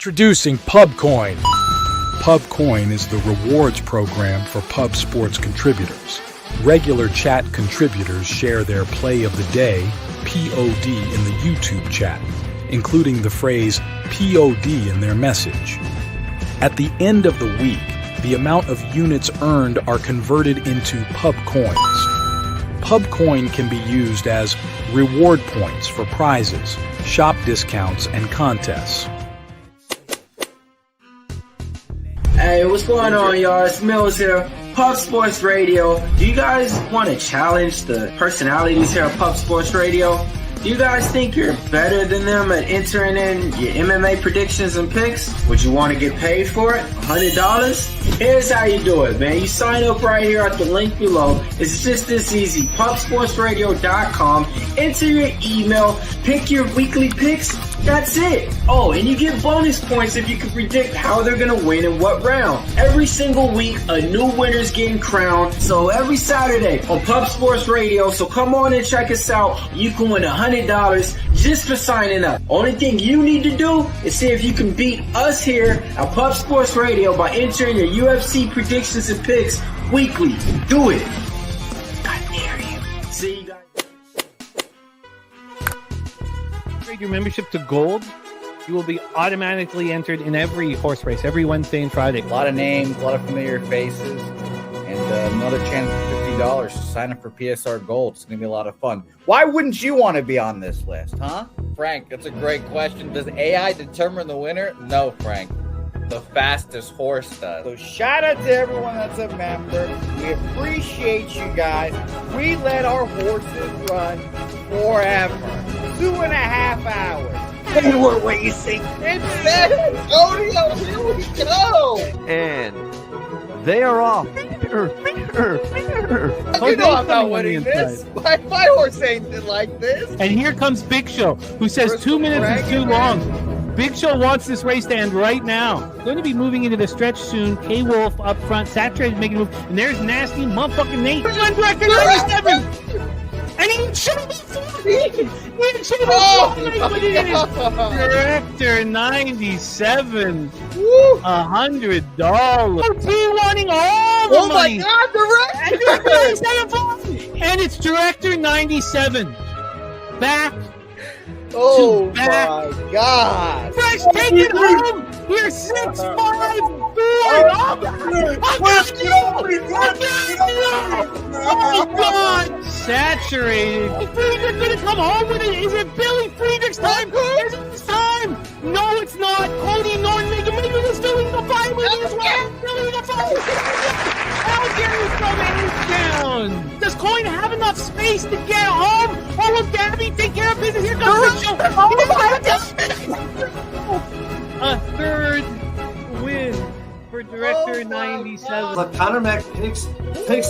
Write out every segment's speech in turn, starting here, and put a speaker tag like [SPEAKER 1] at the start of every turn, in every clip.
[SPEAKER 1] Introducing PubCoin. PubCoin is the rewards program for pub sports contributors. Regular chat contributors share their play of the day, POD, in the YouTube chat, including the phrase POD in their message. At the end of the week, the amount of units earned are converted into PubCoins. PubCoin can be used as reward points for prizes, shop discounts, and contests.
[SPEAKER 2] Hey, what's going on, y'all? It's Mills here, Pub Sports Radio. Do you guys want to challenge the personalities here at Pub Sports Radio? Do you guys think you're better than them at entering in your MMA predictions and picks? Would you want to get paid for it? $100? Here's how you do it, man. You sign up right here at the link below. It's just this easy. PubSportsRadio.com. Enter your email. Pick your weekly picks. That's it. Oh, and you get bonus points if you can predict how they're going to win in what round. Every single week, a new winner's getting crowned. So every Saturday on Pub Sports Radio. So come on and check us out. You can win $100 just for signing up. Only thing you need to do is see if you can beat us here at Pub Sports Radio by entering your UFC predictions and picks weekly. Do it. I dare you. See you guys.
[SPEAKER 3] Upgrade your membership to gold, you will be automatically entered in every horse race every Wednesday and Friday.
[SPEAKER 4] A lot of names, a lot of familiar faces, and another chance for $50 to sign up for PSR Gold. It's going to be a lot of fun. Why wouldn't you want to be on this list, huh? Frank, that's a great question. Does AI determine the winner? No, Frank. The fastest horse does. So shout out to everyone that's a member. We appreciate you guys. We let our horses run forever. 2.5 hours. Hey, what were you saying? It's Odeo, here we go.
[SPEAKER 5] And they are off.
[SPEAKER 4] You know I'm not winning this. My horse ain't like this.
[SPEAKER 3] And here comes Big Show, who says 2 minutes is too long. Big Show wants this race to end right now. Going to be moving into the stretch soon. K-Wolf up front. Saturated making a move. And there's nasty motherfucking Nate. He's on record 97. And he should have been 40. Director 97. $100. He wanting all the money.
[SPEAKER 4] Oh my God,
[SPEAKER 3] Director! And it's Director 97. Back.
[SPEAKER 4] Oh my God!
[SPEAKER 3] Fresh, take it home! You're 6'5", 4! Oh God! Saturated. Friedrich gonna come home with it. Is it Billy Friedrich's time? Is it his time? No, it's not. Cody Norton making this doing the fight with his wife. Doing the fight. How dare you throw the ace down? Does Coin have enough space to get home? Or will Dabby take care of business? Here comes the show. A third win for Director 97.
[SPEAKER 6] But Connor Mack takes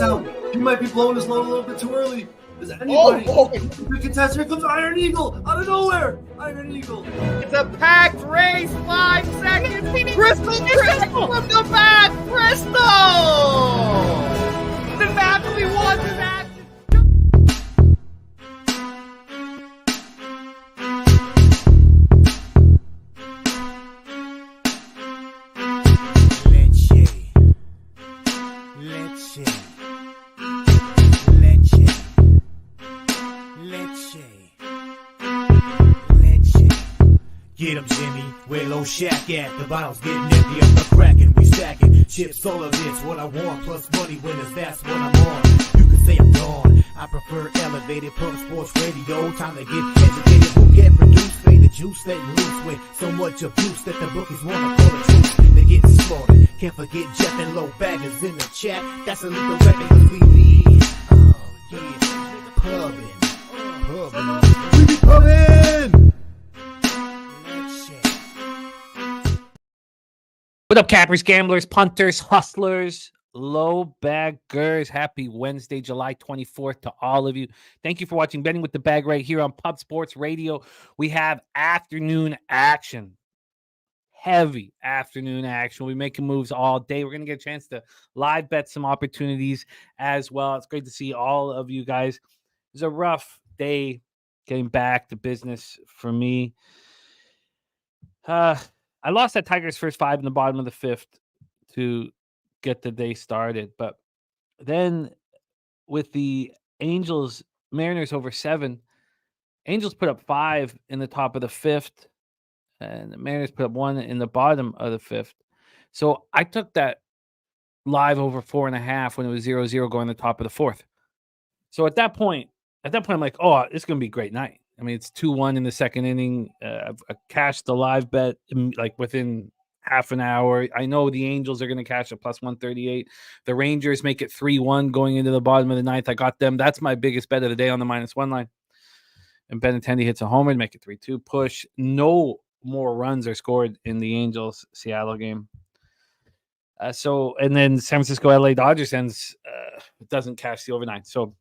[SPEAKER 6] out. He might be blowing his load a little bit too early. Does anybody? The contest, here comes Iron Eagle out of nowhere. Iron Eagle.
[SPEAKER 4] It's a packed race. 5 seconds. Bristol from the back. Bristol. The Napoli wants his action.
[SPEAKER 7] Get 'em, Jimmy, where low shack at? The bottle's getting empty, I'm not cracking, we stacking. Chips, all of this, what I want, plus money winners, that's what I'm on. You can say I'm gone, I prefer elevated, Pub Sports Radio. Time to get educated, we'll get produced, fade the juice, letting loose with so much abuse that the bookies wanna call the truth. They get slaughtered, can't forget Jeff and Low Baggers in the chat. That's a legal record, cause we be, oh yeah, pubbing. We be pubbing!
[SPEAKER 3] What up, cappers, gamblers, punters, hustlers, low baggers? Happy Wednesday, July 24th to all of you. Thank you for watching Betting with the Bag right here on Pub Sports Radio. We have afternoon action. Heavy afternoon action. We'll be making moves all day. We're going to get a chance to live bet some opportunities as well. It's great to see all of you guys. It was a rough day getting back to business for me. I lost that Tigers first 5 in the bottom of the 5th to get the day started. But then with the Angels Mariners over 7, Angels put up 5 in the top of the 5th, and the Mariners put up 1 in the bottom of the 5th. So I took that live over 4.5 when it was 0-0 going the top of the 4th. So at that point, I'm like, oh, it's going to be a great night. I mean, it's 2-1 in the second inning. I cashed the live bet like within half an hour. I know the Angels are going to cash a plus 138. The Rangers make it 3-1 going into the bottom of the 9th. I got them. That's my biggest bet of the day on the -1 line. And Benintendi hits a homer to make it 3-2. Push. No more runs are scored in the Angels-Seattle game. And then San Francisco LA Dodgers ends doesn't cash the overnight. So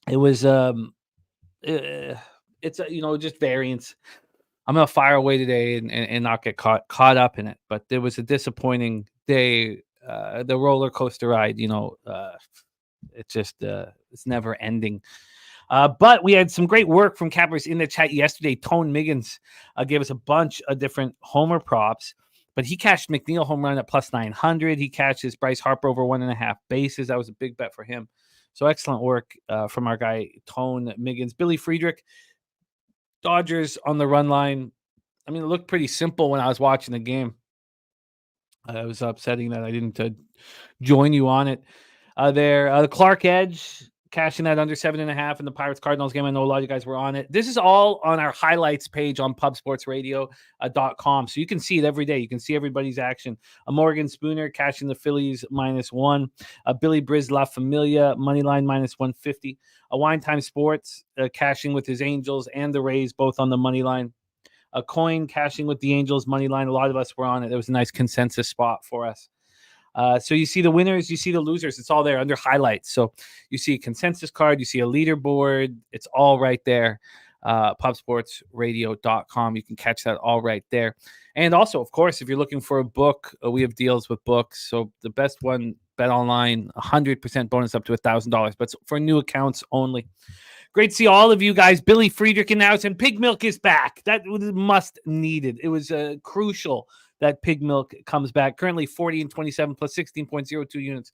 [SPEAKER 3] it was it's just variance. I'm gonna fire away today and not get caught up in it. But there was a disappointing day. The roller coaster ride, it's just it's never ending. But we had some great work from cappers in the chat yesterday. Tone Miggins gave us a bunch of different homer props, but he cashed McNeil home run at plus 900. He cashed his Bryce Harper over 1.5 bases. That was a big bet for him. So excellent work from our guy, Tone Miggins. Billy Friedrich, Dodgers on the run line. I mean, it looked pretty simple when I was watching the game. It was upsetting that I didn't join you on it there. The Clark Edge, cashing that under 7.5 in the Pirates Cardinals game. I know a lot of you guys were on it. This is all on our highlights page on pubsportsradio.com. So you can see it every day. You can see everybody's action. A Morgan Spooner cashing the Phillies -1. Billy Briz La Familia money line -150. A Wine Time Sports cashing with his Angels and the Rays both on the money line. A Coin cashing with the Angels money line. A lot of us were on it. It was a nice consensus spot for us. So you see the winners, you see the losers. It's all there under highlights. So you see a consensus card, you see a leaderboard. It's all right there. Pubsportsradio.com. You can catch that all right there. And also, of course, if you're looking for a book, we have deals with books. So the best one, Bet Online, 100% bonus up to $1,000, but for new accounts only. Great to see all of you guys. Billy Friedrich in the house, and Pig Milk is back. That was must needed. It was crucial that Pig Milk comes back. Currently 40-27 plus 16.02 units.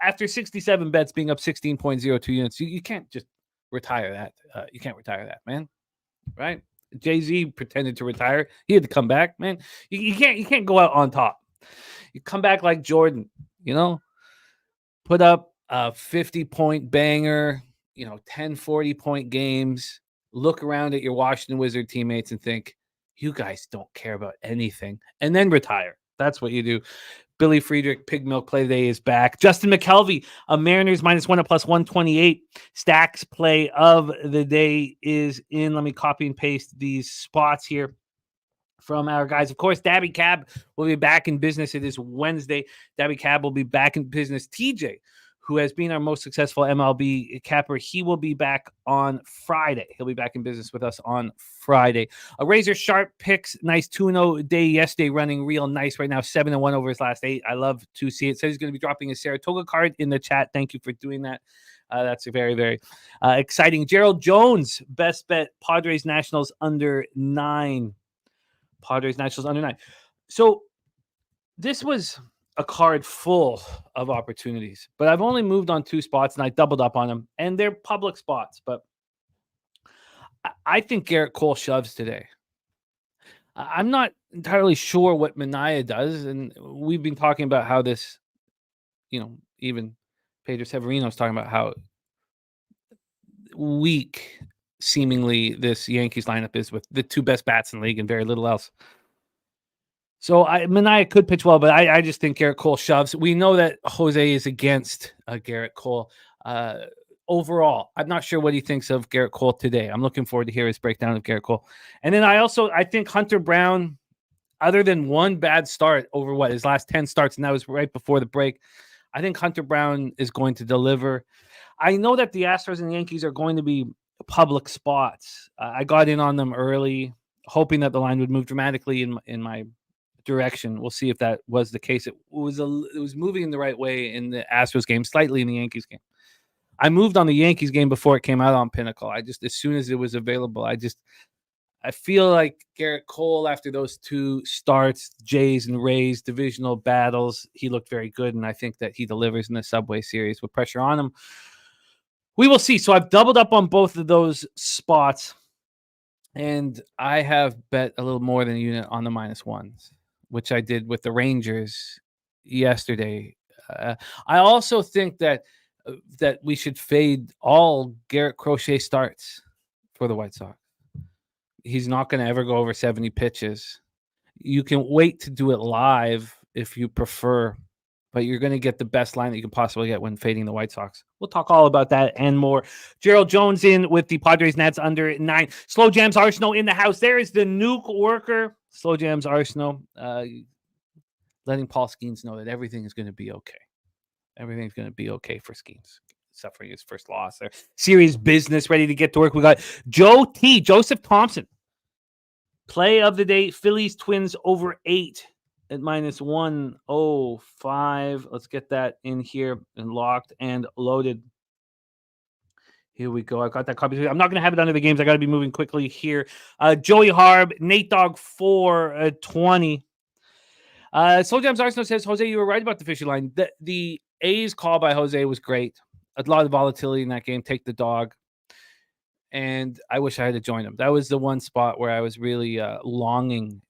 [SPEAKER 3] After 67 bets being up 16.02 units, you can't just retire that. You can't retire that, man. Right? Jay-Z pretended to retire. He had to come back, man. You can't go out on top. You come back like Jordan, put up a 50-point banger, 10, 40-point games, look around at your Washington Wizard teammates and think, you guys don't care about anything, and then retire. That's what you do. Billy Friedrich, Pig Milk Play Today is back. Justin McKelvey, a Mariners -1 at plus 128. Stacks Play of the Day is in. Let me copy and paste these spots here from our guys. Of course, Dabby Cab will be back in business. It is Wednesday. Dabby Cab will be back in business. TJ, who has been our most successful MLB capper, he will be back on Friday. He'll be back in business with us on Friday. A Razor Sharp picks, nice 2-0 day yesterday, running real nice right now, 7-1 over his last 8. I love to see it. Says he's going to be dropping a Saratoga card in the chat. Thank you for doing that. That's a very, very exciting. Gerald Jones, best bet, Padres Nationals under 9. Padres Nationals under 9. So this was a card full of opportunities, but I've only moved on 2 spots and I doubled up on them, and they're public spots. But I think Garrett Cole shoves today. I'm not entirely sure what Minaya does, and we've been talking about how this, even Pedro Severino's talking about how weak seemingly this Yankees lineup is with the 2 best bats in the league and very little else. So Minaya could pitch well, but I just think Garrett Cole shoves. We know that Jose is against Garrett Cole. Overall, I'm not sure what he thinks of Garrett Cole today. I'm looking forward to hear his breakdown of Garrett Cole. And then I think Hunter Brown, other than one bad start over his last 10 starts, and that was right before the break, I think Hunter Brown is going to deliver. I know that the Astros and the Yankees are going to be public spots. I got in on them early, hoping that the line would move dramatically in my direction. We'll see if that was the case. It was moving in the right way in the Astros game, slightly in the Yankees game. I moved on the Yankees game before it came out on Pinnacle. As soon as it was available, I I feel like Garrett Cole, after those 2 starts, Jays and Rays divisional battles, he looked very good, and I think that he delivers in the Subway Series with pressure on him. We will see. So I've doubled up on both of those spots, and I have bet a little more than a unit on the -1s, which I did with the Rangers yesterday. I also think that we should fade all Garrett Crochet starts for the White Sox. He's not going to ever go over 70 pitches. You can wait to do it live if you prefer, but you're going to get the best line that you can possibly get when fading the White Sox. We'll talk all about that and more. Gerald Jones in with the Padres Nats under 9. Slow Jams Arsenal in the house. There is the nuke worker. Slow Jams Arsenal letting Paul Skeens know that everything is going to be okay. Everything's going to be okay for Skeens, suffering his first loss there. Serious business, ready to get to work. We got Joseph Thompson. Play of the day, Phillies Twins over 8 at -105. Let's get that in here and locked and loaded. Here we go. I got that copy. I'm not going to have it under the games. I got to be moving quickly here. Joey Harb, Nate Dogg 420. Soul Jams Arsenal says, Jose, you were right about the fishing line. The A's call by Jose was great. A lot of volatility in that game. Take the dog. And I wish I had to join him. That was the one spot where I was really longing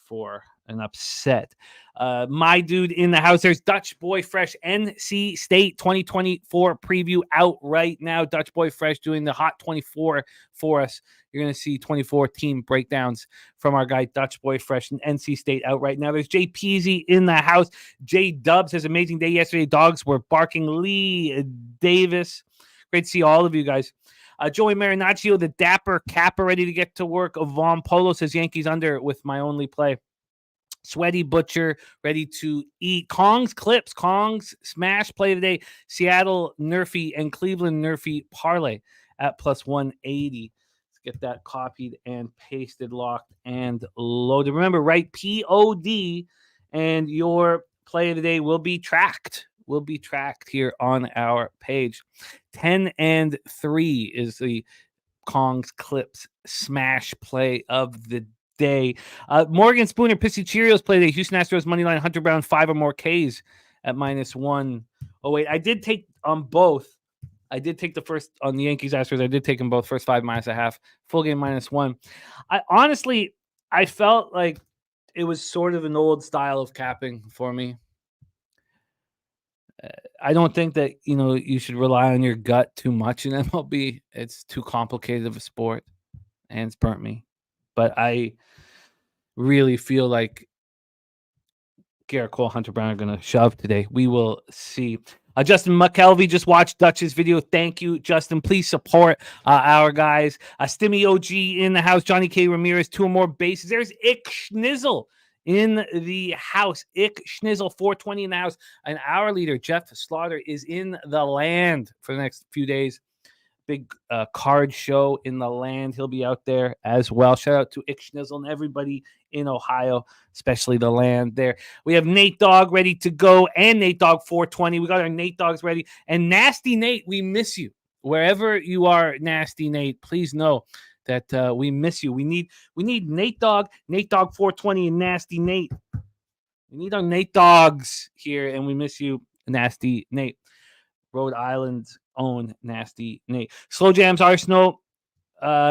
[SPEAKER 3] for an upset. My dude in the house, there's Dutch Boy Fresh NC State 2024 preview out right now. Dutch Boy Fresh doing the Hot 24 for us. You're going to see 24 team breakdowns from our guy Dutch Boy Fresh and NC State out right now. There's Jay Peasy in the house. Jay Dubs has amazing day yesterday. Dogs were barking. Lee Davis. Great to see all of you guys. Joey Marinaccio, the Dapper Kappa, ready to get to work. Vaughn Polo says Yankees under with my only play. Sweaty Butcher, ready to eat. Kong's Clips, Kong's Smash play today. Seattle Nerfy and Cleveland Nerfy parlay at +180. Let's get that copied and pasted, locked and loaded. Remember, write POD and your play of the day will be tracked. Will be tracked here on our page. 10-3 is the Kong's Clips Smash play of the day. Morgan Spooner, Pissy Cheerios play today. Houston Astros money line, Hunter Brown 5 or more Ks at -108. I did take on both. I did take the first on the Yankees Astros. I did take them both. First 5 -0.5. Full game -1. I honestly felt like it was sort of an old style of capping for me. I don't think that, you should rely on your gut too much in MLB. It's too complicated of a sport, and it's burnt me. But I really feel like Garrett Cole, Hunter Brown are going to shove today. We will see. Justin McKelvey just watched Dutch's video. Thank you, Justin. Please support our guys. Stimmy OG in the house. Johnny K. Ramirez, 2 or more bases. There's Ick Schnizzle in the house. Ick Schnizzle, 420 in the house. And our leader, Jeff Slaughter, is in the land for the next few days. Big card show in the land. He'll be out there as well. Shout out to Ick Schnizzle and everybody in Ohio, especially the land there. We have Nate Dogg ready to go and Nate Dogg 420. We got our Nate Dogs ready. And Nasty Nate, we miss you. Wherever you are, Nasty Nate, please know that we miss you. We need Nate Dogg 420, and Nasty Nate. We need our Nate Dogs here, and we miss you, Nasty Nate. Rhode Island's own Nasty Nate. Slow Jams Arsenal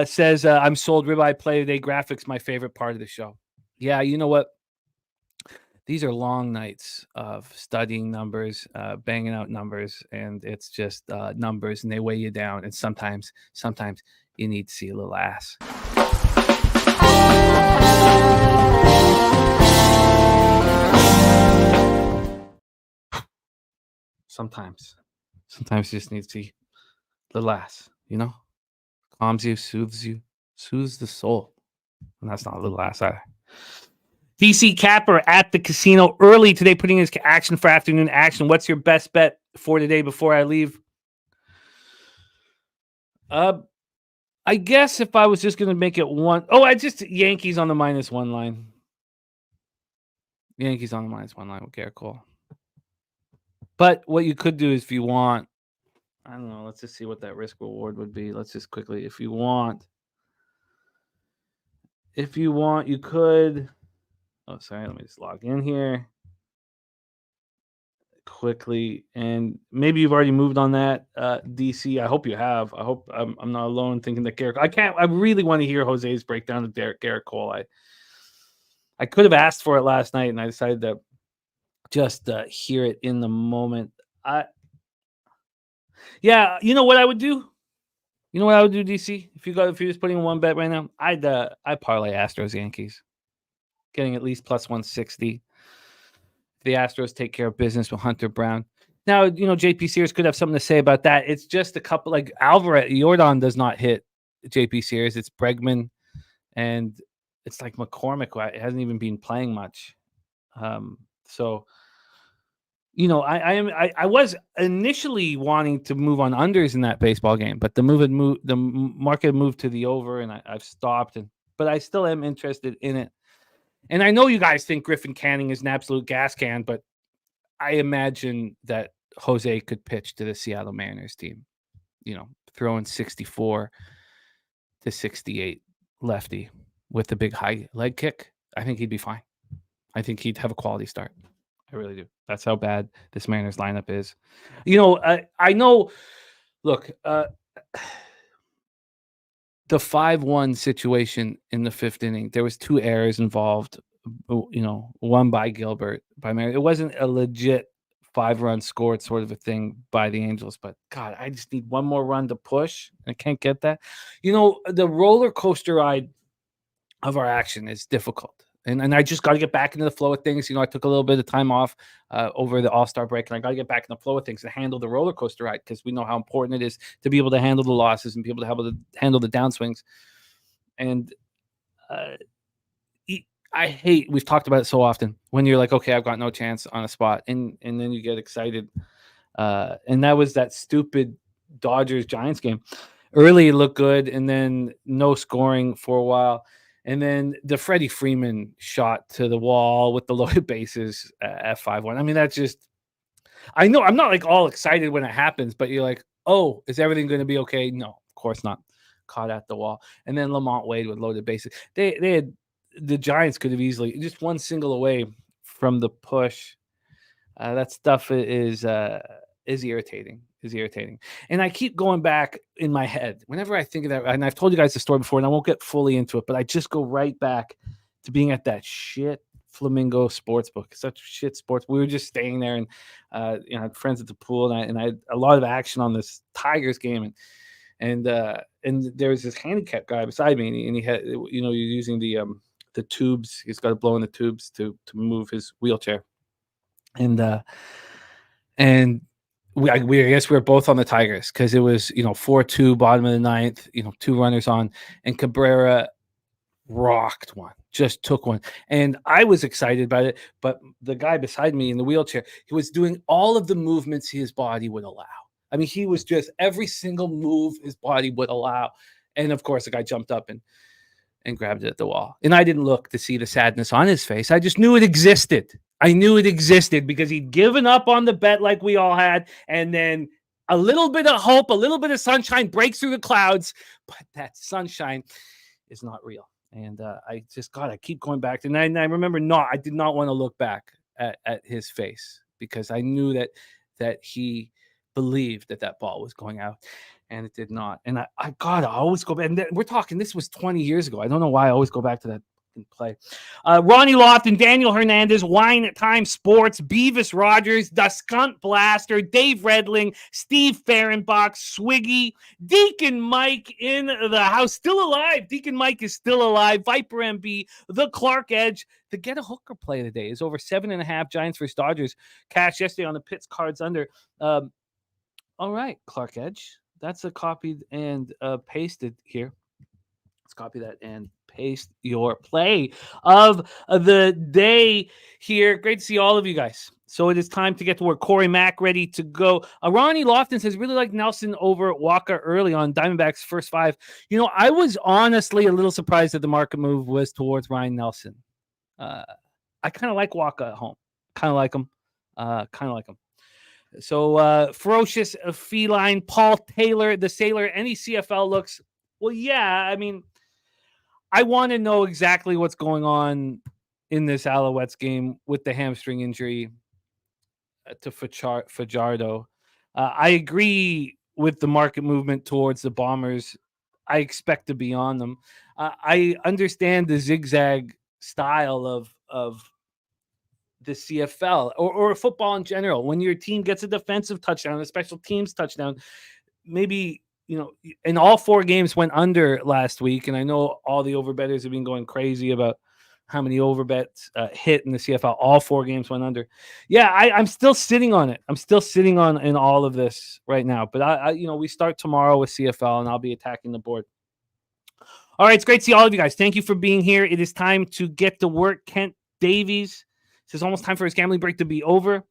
[SPEAKER 3] says, I'm sold. Ribeye play today. Graphics, my favorite part of the show. Yeah, you know what? These are long nights of studying numbers, banging out numbers, and it's just numbers, and they weigh you down. And sometimes you need to see a little ass. Sometimes you just need to see a little ass, calms you, soothes the soul. And that's not a little ass either. DC Capper at the casino early today, putting his action for afternoon action. What's your best bet for today before I leave? I guess if I was just going to make it one, Yankees on the -1 line. Yankees on the -1 line with Garrett Cole. But what you could do is if you want, I don't know, let's just see what that risk reward would be. Let's just quickly, if you want if you want, you could. Oh, sorry. Let me just log in here quickly, and maybe you've already moved on that, DC. I hope you have. I hope I'm not alone thinking that Garrett. I really want to hear Jose's breakdown of Garrett Cole. I could have asked for it last night, and I decided to just hear it in the moment. Yeah, you know what I would do? You know what I would do, DC? If you're just putting one bet right now, I'd parlay Astros Yankees, getting at least plus 160. The Astros take care of business with Hunter Brown. Now, JP Sears could have something to say about that. It's just a couple, like Alvarez, Jordan does not hit JP Sears. It's Bregman, and it's like McCormick. It hasn't even been playing much. So, I was initially wanting to move on unders in that baseball game, but the market moved to the over, and I've stopped. But I still am interested in it. And I know you guys think Griffin Canning is an absolute gas can, but I imagine that Jose could pitch to the Seattle Mariners team, throwing 64 to 68 lefty with a big high leg kick. I think he'd be fine. I think he'd have a quality start. I really do. That's how bad this Mariners lineup is. I know, look, the 5-1 situation in the fifth inning, there was 2 errors involved, one by Gilbert, by Mary. It wasn't a legit 5-run scored sort of a thing by the Angels, but God, I just need one more run to push. I can't get that. The roller coaster ride of our action is difficult. And I just got to get back into the flow of things. I took a little bit of time off over the All-Star break, and I got to get back in the flow of things and handle the roller coaster ride, because we know how important it is to be able to handle the losses and be able to handle the downswings. And I hate, we've talked about it so often, when you're like, okay, I've got no chance on a spot, and then you get excited. And that was that stupid Dodgers-Giants game. Early it looked good, and then no scoring for a while. And then the Freddie Freeman shot to the wall with the loaded bases at 5-1. I mean, that's just, I know I'm not like all excited when it happens, but you're like, oh, is everything going to be okay? No, of course not. Caught at the wall. And then Lamont Wade with loaded bases. They had, the Giants could have easily, just one single away from the push. That stuff is irritating. And I keep going back in my head whenever I think of that. And I've told you guys the story before, and I won't get fully into it, but I just go right back to being at that shit Flamingo Sportsbook. Such shit sports. We were just staying there, and I had friends at the pool, and I had a lot of action on this Tigers game, and there was this handicap guy beside me, and he had, you're using the tubes. He's got to blow in the tubes to move his wheelchair, and I guess we were both on the Tigers, because it was 4-2 bottom of the ninth, 2 runners on, and Cabrera rocked one, just took one, and I was excited about it. But the guy beside me in the wheelchair, he was doing all of the movements his body would allow. I mean, he was just every single move his body would allow, and of course the guy jumped up and grabbed it at the wall, and I didn't look to see the sadness on his face. I just knew it existed. I knew it existed because he'd given up on the bet like we all had. And then a little bit of hope, a little bit of sunshine breaks through the clouds. But that sunshine is not real. And I keep going back. And I remember I did not want to look back at his face, because I knew that he believed that ball was going out, and it did not. And I always go back. And we're talking, this was 20 years ago. I don't know why I always go back to that play. Ronnie Lofton, Daniel Hernandez, Wine Time Sports, Beavis Rogers, The Skunt Blaster, Dave Redling, Steve Fahrenbach, Swiggy, Deacon Mike in the house, still alive. Deacon Mike is still alive. Viper MB, the Clark Edge. The Get a Hooker play of the day is over 7.5 Giants versus Dodgers. Cash yesterday on the Pitts cards under. All right, Clark Edge. That's a copied and pasted here. Let's copy that and paste your play of the day here. Great to see all of you guys. So it is time to get to work. Corey Mack ready to go. Ronnie Lofton says, really like Nelson over Walker early on Diamondbacks first 5. I was honestly a little surprised that the market move was towards Ryan Nelson. I kind of like Walker at home. Kind of like him. So ferocious feline Paul Taylor, the sailor, any CFL looks. Well, yeah, I mean, I want to know exactly what's going on in this Alouettes game with the hamstring injury to Fajardo. I agree with the market movement towards the Bombers. I expect to be on them. I understand the zigzag style of the CFL or football in general. When your team gets a defensive touchdown, a special teams touchdown, maybe, and all 4 games went under last week. And I know all the overbettors have been going crazy about how many overbets hit in the CFL. All 4 games went under. Yeah, I'm still sitting on it. I'm still sitting on in all of this right now. But we start tomorrow with CFL, and I'll be attacking the board. All right, it's great to see all of you guys. Thank you for being here. It is time to get to work. Kent Davies says almost time for his gambling break to be over.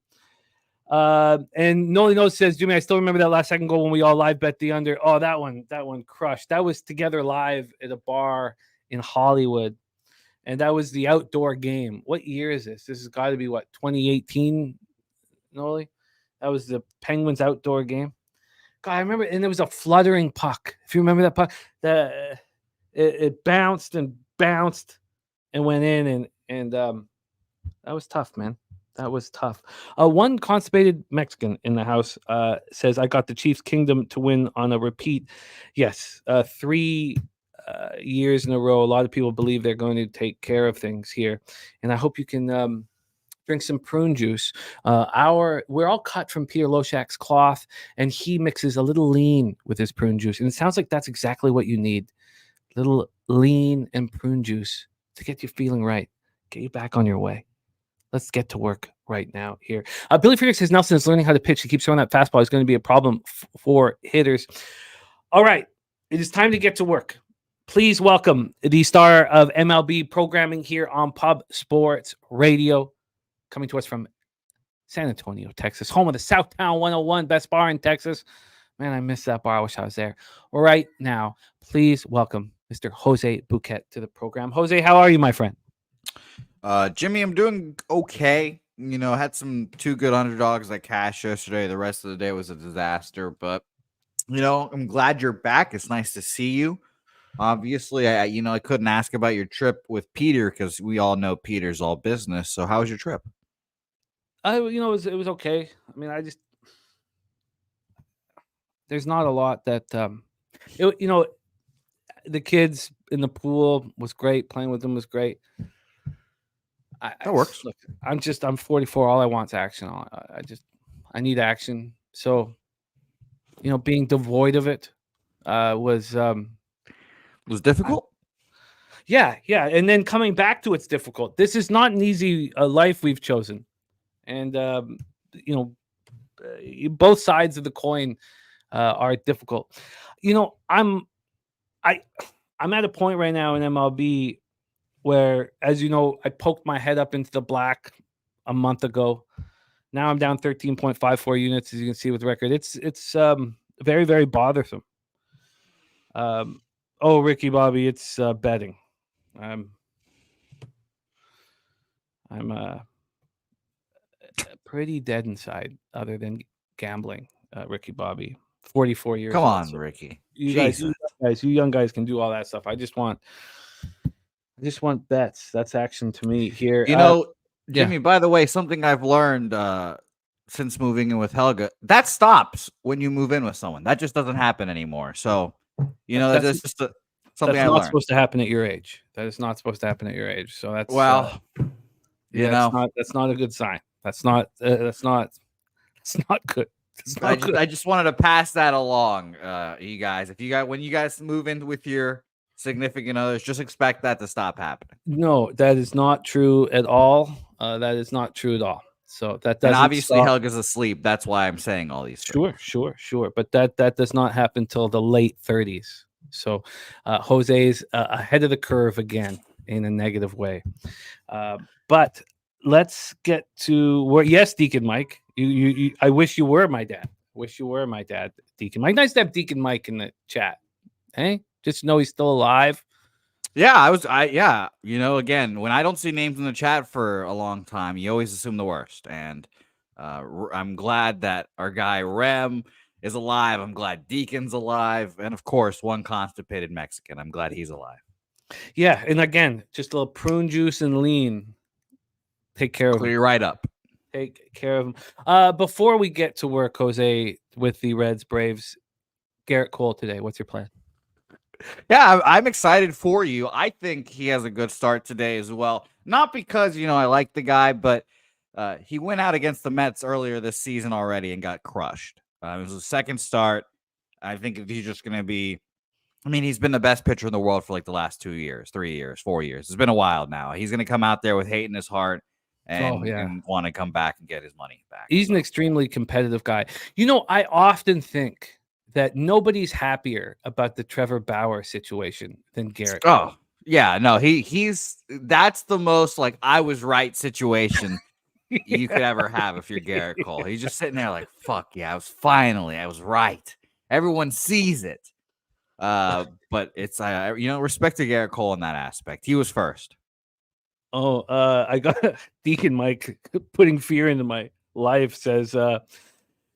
[SPEAKER 3] And Noli Nose says, Jimmy, I still remember that last second goal when we all live bet the under. Oh, that one crushed. That was together live at a bar in Hollywood. And that was the outdoor game. What year is this? This has got to be 2018, Noli? That was the Penguins outdoor game. God, I remember, and there was a fluttering puck. If you remember that puck, it bounced and went in, and that was tough, man. That was tough. One constipated Mexican in the house says, I got the Chiefs Kingdom to win on a repeat. Yes, 3 years in a row. A lot of people believe they're going to take care of things here. And I hope you can drink some prune juice. We're all cut from Peter Loshak's cloth, and he mixes a little lean with his prune juice. And it sounds like that's exactly what you need. Little lean and prune juice to get you feeling right. Get you back on your way. Let's get to work right now here. Billy Friedrich says Nelson is learning how to pitch. He keeps throwing that fastball. It's going to be a problem for hitters. All right. It is time to get to work. Please welcome the star of MLB programming here on Pub Sports Radio, coming to us from San Antonio, Texas, home of the Southtown 101, best bar in Texas. Man, I miss that bar. I wish I was there. Right now, please welcome Mr. Jose Bouet to the program. Jose, how are you, my friend?
[SPEAKER 4] Jimmy, I'm doing okay. Had some 2 good underdogs like cash yesterday. The rest of the day was a disaster, but I'm glad you're back. It's nice to see you. Obviously, I couldn't ask about your trip with Peter because we all know Peter's all business. So how was your trip?
[SPEAKER 3] It was okay. I mean, there's not a lot that, the kids in the pool was great. Playing with them was great.
[SPEAKER 4] That works.
[SPEAKER 3] Look, I'm 44. All I want is action. I need action. So, being devoid of it was
[SPEAKER 4] difficult.
[SPEAKER 3] Yeah. And then coming back to it's difficult. This is not an easy life we've chosen. And, both sides of the coin are difficult. I'm at a point right now in MLB where, as you know, I poked my head up into the black a month ago. Now I'm down 13.54 units, as you can see with the record. It's very, very bothersome. Ricky Bobby, it's betting. I'm pretty dead inside, other than gambling. Ricky Bobby, 44 years.
[SPEAKER 4] Come on, Ricky.
[SPEAKER 3] You young guys can do all that stuff. I just want bets. That's action to me here.
[SPEAKER 4] Jimmy, by the way, something I've learned since moving in with Helga, that stops when you move in with someone. That just doesn't happen anymore. So, that's just something I learned. That's not
[SPEAKER 3] supposed to happen at your age. That is not supposed to happen at your age. So that's that's not a good sign. That's not good.
[SPEAKER 4] I just wanted to pass that along, you guys. When you guys move in with your significant others, just expect that to stop happening.
[SPEAKER 3] No, that is not true at all. That is not true at all. So that doesn't.
[SPEAKER 4] And obviously, Helga's asleep. That's why I'm saying all these things.
[SPEAKER 3] Sure. But that does not happen till the late 30s. So Jose's ahead of the curve again in a negative way. But let's get to where. Yes, Deacon Mike. You I wish you were my dad. Deacon Mike. Nice to have Deacon Mike in the chat. Hey, just know he's still alive.
[SPEAKER 4] Yeah, again, when I don't see names in the chat for a long time, you always assume the worst. And I'm glad that our guy Rem is alive. I'm glad Deacon's alive. And of course, one constipated Mexican. I'm glad he's alive.
[SPEAKER 3] Yeah, and again, just a little prune juice and lean. Take care of
[SPEAKER 4] Clear
[SPEAKER 3] him.
[SPEAKER 4] you right up.
[SPEAKER 3] Take care of him. Before we get to work, Jose, with the Reds Braves, Garrett Cole today. What's your plan?
[SPEAKER 4] Yeah, I'm excited for you. I think he has a good start today as well. Not because, I like the guy, but he went out against the Mets earlier this season already and got crushed. It was his second start. I think he's just going to be, he's been the best pitcher in the world for like the last 2 years, 3 years, 4 years. It's been a while now. He's going to come out there with hate in his heart and want to come back and get his money back.
[SPEAKER 3] He's an extremely competitive guy. I often think that nobody's happier about the Trevor Bauer situation than Garrett Cole.
[SPEAKER 4] Oh, yeah, no, that's the most like I was right situation you could ever have if you're Garrett Cole. He's just sitting there like, fuck yeah, I was right. Everyone sees it. But it's respect to Garrett Cole in that aspect. He was first.
[SPEAKER 3] Oh, I got Deacon Mike putting fear into my life. Says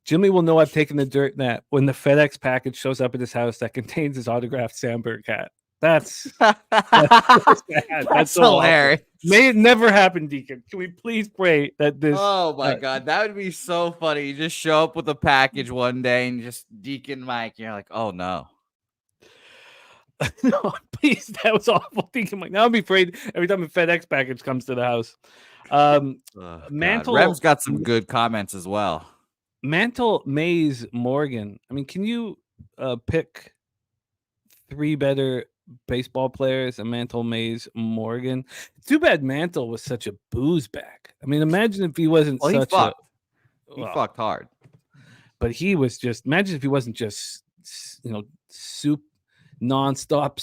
[SPEAKER 3] Jimmy will know I've taken the dirt nap when the FedEx package shows up at his house that contains his autographed Sandberg hat. That's
[SPEAKER 4] hilarious.
[SPEAKER 3] May it never happen, Deacon. Can we please pray that this?
[SPEAKER 4] Oh my God, that would be so funny. You just show up with a package one day and just Deacon Mike. You're like, oh no.
[SPEAKER 3] No, please, that was awful. Deacon Mike. Now I'll be afraid every time a FedEx package comes to the house. Mantle
[SPEAKER 4] Rem's got some good comments as well.
[SPEAKER 3] Mantle, Mays, Morgan. Can you pick 3 better baseball players? Mantle, Mays, Morgan. Too bad Mantle was such a booze bag. imagine if he wasn't
[SPEAKER 4] he fucked.
[SPEAKER 3] He
[SPEAKER 4] fucked hard.
[SPEAKER 3] But he was just, imagine if he wasn't just, soup, nonstop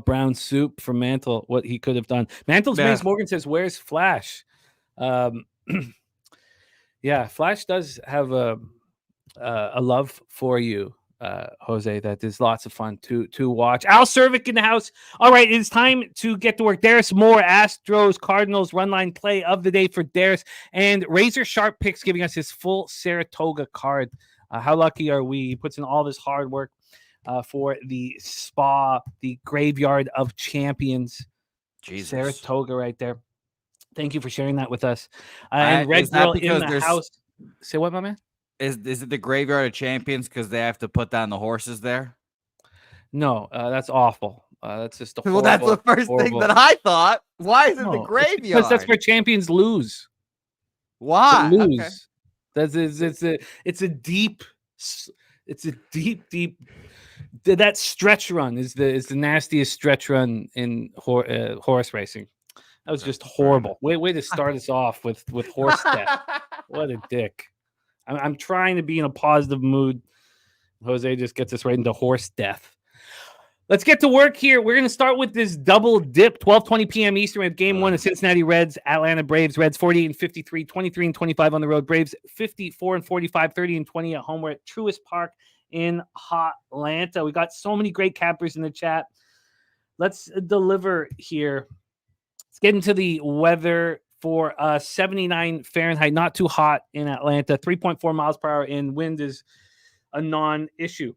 [SPEAKER 3] brown soup from Mantle, what he could have done. Mantle's Mays, Morgan says, where's Flash? Yeah, Flash does have a love for you, Jose. That is lots of fun to watch. Al Cervic in the house. All right, it's time to get to work. Darius Moore, Astros, Cardinals, run line play of the day for Darius, and Razor Sharp Picks giving us his full Saratoga card. How lucky are we? He puts in all this hard work for the spa, the graveyard of champions.
[SPEAKER 4] Jesus.
[SPEAKER 3] Saratoga right there. Thank you for sharing that with us. And Red Girl in the house. Say what, my man?
[SPEAKER 4] Is it the graveyard of champions because they have to put down the horses there?
[SPEAKER 3] No, that's awful. That's just a horrible,
[SPEAKER 4] that's the first thing that I thought. Why is it the graveyard?
[SPEAKER 3] Because that's where champions lose.
[SPEAKER 4] Why?
[SPEAKER 3] They lose. Okay. It's a deep. That stretch run is the nastiest stretch run in horse racing. That was just horrible. Way to start us off with horse death. What a dick. I'm trying to be in a positive mood. Jose just gets us right into horse death. Let's get to work here. We're going to start with this double dip, 12:20 p.m. Eastern. We have game 1 of Cincinnati Reds, Atlanta Braves. Reds 48-53, 23-25 on the road. Braves 54-45, 30-20 at home. We're at Truist Park in Atlanta. We got so many great cappers in the chat. Let's deliver here. Let's get into the weather for 79 Fahrenheit. Not too hot in Atlanta. 3.4 miles per hour, and wind is a non-issue.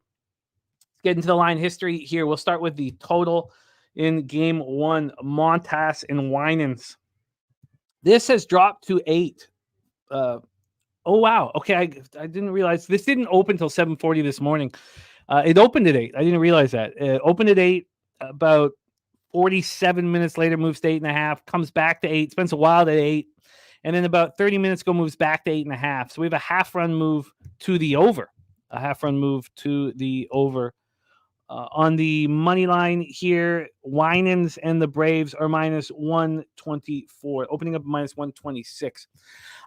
[SPEAKER 3] Let's get into the line history here. We'll start with the total in game 1. Montas and Winans. This has dropped to 8. Oh, wow. Okay, I didn't realize. This didn't open until 7:40 this morning. It opened at 8. I didn't realize that. It opened at 8. About 47 minutes later, moves to 8.5. Comes back to 8. Spends a while at 8. And then about 30 minutes ago, moves back to 8.5. So we have a half-run move to the over. On the money line here, Winans and the Braves are minus 124, opening up minus 126.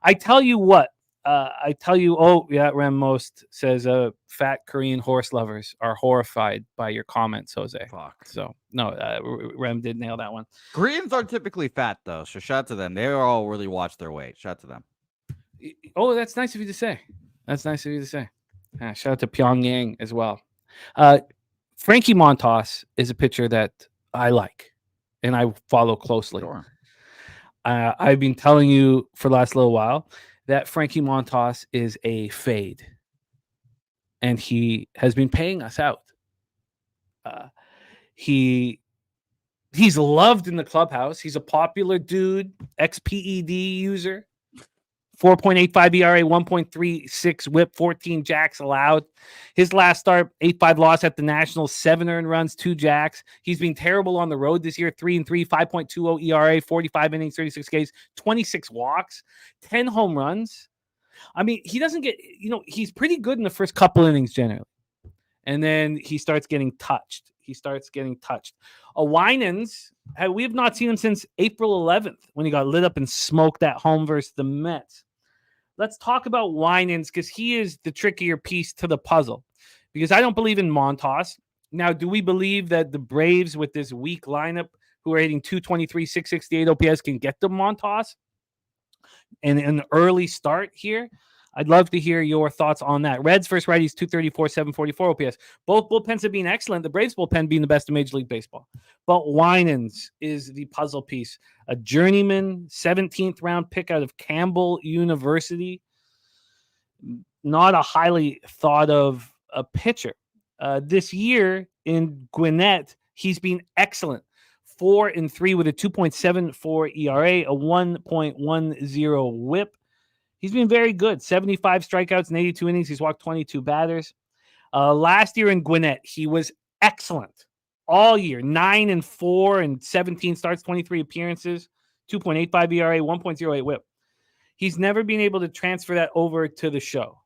[SPEAKER 3] I tell you what, Rem Most says fat Korean horse lovers are horrified by your comments, Jose.
[SPEAKER 4] Fuck.
[SPEAKER 3] So, no, Rem did nail that one.
[SPEAKER 4] Koreans are typically fat, though, so shout out to them. They all really watch their weight. Shout out to them.
[SPEAKER 3] Oh, that's nice of you to say. Shout out to Pyongyang as well. Frankie Montas is a pitcher that I like and I follow closely.
[SPEAKER 4] Sure.
[SPEAKER 3] I've been telling you for the last little while that Frankie Montas is a fade, and he has been paying us out. He He's loved in the clubhouse. He's a popular dude, ex-PED user. 4.85 ERA, 1.36 whip, 14 jacks allowed. His last start, 8-5 loss at the Nationals, 7 earned runs, 2 jacks. He's been terrible on the road this year, 3-3, 5.20 ERA, 45 innings, 36 Ks, 26 walks, 10 home runs. I mean, he doesn't get, he's pretty good in the first couple innings generally. And then he starts getting touched. Winans, we have not seen him since April 11th when he got lit up and smoked at home versus the Mets. Let's talk about Winans because he is the trickier piece to the puzzle. Because I don't believe in Montas. Now, do we believe that the Braves with this weak lineup who are hitting 223, 668 OPS can get the Montas? And an early start here? I'd love to hear your thoughts on that. Reds versus righties, 234, 744 OPS. Both bullpens have been excellent. The Braves bullpen being the best in Major League Baseball. But Winans is the puzzle piece. A journeyman, 17th round pick out of Campbell University. Not a highly thought of a pitcher. This year in Gwinnett, he's been excellent. 4-3 with a 2.74 ERA, a 1.10 whip. He's been very good. 75 strikeouts in 82 innings. He's walked 22 batters. Last year in Gwinnett, he was excellent all year. 9-4 and 17 starts, 23 appearances, 2.85 ERA, 1.08 whip. He's never been able to transfer that over to the show.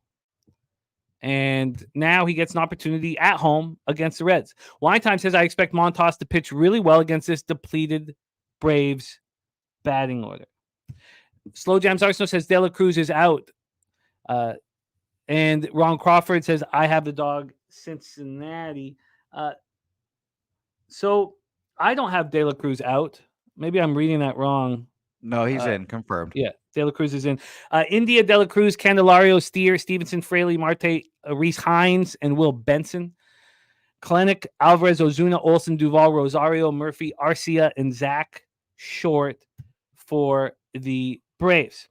[SPEAKER 3] And now he gets an opportunity at home against the Reds. Wine Time says, I expect Montas to pitch really well against this depleted Braves batting order. Slow Jams Arsenal says De La Cruz is out. And Ron Crawford says, I have the dog Cincinnati. So I don't have De La Cruz out. Maybe I'm reading that wrong.
[SPEAKER 4] No, he's in. Confirmed.
[SPEAKER 3] Yeah, De La Cruz is in. India, De La Cruz, Candelario, Steer, Stevenson, Fraley, Marte, Reese Hines, and Will Benson. Klenek, Alvarez, Ozuna, Olsen, Duvall, Rosario, Murphy, Arcia, and Zach Short for the Braves.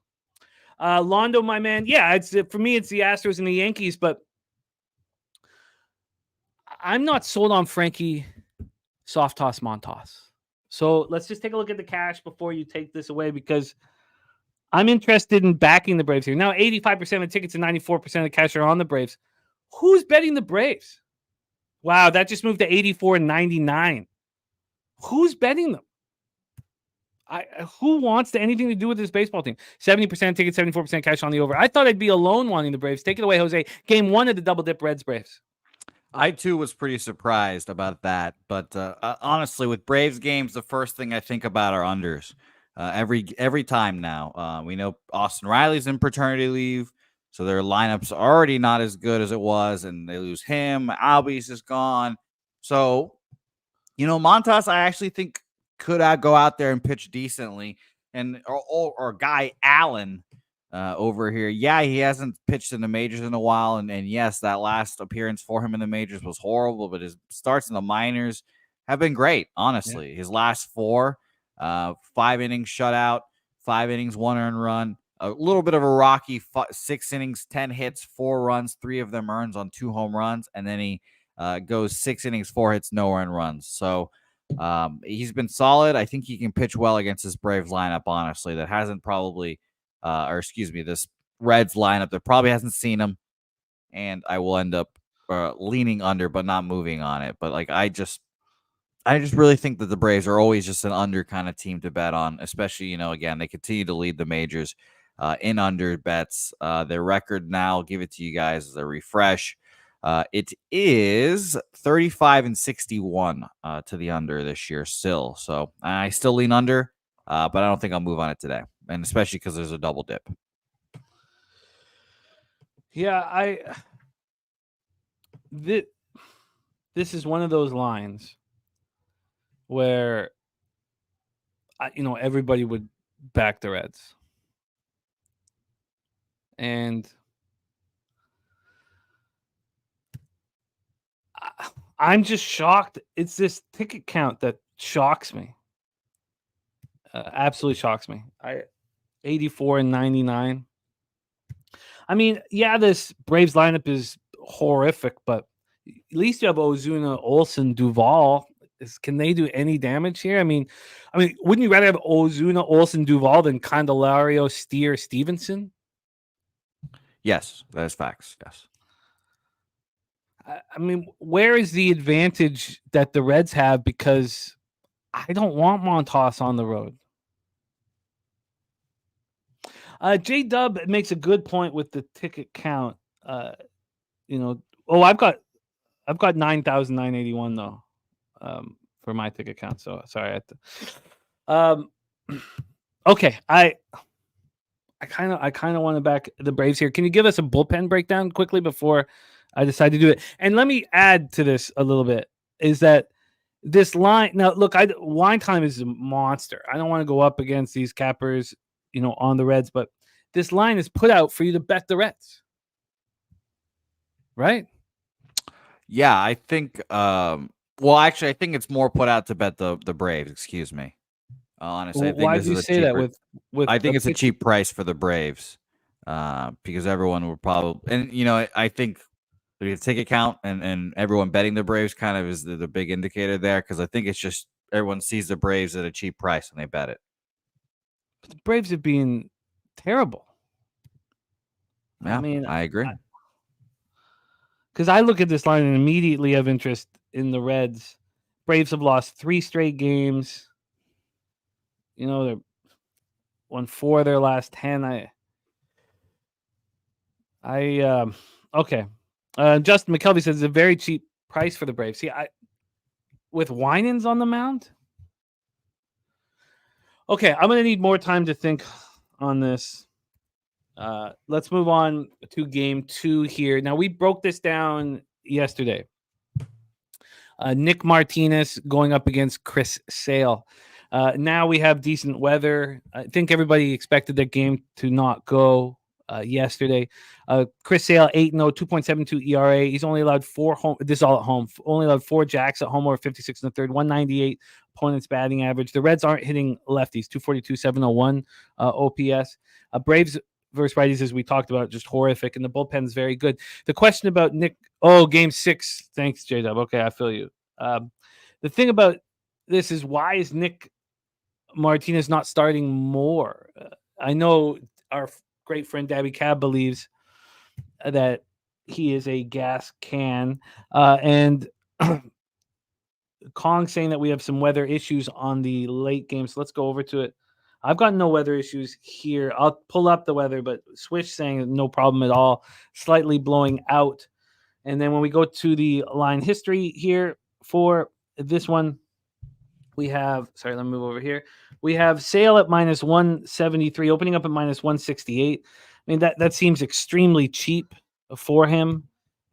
[SPEAKER 3] Londo, my man. Yeah, for me, it's the Astros and the Yankees, but I'm not sold on Frankie soft toss Montas. So let's just take a look at the cash before you take this away because I'm interested in backing the Braves here. Now, 85% of the tickets and 94% of the cash are on the Braves. Who's betting the Braves? Wow, that just moved to 84 and 99. Who's betting them? Who wants anything to do with this baseball team? 70% tickets, 74% cash on the over. I thought I'd be alone wanting the Braves. Take it away, Jose. Game 1 of the Double Dip Reds Braves.
[SPEAKER 4] I, too, was pretty surprised about that. But honestly, with Braves games, the first thing I think about are unders. Every time now. We know Austin Riley's in paternity leave, so their lineup's already not as good as it was, and they lose him. Albies is gone. So, Montas, I actually think could go out there and pitch decently. And or Guy Allen over here. Yeah, he hasn't pitched in the majors in a while. And yes, that last appearance for him in the majors was horrible, but his starts in the minors have been great, honestly. Yeah. His last 4, 5 innings shutout, 5 innings, 1 earned run, a little bit of a rocky 6 innings, 10 hits, 4 runs, 3 of them earns on 2 home runs. And then he goes 6 innings, 4 hits, no earned runs. So he's been solid. I think he can pitch well against this Braves lineup, honestly, that hasn't probably, this Reds lineup that probably hasn't seen him. And I will end up leaning under, but not moving on it. But I just really think that the Braves are always just an under kind of team to bet on, especially, again, they continue to lead the majors in under bets. Their record now, I'll give it to you guys as a refresh. It is 35-61 to the under this year still. So I still lean under, but I don't think I'll move on it today. And especially because there's a double dip.
[SPEAKER 3] Yeah, this is one of those lines where, everybody would back the Reds. And I'm just shocked. It's this ticket count that shocks me. Absolutely shocks me. 84 and 99. I mean, yeah, this Braves lineup is horrific, but at least you have Ozuna, Olsen, Duvall. Can they do any damage here? I mean, wouldn't you rather have Ozuna, Olsen, Duvall than Candelario, Steer, Stevenson?
[SPEAKER 4] Yes, that is facts. Yes.
[SPEAKER 3] I mean, where is the advantage that the Reds have? Because I don't want Montas on the road. J Dub makes a good point with the ticket count. I've got 9,981 though, for my ticket count. So sorry. Okay. I kind of want to back the Braves here. Can you give us a bullpen breakdown quickly before I decide to do it? And let me add to this a little bit, is that this line now, look, Wine Time is a monster. I don't want to go up against these cappers, on the Reds, but this line is put out for you to bet the Reds. Right?
[SPEAKER 4] Yeah, I think I think it's more put out to bet the Braves, excuse me. Honestly, I think
[SPEAKER 3] why
[SPEAKER 4] this
[SPEAKER 3] do you
[SPEAKER 4] is a
[SPEAKER 3] say
[SPEAKER 4] cheaper,
[SPEAKER 3] that with
[SPEAKER 4] I think it's a cheap price for the Braves. Because everyone will probably, and I think the ticket count and everyone betting the Braves kind of is the big indicator there, because I think it's just everyone sees the Braves at a cheap price and they bet it.
[SPEAKER 3] But the Braves are being terrible.
[SPEAKER 4] Yeah, I agree.
[SPEAKER 3] Because I look at this line and immediately have interest in the Reds. Braves have lost 3 straight games. They've won 4 of their last 10. Okay. Justin McKelvey says it's a very cheap price for the Braves. See, with Winans on the mound. Okay, I'm going to need more time to think on this. Let's move on to game 2 here. Now, we broke this down yesterday. Nick Martinez going up against Chris Sale. Now we have decent weather. I think everybody expected that game to not go yesterday. Chris Sale, 8-0, 2.72 ERA. He's only allowed 4 home. This is all at home. Only allowed 4 jacks at home, over 56 in the third, 198 opponent's batting average. The Reds aren't hitting lefties, 242, 701 OPS. Braves versus righties, as we talked about, just horrific, and the bullpen's very good. The question about Nick, game 6. Thanks, J-Dub. Okay, I feel you. The thing about this is, why is Nick Martinez not starting more? I know our great friend Dabby Cab believes that he is a gas can, and Kong saying that we have some weather issues on the late game. So let's go over to it. I've got no weather issues here. I'll pull up the weather, but Swish saying no problem at all, slightly blowing out. And then when we go to the line history here for this one, we have, let me move over here. We have Sale at minus 173, opening up at minus 168. I mean, that seems extremely cheap for him.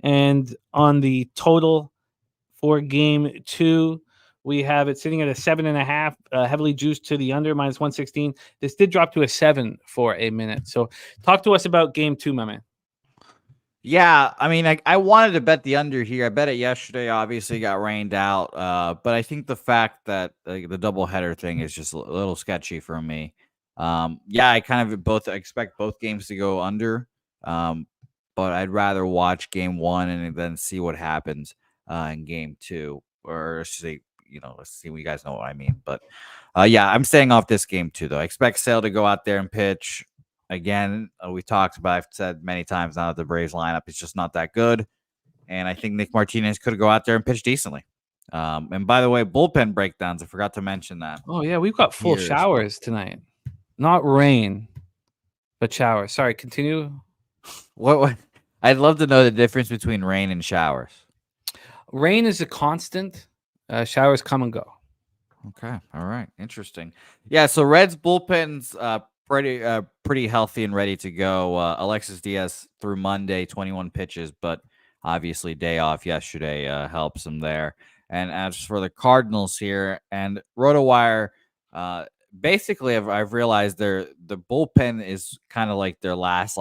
[SPEAKER 3] And on the total for game 2, we have it sitting at a 7.5, heavily juiced to the under, minus 116. This did drop to a 7 for a minute. So talk to us about game 2, my man.
[SPEAKER 4] Yeah, I mean, I wanted to bet the under here. I bet it yesterday, obviously got rained out. But I think the fact that the doubleheader thing is just a little sketchy for me. I kind of expect both games to go under. But I'd rather watch game 1 and then see what happens in game 2. Or see, let's see, you guys know what I mean. But I'm staying off this game 2, though. I expect Sale to go out there and pitch. Again, we talked about, I've said many times now that the Braves lineup is just not that good. And I think Nick Martinez could go out there and pitch decently. And by the way, bullpen breakdowns, I forgot to mention that.
[SPEAKER 3] Oh, yeah, we've got full showers tonight. Not rain, but showers. Sorry, continue.
[SPEAKER 4] What? I'd love to know the difference between rain and showers.
[SPEAKER 3] Rain is a constant. Showers come and go.
[SPEAKER 4] Okay. All right. Interesting. Yeah, so Reds bullpen's pretty healthy and ready to go. Alexis Diaz through Monday, 21 pitches, but obviously day off yesterday helps him there. And as for the Cardinals here and RotoWire, basically I've realized the bullpen is kind of like their last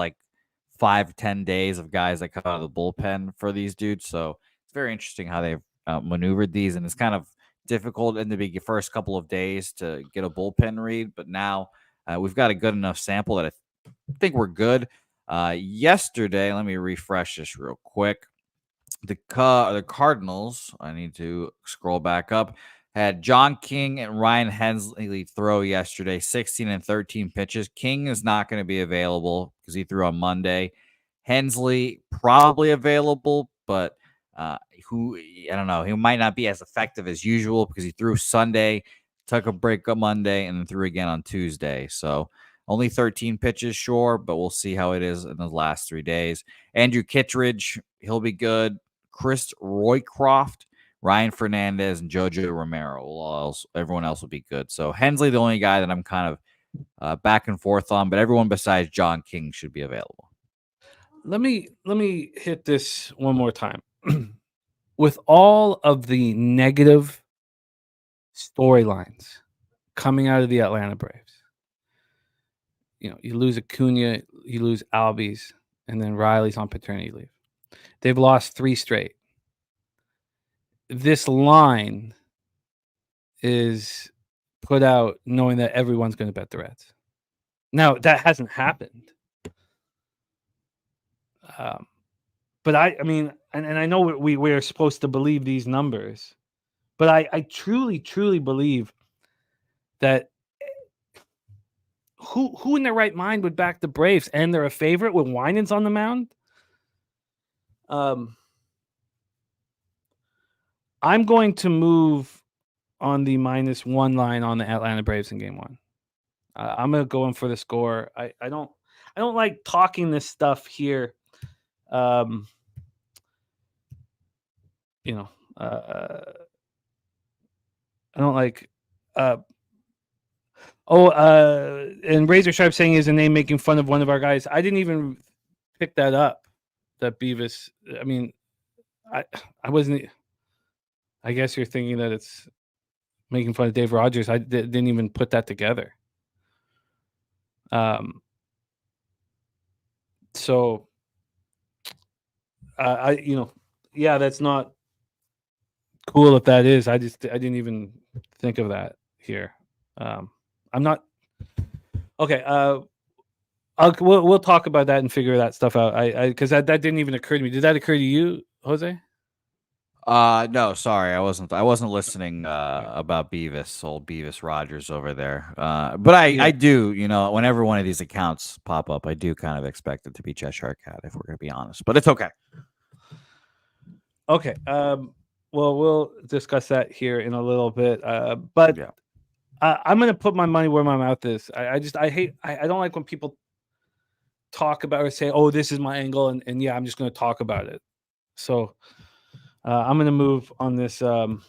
[SPEAKER 4] 5-10 days of guys that come out of the bullpen for these dudes. So it's very interesting how they've maneuvered these, and it's kind of difficult in the first couple of days to get a bullpen read, but now we've got a good enough sample that I think we're good. Yesterday, let me refresh this real quick. The Cardinals, I need to scroll back up, had John King and Ryan Hensley throw yesterday, 16 and 13 pitches. King is not going to be available because he threw on Monday. Hensley probably available, but I don't know. He might not be as effective as usual because he threw Sunday, took a break on Monday, and then threw again on Tuesday. So only 13 pitches, sure, but we'll see how it is in the last 3 days. Andrew Kittredge, he'll be good. Chris Roycroft, Ryan Fernandez, and Jojo Romero. Everyone else will be good. So Hensley, the only guy that I'm kind of back and forth on, but everyone besides John King should be available.
[SPEAKER 3] Let me hit this one more time. With all of the negative storylines coming out of the Atlanta Braves, you lose Acuna, you lose Albies, and then Riley's on paternity leave. They've lost 3 straight. This line is put out knowing that everyone's going to bet the Reds. Now, that hasn't happened. But I mean, and I know we're supposed to believe these numbers, but I truly, truly believe that who in their right mind would back the Braves and they're a favorite when Winans on the mound? I'm going to move on the -1 line on the Atlanta Braves in Game 1. I'm going to go in for the score. I don't like talking this stuff here. I don't like. And Razor Sharp saying is a name making fun of one of our guys. I didn't even pick that up. That Beavis. I mean, I wasn't. I guess you're thinking that it's making fun of Dave Rogers. I didn't even put that together. So, yeah, that's not cool if that is. I didn't even think of that here. I'm not okay. We'll talk about that and figure that stuff out. Because that didn't even occur to me. Did that occur to you, Jose?
[SPEAKER 4] No, sorry, I wasn't listening about old Beavis Rogers over there. But I do, whenever one of these accounts pop up, I do kind of expect it to be Cheshire Cat, if we're gonna be honest. But it's okay.
[SPEAKER 3] Okay. Well, we'll discuss that here in a little bit. But yeah. I'm gonna put my money where my mouth is. I don't like when people talk about or say, "Oh, this is my angle," and yeah, I'm just gonna talk about it. So. I'm going to move on this -1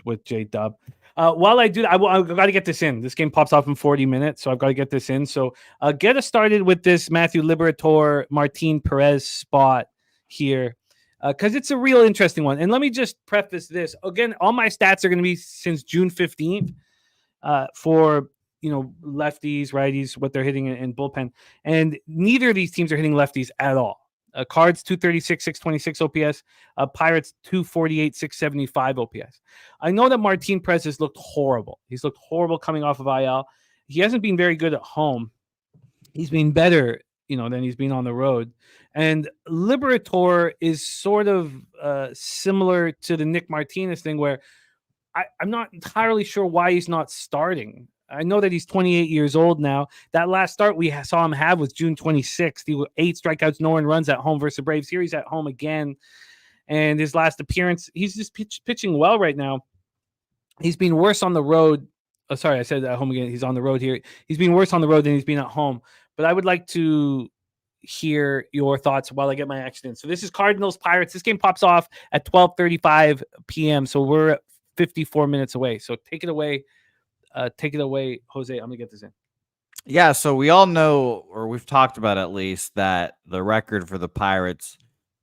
[SPEAKER 3] with J Dub. While I do that, I've got to get this in. This game pops off in 40 minutes, so I've got to get this in. So get us started with this Matthew Liberatore, Martin Perez spot here because it's a real interesting one. And let me just preface this. Again, all my stats are going to be since June 15th for lefties, righties, what they're hitting in bullpen. And neither of these teams are hitting lefties at all. Cards 236, 626 OPS. Pirates 248, 675 OPS. I know that Martin Perez has looked horrible. He's looked horrible coming off of IL. He hasn't been very good at home. He's been better, than he's been on the road. And Liberatore is sort of similar to the Nick Martinez thing, where I'm not entirely sure why he's not starting. I know that he's 28 years old now. That last start we saw him have was June 26th. He was 8 strikeouts, no earned runs at home versus the Braves. Here he's at home again. And his last appearance, he's just pitching well right now. He's been worse on the road. Oh, sorry, I said at home again. He's on the road here. He's been worse on the road than he's been at home. But I would like to hear your thoughts while I get my action in. So this is Cardinals Pirates. This game pops off at 12:35 p.m. So we're 54 minutes away. So take it away. Jose. I'm gonna get this in.
[SPEAKER 4] Yeah, so we all know, or we've talked about at least, that the record for the Pirates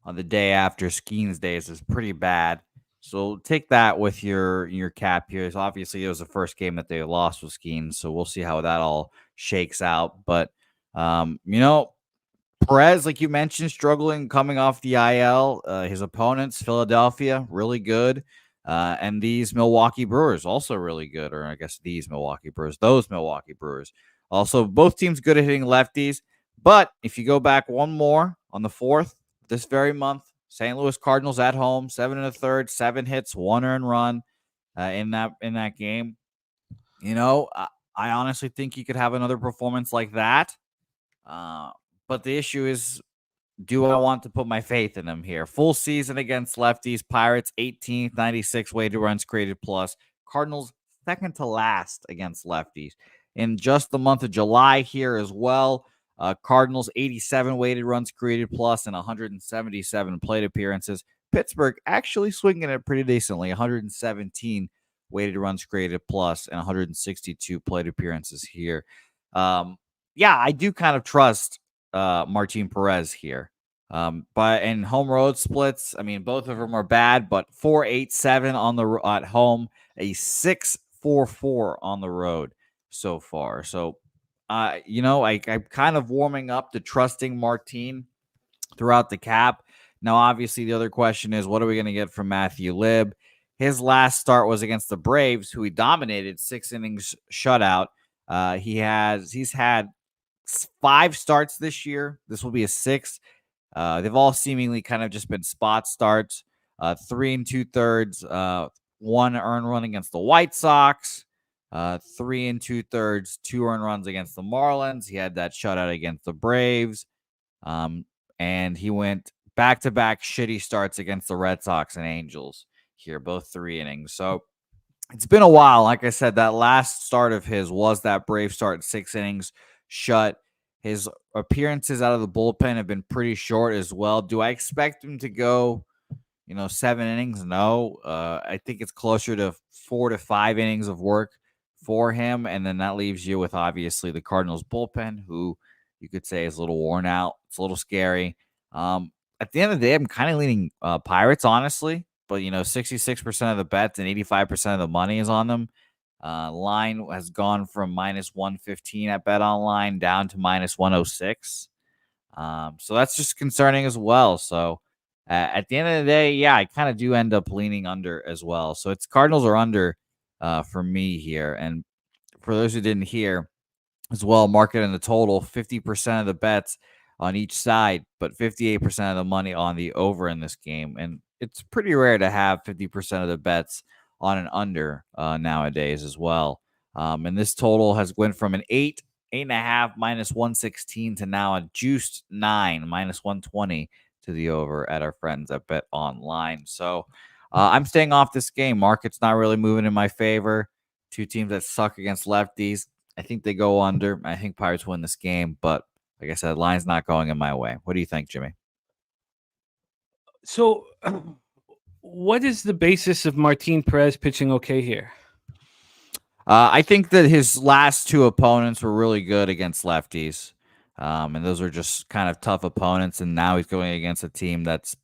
[SPEAKER 4] on the day after Skeens Days is pretty bad. So take that with your cap here. So obviously, it was the first game that they lost with Skeens, so we'll see how that all shakes out. But Perez, like you mentioned, struggling coming off the IL. His opponents, Philadelphia, really good. And these Milwaukee Brewers also really good, or I guess those Milwaukee Brewers. Also, both teams good at hitting lefties. But if you go back one more on the 4th, this very month, St. Louis Cardinals at home, 7 1/3, 7 hits, 1 earned run in that game. You know, I honestly think he could have another performance like that. But the issue is, do I want to put my faith in him here? Full season against lefties, Pirates 18th, 96 weighted runs created plus. Cardinals second to last against lefties. In just the month of July here as well, Cardinals 87 weighted runs created plus and 177 plate appearances. Pittsburgh actually swinging it pretty decently, 117 weighted runs created plus and 162 plate appearances here. Yeah, I do kind of trust Martin Perez here. But in home road splits, I mean, both of them are bad, but 4.87 on the at home, a 6.44 on the road so far. So, you know, I'm kind of warming up to trusting Martin throughout the cap. Now, obviously, the other question is, what are we going to get from Matthew Libb? His last start was against the Braves, who he dominated, 6 innings shutout. He's had 5 starts this year. This will be a 6th. They've all seemingly kind of just been spot starts. 3 2/3, 1 earned run against the White Sox. 3 2/3, 2 earned runs against the Marlins. He had that shutout against the Braves. And he went back-to-back shitty starts against the Red Sox and Angels here, both 3 innings. So it's been a while. Like I said, that last start of his was that Brave start, 6 innings shut. His appearances out of the bullpen have been pretty short as well. Do I expect him to go, 7 innings? No. I think it's closer to 4 to 5 innings of work for him. And then that leaves you with, obviously, the Cardinals bullpen, who you could say is a little worn out. It's a little scary. At the end of the day, I'm kind of leaning Pirates, honestly. But, 66% of the bets and 85% of the money is on them. Line has gone from -115 at Bet Online down to -106. So that's just concerning as well. So at the end of the day, yeah, I kind of do end up leaning under as well. So it's Cardinals are under for me here. And for those who didn't hear as well, market in the total, 50% of the bets on each side, but 58% of the money on the over in this game. And it's pretty rare to have 50% of the bets on an under nowadays as well. And this total has went from an 8.5 -116 to now a juiced 9 -120 to the over at our friends at Bet Online. So I'm staying off this game. Market's not really moving in my favor. 2 teams that suck against lefties. I think they go under. I think Pirates win this game, but like I said, line's not going in my way. What do you think, Jimmy?
[SPEAKER 3] So, what is the basis of Martin Perez pitching okay here?
[SPEAKER 4] I think that his last 2 opponents were really good against lefties. And those are just kind of tough opponents. And now he's going against a team that's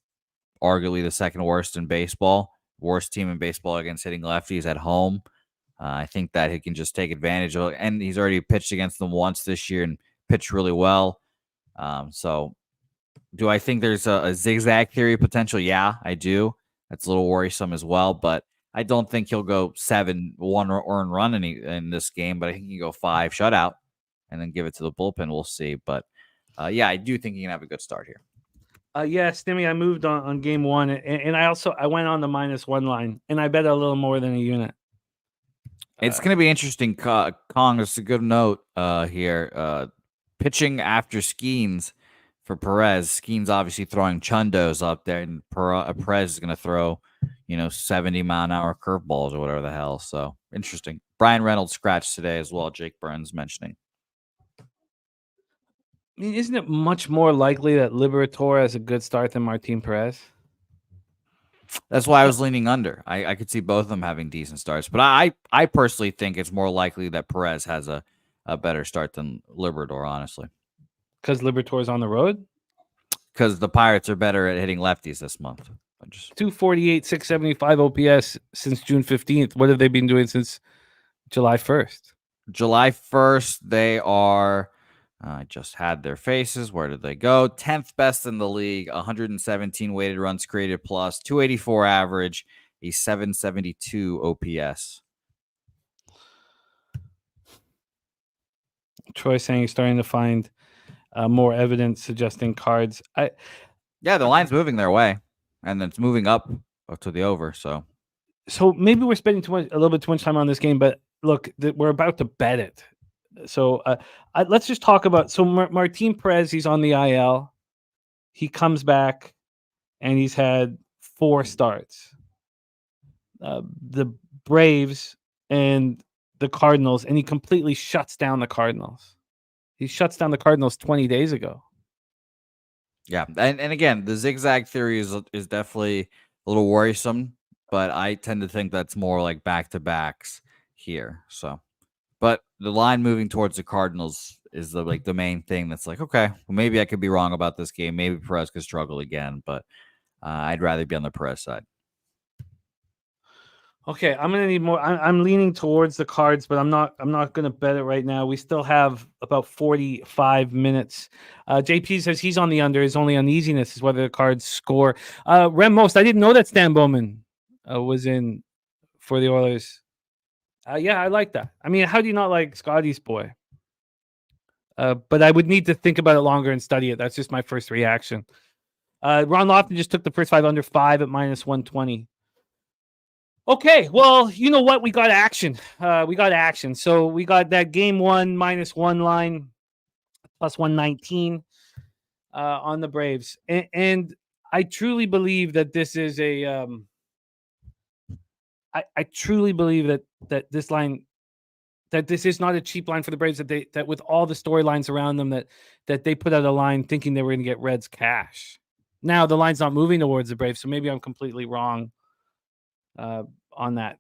[SPEAKER 4] arguably the second worst in baseball. Worst team in baseball against hitting lefties at home. I think that he can just take advantage of it. And he's already pitched against them once this year and pitched really well. So do I think there's a zigzag theory potential? Yeah, I do. That's a little worrisome as well. But I don't think he'll go 7 1 earned run in this game. But I think he can go 5 shutout and then give it to the bullpen. We'll see. But yeah, I do think he can have a good start here.
[SPEAKER 3] Yeah, Stimmy, I moved on game 1. And I went on the -1 line. And I bet a little more than a unit.
[SPEAKER 4] It's going to be interesting, Kong. It's a good note here. Pitching after Skeens for Perez. Skeens obviously throwing chundos up there, and Perez is going to throw, 70-mile-an-hour curveballs or whatever the hell. So interesting. Brian Reynolds scratched today as well. Jake Burns mentioning.
[SPEAKER 3] I mean, isn't it much more likely that Liberatore has a good start than Martin Perez?
[SPEAKER 4] That's why I was leaning under. I could see both of them having decent starts, but I personally think it's more likely that Perez has a better start than Liberatore, honestly.
[SPEAKER 3] Because Liberatore's on the road?
[SPEAKER 4] Because the Pirates are better at hitting lefties this month.
[SPEAKER 3] 248, 675 OPS since June 15th. What have they been doing since July 1st?
[SPEAKER 4] July 1st, they are... I just had their faces. Where did they go? 10th best in the league, 117 weighted runs created plus, 284 average, a 772 OPS.
[SPEAKER 3] Troy saying he's starting to find more evidence suggesting Cards.
[SPEAKER 4] Yeah, the line's moving their way. and it's moving up to the over. So
[SPEAKER 3] maybe we're spending a little bit too much time on this game, but look, we're about to bet it. So let's just talk about. So Martin Perez, he's on the IL. He comes back, and he's had 4 starts. The Braves and the Cardinals, and he completely shuts down the Cardinals. He shuts down the Cardinals 20 days ago.
[SPEAKER 4] Yeah, and again, the zigzag theory is definitely a little worrisome, but I tend to think that's more like back-to-backs here. So, but the line moving towards the Cardinals is the main thing that's like, okay, well, maybe I could be wrong about this game. Maybe Perez could struggle again, but I'd rather be on the Perez side.
[SPEAKER 3] Okay, I'm gonna need more. I'm leaning towards the Cards, but I'm not gonna bet it right now. We still have about 45 minutes. JP says he's on the under. His only uneasiness is whether the Cards score. Rem Most, I didn't know that Stan Bowman was in for the Oilers. Yeah, I like that. I mean, how do you not like Scotty's boy? But I would need to think about it longer and study it. That's just my first reaction. Ron Lofton just took the first 5 under 5 at -120. Okay, well, you know what? We got action. So we got that game 1 -1 line +119 on the Braves, and I truly believe that this is a. I truly believe that this line, that this is not a cheap line for the Braves. That with all the storylines around them, that they put out a line thinking they were going to get Reds cash. Now the line's not moving towards the Braves, so maybe I'm completely wrong on that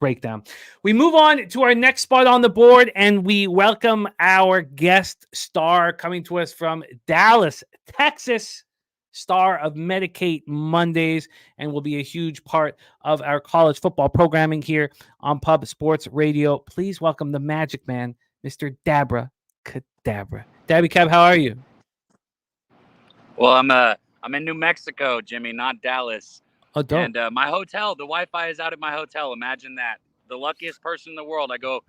[SPEAKER 3] breakdown. We move on to our next spot on the board, and we welcome our guest star coming to us from Dallas, Texas, star of Medicate Mondays, and will be a huge part of our college football programming here on Pub Sports Radio. Please welcome the Magic Man, Mr. Dabby Cab. Dabby Cab, how are you?
[SPEAKER 8] Well, I'm in New Mexico, Jimmy, not Dallas.
[SPEAKER 3] Oh, dope.
[SPEAKER 8] And my hotel, the Wi-Fi is out at my hotel. Imagine that. The luckiest person in the world. I go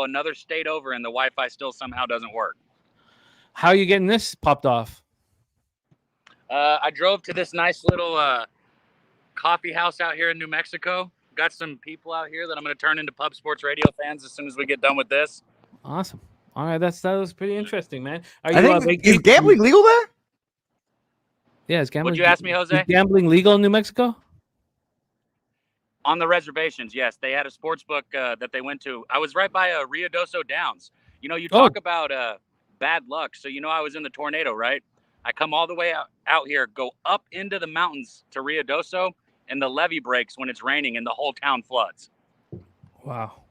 [SPEAKER 8] another state over, and the Wi-Fi still somehow doesn't work.
[SPEAKER 3] How are you getting this popped off?
[SPEAKER 8] I drove to this nice little coffee house out here in New Mexico. Got some people out here that I'm going to turn into Pub Sports Radio fans as soon as we get done with this.
[SPEAKER 3] Awesome. All right, that was pretty interesting, man.
[SPEAKER 4] Is gambling legal there?
[SPEAKER 3] Yeah, is gambling.
[SPEAKER 8] Would you ask me, Jose?
[SPEAKER 3] Is gambling legal in New Mexico?
[SPEAKER 8] On the reservations, yes. They had a sports book that they went to. I was right by Ruidoso Downs. You know, you talk about bad luck. So, I was in the tornado, right? I come all the way out here, go up into the mountains to Ruidoso, and the levee breaks when it's raining, and the whole town floods.
[SPEAKER 3] Wow,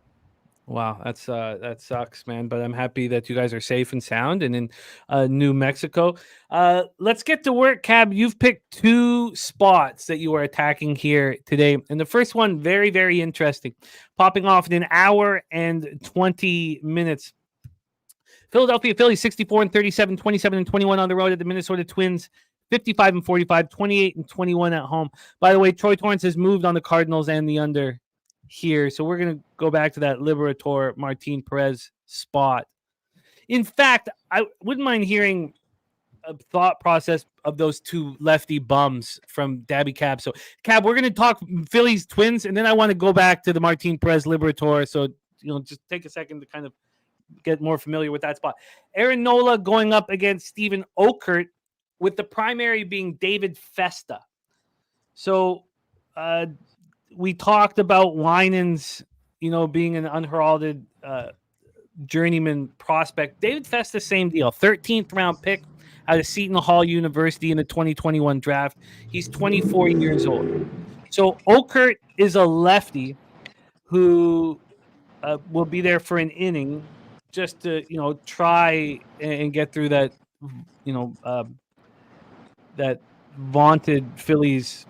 [SPEAKER 3] that sucks, man. But I'm happy that you guys are safe and sound and in New Mexico. Let's get to work, Cab. You've picked 2 spots that you are attacking here today, and the first one, very, very interesting, popping off in an hour and 20 minutes. Philadelphia Phillies 64-37, 27-21 on the road at the Minnesota Twins, 55-45, 28-21 at home. By the way, Troy Torrance has moved on the Cardinals and the under here, so we're going to go back to that Liberator Martin Perez spot. In fact, I wouldn't mind hearing a thought process of those 2 lefty bums from Dabby Cab. So, Cab, we're going to talk Phillies Twins, and then I want to go back to the Martin Perez Liberator. So, just take a second to kind of get more familiar with that spot. Aaron Nola going up against Steven Okert, with the primary being David Festa. So we talked about Winans, being an unheralded journeyman prospect. David Festa, same deal. 13th round pick out of Seton Hall University in the 2021 draft. He's 24 years old. So Okert is a lefty who will be there for an inning, just to try and get through that that vaunted Phillies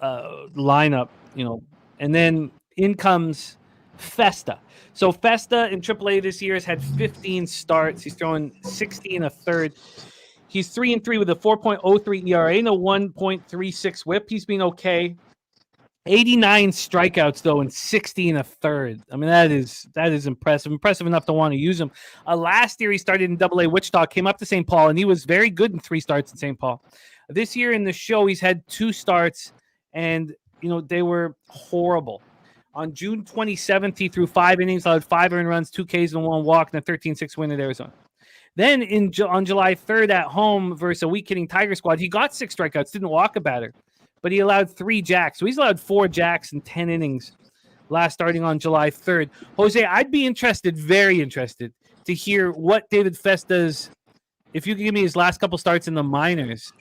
[SPEAKER 3] lineup, and then in comes Festa. So Festa in AAA this year has had 15 starts. He's throwing 60 1/3. He's 3-3 with a 4.03 ERA and a 1.36 WHIP. He's been okay. 89 strikeouts though, and 60 1/3. I mean, that is impressive. Impressive enough to want to use him. Last year he started in AA Wichita, came up to St. Paul, and he was very good in 3 starts in St. Paul. This year in the show, he's had 2 starts, and they were horrible. On June 27th, he threw 5 innings, allowed 5 earned runs, 2 Ks, and 1 walk, and a 13-6 win at Arizona. Then on July 3rd at home versus a weak-hitting Tiger squad, he got 6 strikeouts, didn't walk a batter, but he allowed 3 jacks. So he's allowed 4 jacks in 10 innings last starting on July 3rd. Jose, I'd be very interested, to hear what David Fest does. If you could give me his last couple starts in the minors,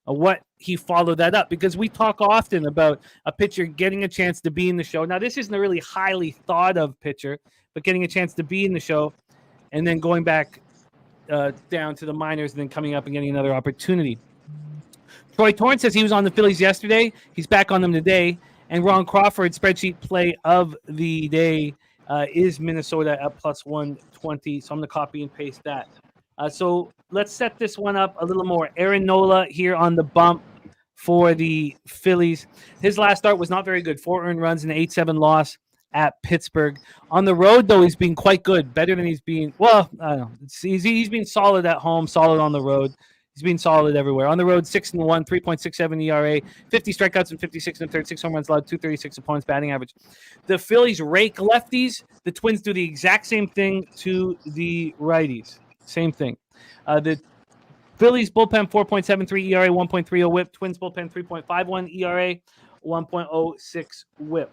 [SPEAKER 3] what he followed that up, because we talk often about a pitcher getting a chance to be in the show. Now, this isn't a really highly thought of pitcher, but getting a chance to be in the show and then going back down to the minors and then coming up and getting another opportunity. Troy Torrance says he was on the Phillies yesterday. He's back on them today. And Ron Crawford, spreadsheet play of the day, is Minnesota at plus 120. So I'm going to copy and paste that. So let's set this one up a little more. Aaron Nola here on the bump for the Phillies. His last start was not very good. 4 earned runs and an 8-7 loss at Pittsburgh. On the road, though, he's been quite good. Better than he's been. Well, I don't know. He's been solid at home, solid on the road. He's been solid everywhere. On the road, 6-1, 3.67 ERA, 50 strikeouts and 56 and a third, 6 home runs allowed, 236 opponents batting average. The Phillies rake lefties. The Twins do the exact same thing to the righties. Same thing. The Phillies bullpen 4.73 ERA, 1.30 WHIP. Twins bullpen 3.51 ERA, 1.06 WHIP.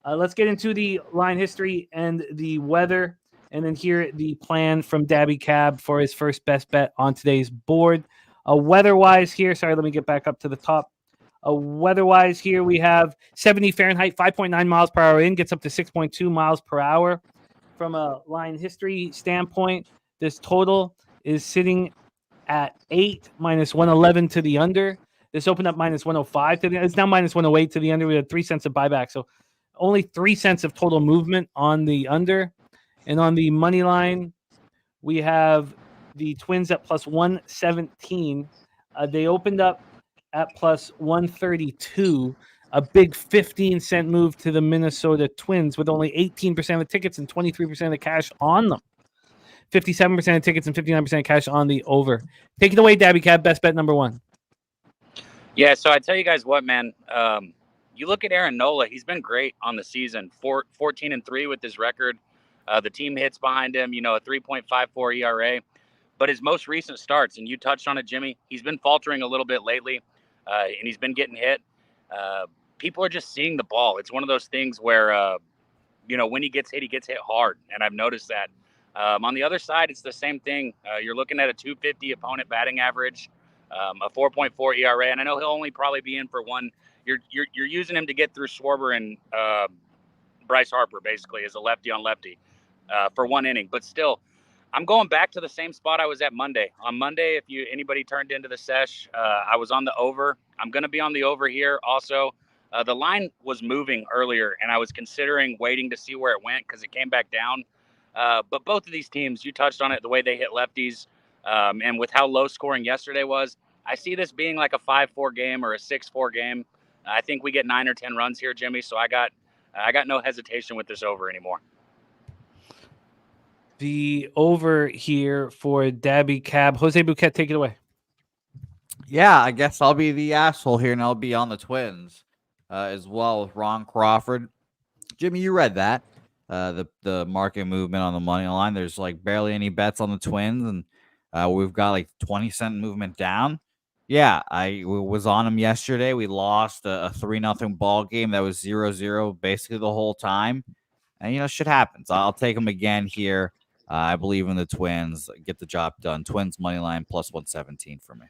[SPEAKER 3] Let's get into the line history and the weather, and then hear the plan from Dabby Cab for his first best bet on today's board. Weather-wise here, sorry, let me get back up to the top. Weather-wise here, we have 70 Fahrenheit, 5.9 miles per hour in, gets up to 6.2 miles per hour. From a line history standpoint, this total is sitting at 8 minus 111 to the under. This opened up minus 105 to the under. It's now minus 108 to the under. We had 3 cents of buyback. So only 3 cents of total movement on the under. And on the money line, we have the Twins at plus 117. They opened up at plus 132. A big 15-cent move to the Minnesota Twins with only 18% of the tickets and 23% of the cash on them. 57% of tickets and 59% of cash on the over. Take it away, Dabby Cab, best bet number 1.
[SPEAKER 8] Yeah, so I tell you guys what, man. You look at Aaron Nola, he's been great on the season. 14-3 with his record. The team hits behind him, a 3.54 ERA. But his most recent starts, and you touched on it, Jimmy, he's been faltering a little bit lately, and he's been getting hit. People are just seeing the ball. It's one of those things where, when he gets hit hard, and I've noticed that. On the other side, it's the same thing. You're looking at a 250 opponent batting average, a 4.4 ERA, and I know he'll only probably be in for one. You're using him to get through Schwarber and Bryce Harper, basically, as a lefty on lefty for one inning. But still, I'm going back to the same spot I was at Monday. On Monday, if anybody turned into the sesh, I was on the over. I'm going to be on the over here also. The line was moving earlier, and I was considering waiting to see where it went because it came back down. But both of these teams, you touched on it, the way they hit lefties, and with how low scoring yesterday was, I see this being like a 5-4 game or a 6-4 game. I think we get 9 or 10 runs here, Jimmy. So I got no hesitation with this over anymore.
[SPEAKER 3] The over here for Dabby Cab. Jose Bouquet, take it away.
[SPEAKER 4] Yeah, I guess I'll be the asshole here, and I'll be on the Twins as well with Ron Crawford. Jimmy, you read that. The market movement on the money line. There's like barely any bets on the Twins, and we've got like 20-cent movement down. Yeah, I was on them yesterday. We lost a 3-0 ball game that was 0-0 basically the whole time. And, shit happens. I'll take them again here. I believe in the Twins. Get the job done. Twins money line plus 117 for me.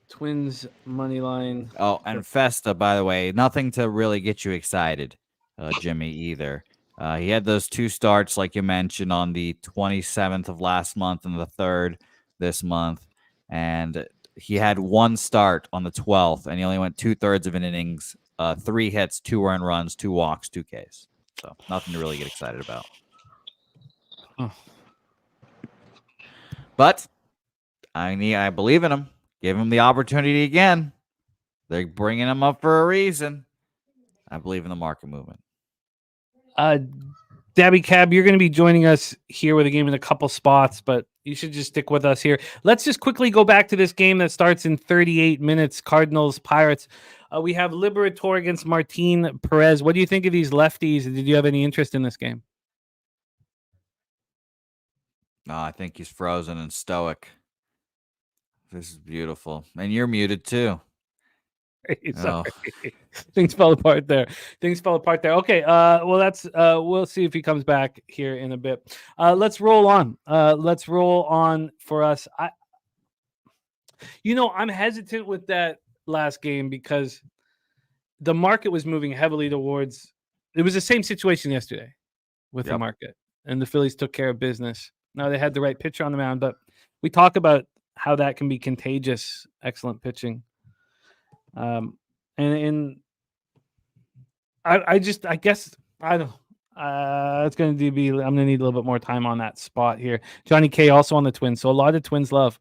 [SPEAKER 3] Twins money line.
[SPEAKER 4] Oh, and Festa, by the way, nothing to really get you excited, Jimmy, either. He had those 2 starts, like you mentioned, on the 27th of last month and the 3rd this month. And he had 1 start on the 12th, and he only went 2/3 of an innings, 3 hits, 2 earned runs, 2 walks, 2 Ks. So nothing to really get excited about.
[SPEAKER 3] Oh.
[SPEAKER 4] But I believe in him. Give him the opportunity again. They're bringing him up for a reason. I believe in the market movement.
[SPEAKER 3] Dabby Cab, you're going to be joining us here with a game in a couple spots, but You should just stick with us here. Let's just quickly go back to this game that starts in 38 minutes. Cardinals, Pirates. We have Liberatore against Martin Perez. What do you think of these lefties? Did you have any interest in this game?
[SPEAKER 4] No, I think he's frozen and stoic. This is beautiful. And you're muted too.
[SPEAKER 3] Sorry. Things fell apart there. Okay. Well, that's we'll see if he comes back here in a bit. Let's roll on. For us. I'm hesitant with that last game because the market was moving heavily towards. It was the same situation yesterday with the market, and the Phillies took care of business. Now they had the right pitcher on the mound, but we talk about how that can be contagious. Excellent pitching. I guess I don't. It's going to be. I'm going to need a little bit more time on that spot here. Johnny K also on the Twins, so a lot of Twins love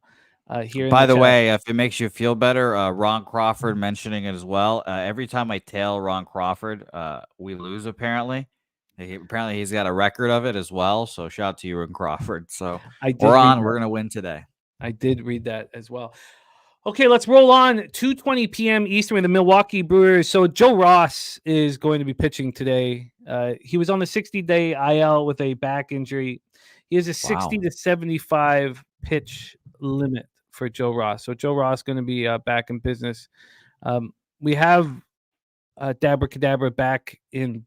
[SPEAKER 3] here.
[SPEAKER 4] By the way, if it makes you feel better, Ron Crawford mentioning it as well. Every time I tail Ron Crawford, we lose. Apparently, he's got a record of it as well. So shout out to you, Ron Crawford. So we're going to win today.
[SPEAKER 3] I did read that as well. Okay, let's roll on. 2:20 p.m. Eastern with the Milwaukee Brewers. So Joe Ross is going to be pitching today. He was on the 60-day IL with a back injury. He has a 60 to 75 pitch limit for Joe Ross. So Joe Ross is going to be back in business. We have Dabby Cab back in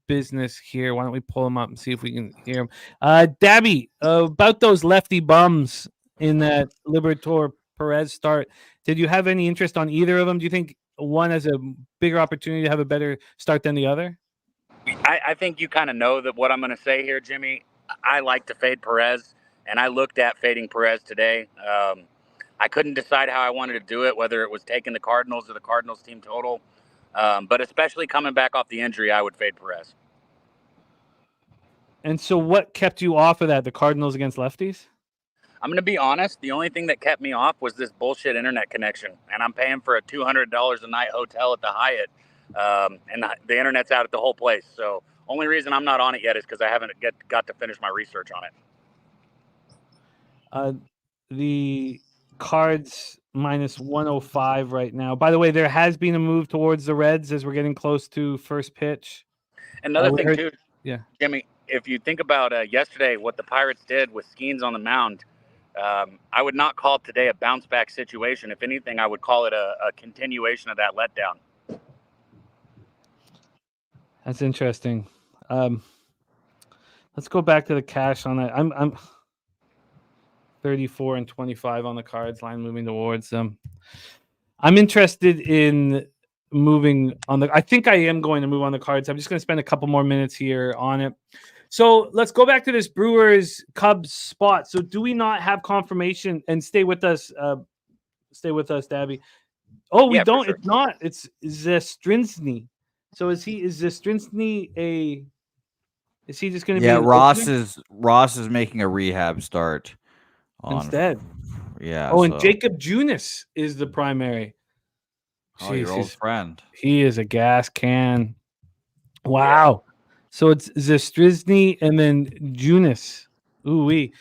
[SPEAKER 3] business here. Why don't we pull him up and see if we can hear him? Dabby, about those lefty bums in that Liberatore Perez start, did you have any interest on either of them? Do you think one has a bigger opportunity to have a better start than the other?
[SPEAKER 8] I think you kind of know that what I'm going to say here, Jimmy. I like to fade Perez, and I looked at fading Perez today. I couldn't decide how I wanted to do it, whether it was taking the Cardinals or the Cardinals team total. But especially coming back off the injury, I would fade Perez.
[SPEAKER 3] And so what kept you off of that, the Cardinals against lefties?
[SPEAKER 8] I'm going to be honest. The only thing that kept me off was this bullshit internet connection. And I'm paying for a $200 a night hotel at the Hyatt. And the internet's out at the whole place. So only reason I'm not on it yet is because I haven't got to finish my research on it.
[SPEAKER 3] The Cards minus 105 right now. By the way, there has been a move towards the Reds as we're getting close to first pitch.
[SPEAKER 8] Another thing, too, Jimmy, if you think about yesterday, what the Pirates did with Skeens on the mound, I would not call today a bounce back situation. If anything, I would call it a continuation of that letdown.
[SPEAKER 3] That's interesting. Let's go back to the cash on that. I'm 34 and 25 on the Cards line, moving towards them. I'm interested in moving on I think I am going to move on the Cards. I'm just going to spend a couple more minutes here on it. So let's go back to this Brewers Cubs spot. So do we not have confirmation? And stay with us, Dabby. Oh, we don't. Sure. It's not. It's Zestrinsny. So is Zestrinsny is he just going to be?
[SPEAKER 4] Yeah, Ross is making a rehab start
[SPEAKER 3] instead.
[SPEAKER 4] Yeah.
[SPEAKER 3] Oh, and Jacob Junis is the primary.
[SPEAKER 4] Oh, your old friend.
[SPEAKER 3] He is a gas can. Wow. Yeah. So it's Zestrinsny and then Junis. Ooh-wee.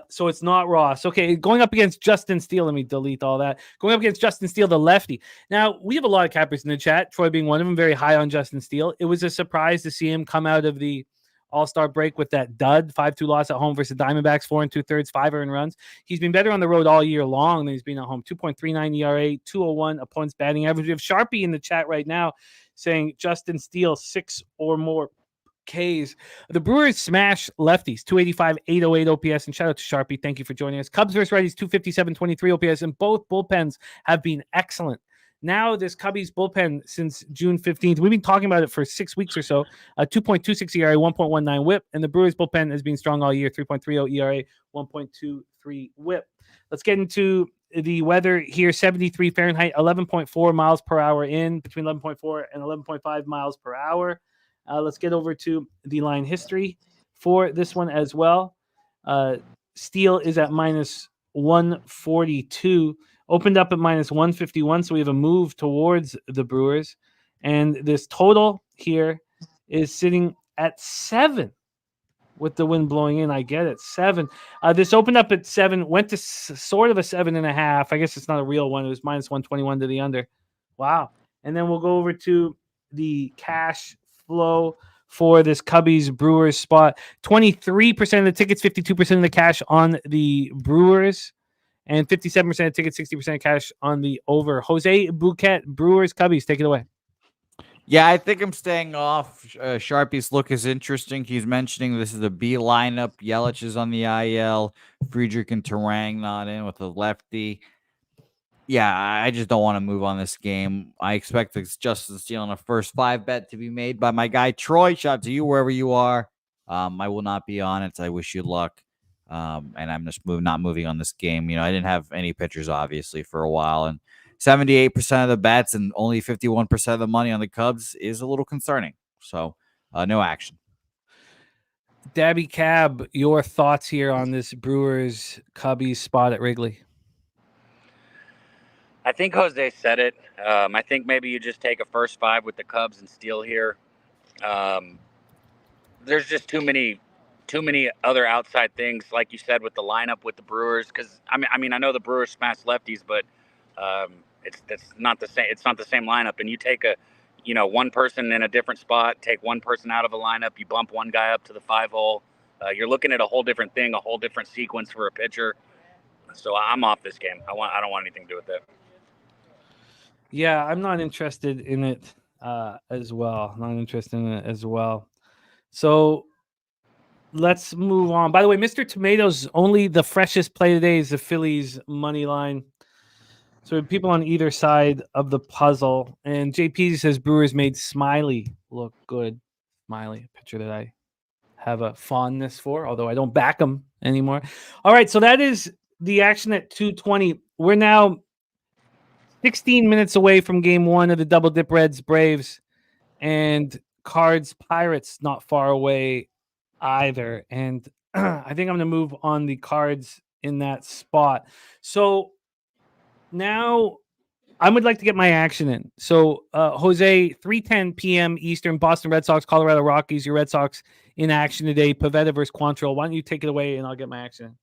[SPEAKER 3] So it's not Ross. Okay, going up against Justin Steele. Let me delete all that. Going up against Justin Steele, the lefty. Now, we have a lot of cappers in the chat, Troy being one of them, very high on Justin Steele. It was a surprise to see him come out of the All-Star break with that dud, 5-2 loss at home versus Diamondbacks, 4 2/3, 5 earned runs. He's been better on the road all year long than he's been at home. 2.39 ERA, 201 opponent's batting average. We have Sharpie in the chat right now saying Justin Steele 6 or more Ks. The Brewers smash lefties, 285, 808 OPS, and shout out to Sharpie. Thank you for joining us. Cubs versus righties, 257, 23 OPS, and both bullpens have been excellent. Now, this Cubbies bullpen since June 15th, we've been talking about it for 6 weeks or so. 2.26 ERA, 1.19 whip, and the Brewers bullpen has been strong all year, 3.30 ERA, 1.23 whip. Let's get into the weather here, 73 Fahrenheit, 11.4 miles per hour in, between 11.4 and 11.5 miles per hour. Let's get over to the line history for this one as well. Steele is at minus 142, opened up at minus 151, so we have a move towards the Brewers. And this total here is sitting at 7, with the wind blowing in. I get it. 7. This opened up at 7, went to sort of a 7.5. I guess it's not a real one. It was minus 121 to the under. Wow. And then we'll go over to the cash flow for this Cubbies Brewers spot. 23% of the tickets, 52% of the cash on the Brewers, and 57% of tickets, 60% cash on the over. Jose Bouet, Brewers Cubbies, take it away.
[SPEAKER 4] Yeah, I think I'm staying off. Sharpie's look is interesting. He's mentioning this is a B lineup. Yelich is on the IL. Friedrich and Terang not in with a lefty. Yeah, I just don't want to move on this game. I expect this Justin Steele on a first 5 bet to be made by my guy Troy. Shout out to you wherever you are. I will not be on it. So I wish you luck. And I'm just not moving on this game. I didn't have any pitchers obviously for a while, and 78% of the bets and only 51% of the money on the Cubs is a little concerning. So no action.
[SPEAKER 3] Dabby Cab, your thoughts here on this Brewers Cubbies spot at Wrigley?
[SPEAKER 8] I think Jose said it. I think maybe you just take a first 5 with the Cubs and Steele here. There's just too many other outside things, like you said, with the lineup with the Brewers. Because I mean, I know the Brewers smash lefties, but it's not the same. It's not the same lineup. And you take one person in a different spot, take one person out of a lineup, you bump one guy up to the 5 hole. You're looking at a whole different thing, a whole different sequence for a pitcher. So I'm off this game. I don't want anything to do with it.
[SPEAKER 3] Yeah, I'm not interested in it as well. So let's move on. By the way, Mr. Tomatoes, only the freshest play today is the Phillies money line. So people on either side of the puzzle. And JP says Brewers made Smiley look good. Smiley, a pitcher that I have a fondness for, although I don't back him anymore. All right, so that is the action at 2:20. We're now 16 minutes away from game 1 of the Double Dip Reds Braves, and Cards Pirates not far away either. And I think I'm going to move on the Cards in that spot. So now I would like to get my action in. So Jose, 3:10 p.m. Eastern, Boston Red Sox, Colorado Rockies. Your Red Sox in action today. Pavetta versus Quantrill. Why don't you take it away and I'll get my action in.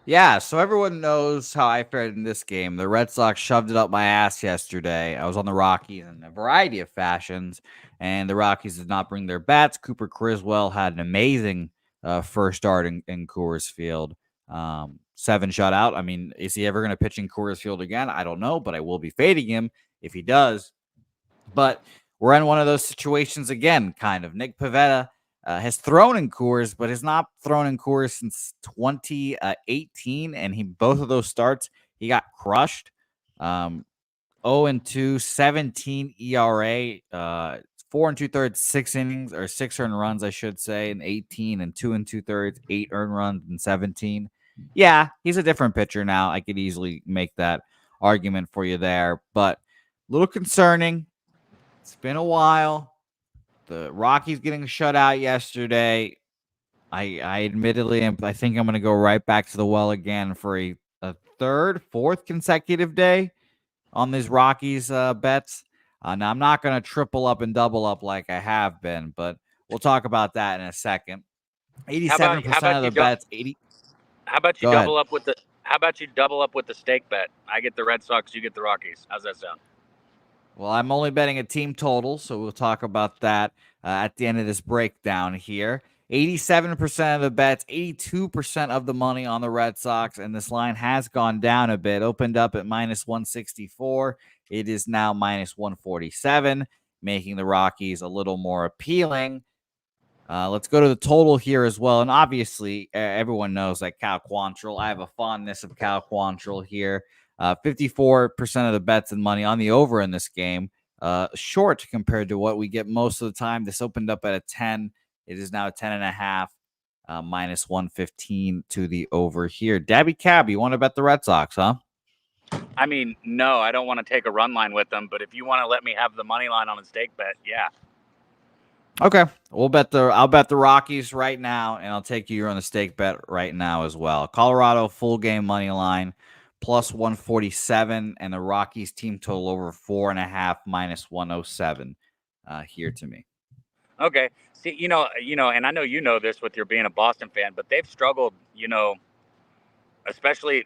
[SPEAKER 4] Yeah, so everyone knows how I fared in this game. The Red Sox shoved it up my ass yesterday. I was on the Rockies in a variety of fashions, and the Rockies did not bring their bats. Cooper Criswell had an amazing first start in Coors Field. 7 shutout. I mean, is he ever going to pitch in Coors Field again? I don't know, but I will be fading him if he does. But we're in one of those situations again, kind of. Nick Pivetta has thrown in Coors, but has not thrown in Coors since 2018, and both of those starts he got crushed. 0-2, 17 ERA, 4 2/3, 6 innings, or 6 earned runs, I should say, in 18, and 2 2/3, 8 earned runs in 17. Yeah, he's a different pitcher now. I could easily make that argument for you there, but a little concerning. It's been a while. The Rockies getting shut out yesterday. I admittedly I think I'm going to go right back to the well again for a third, fourth consecutive day on these Rockies bets. Now, I'm not going to triple up and double up like I have been, but we'll talk about that in a second. 87% of the bets.
[SPEAKER 8] How about you double up with the? How about you double up with the stake bet? I get the Red Sox, you get the Rockies. How's that sound?
[SPEAKER 4] Well, I'm only betting a team total, so we'll talk about that at the end of this breakdown here. 87% of the bets, 82% of the money on the Red Sox, and this line has gone down a bit. Opened up at minus 164. It is now minus 147, making the Rockies a little more appealing. Let's go to the total here as well. And obviously, everyone knows that Cal Quantrill. I have a fondness of Cal Quantrill here. 54% of the bets and money on the over in this game. Short compared to what we get most of the time. This opened up at a 10. It is now a 10.5, minus 115 to the over here. Dabby Cab, you want to bet the Red Sox, huh?
[SPEAKER 8] I mean, no, I don't want to take a run line with them, but if you want to let me have the money line on a stake bet, yeah.
[SPEAKER 4] Okay, I'll bet the Rockies right now, and I'll take you on the stake bet right now as well. Colorado full game money line plus 147, and the Rockies team total over 4.5 minus 107 here to me.
[SPEAKER 8] Okay. See, and I know you know this with your being a Boston fan, but they've struggled, especially,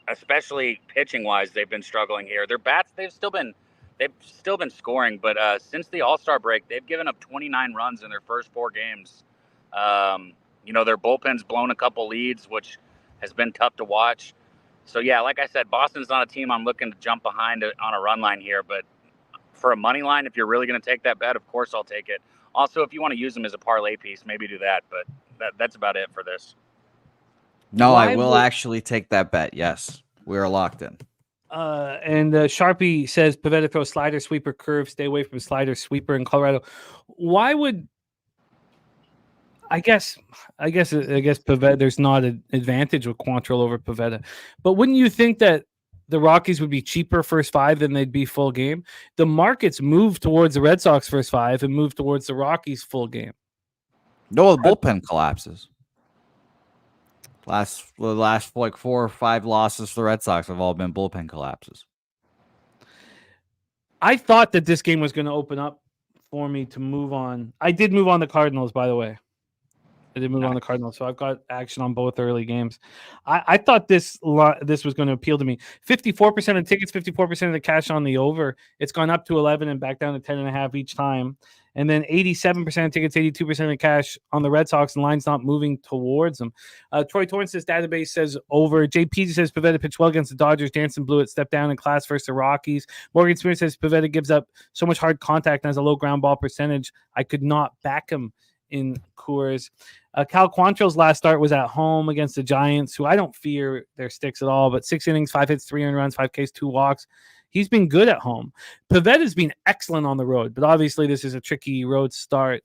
[SPEAKER 8] especially pitching wise, they've been struggling here. Their bats, they've still been scoring, but since the All-Star break, they've given up 29 runs in their first 4 games. Their bullpen's blown a couple leads, which has been tough to watch. So yeah, like I said, Boston's not a team I'm looking to jump behind on a run line here, but for a money line, if you're really going to take that bet, of course I'll take it. Also, if you want to use them as a parlay piece, maybe do that, but that's about it for this.
[SPEAKER 4] No, I will actually take that bet. Yes, we are locked in.
[SPEAKER 3] And Sharpie says Pivetta throws slider, sweeper, curve. Stay away from slider, sweeper in Colorado. Why would I guess Pivetta, there's not an advantage with Quantrill over Pivetta, but wouldn't you think that the Rockies would be cheaper first 5 than they'd be full game? The markets move towards the Red Sox first 5 and move towards the Rockies full game.
[SPEAKER 4] No, the bullpen collapses. The last like 4 or 5 losses for the Red Sox have all been bullpen collapses.
[SPEAKER 3] I thought that this game was going to open up for me to move on. I did move on the Cardinals, by the way. I did move on the Cardinals, so I've got action on both early games. I thought this was going to appeal to me. 54% of tickets, 54% of the cash on the over. It's gone up to 11 and back down to 10.5 each time. And then 87% of tickets, 82% of the cash on the Red Sox, and line's not moving towards them. Troy Torrance's database says over. JP says Pivetta pitched well against the Dodgers. Jansen Bluet stepped down in class versus the Rockies. Morgan Smith says Pivetta gives up so much hard contact and has a low ground ball percentage. I could not back him in Coors. Cal Quantrill's last start was at home against the Giants, who I don't fear their sticks at all, but 6 innings, 5 hits, 3 earned runs, 5 Ks, 2 walks. He's been good at home. Pivetta's been excellent on the road, but obviously this is a tricky road start,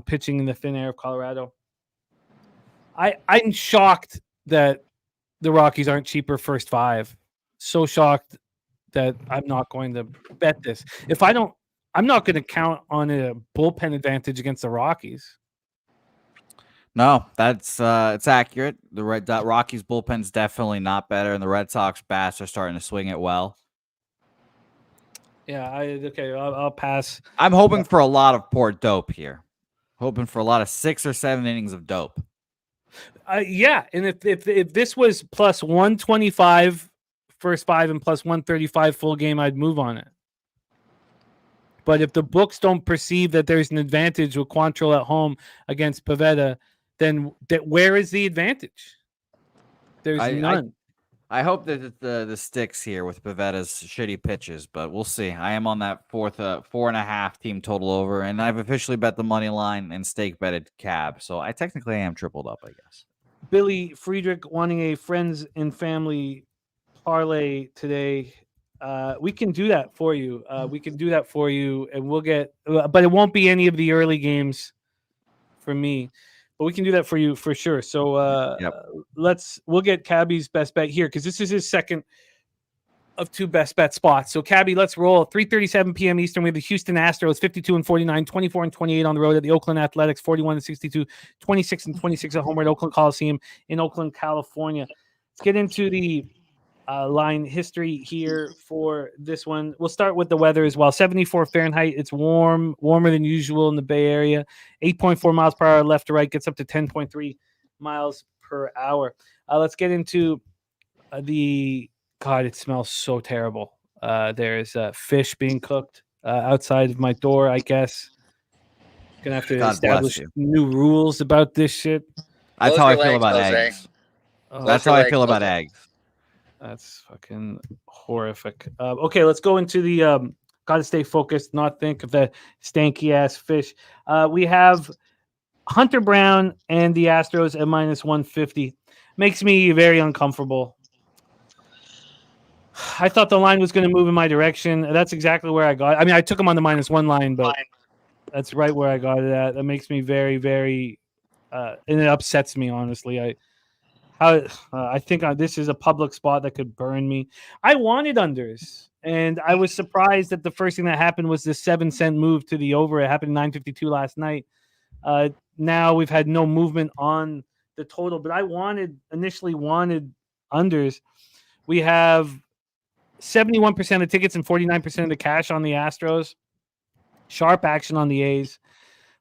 [SPEAKER 3] pitching in the thin air of Colorado. I'm shocked that the Rockies aren't cheaper first 5. So shocked that I'm not going to bet this. I'm not going to count on a bullpen advantage against the Rockies.
[SPEAKER 4] No, that's it's accurate. The Rockies bullpen's definitely not better, and the Red Sox bats are starting to swing it well.
[SPEAKER 3] Yeah, I'll pass.
[SPEAKER 4] I'm hoping for a lot of poor dope here. Hoping for a lot of 6 or 7 innings of dope.
[SPEAKER 3] Yeah, and if this was plus 125 first 5 and plus 135 full game, I'd move on it. But if the books don't perceive that there's an advantage with Quantrill at home against Pivetta, then where is the advantage? There's none.
[SPEAKER 4] I hope that the sticks here with Pivetta's shitty pitches, but we'll see. I am on that 4.5 team total over, and I've officially bet the money line and stake betted Cab, so I technically am tripled up, I guess.
[SPEAKER 3] Billy Friedrich wanting a friends and family parlay today. We can do that for you. And we'll get, but it won't be any of the early games for me. But we can do that for you for sure. So we'll get Cabby's best bet here because this is his second of 2 best bet spots. So Cabby, let's roll. 3:37 p.m. Eastern. We have the Houston Astros 52-49, 24-28 on the road at the Oakland Athletics, 41-62, 26-26 at home at Oakland Coliseum in Oakland, California. Let's get into the line history here for this one. We'll start with the weather as well. 74 Fahrenheit. It's warmer than usual in the Bay Area. 8.4 miles per hour left to right, gets up to 10.3 miles per hour. Let's get into God, it smells so terrible. There's fish being cooked outside of my door, I guess. Gonna have to establish new rules about this shit.
[SPEAKER 4] That's how I feel about eggs. That's how I feel about eggs.
[SPEAKER 3] That's fucking horrific. Okay, let's go into the gotta stay focused, not think of the stanky ass fish. We have Hunter Brown and the Astros at minus 150. Makes me very uncomfortable. I thought the line was going to move in my direction. That's exactly where I got it. I mean, I took him on the -1 line, but that's right where I got it at. That makes me very, very, and it upsets me, honestly. I think this is a public spot that could burn me. I wanted unders, and I was surprised that the first thing that happened was this 7-cent move to the over. It happened at 9:52 last night. Now we've had no movement on the total, but I initially wanted unders. We have 71% of tickets and 49% of the cash on the Astros. Sharp action on the A's.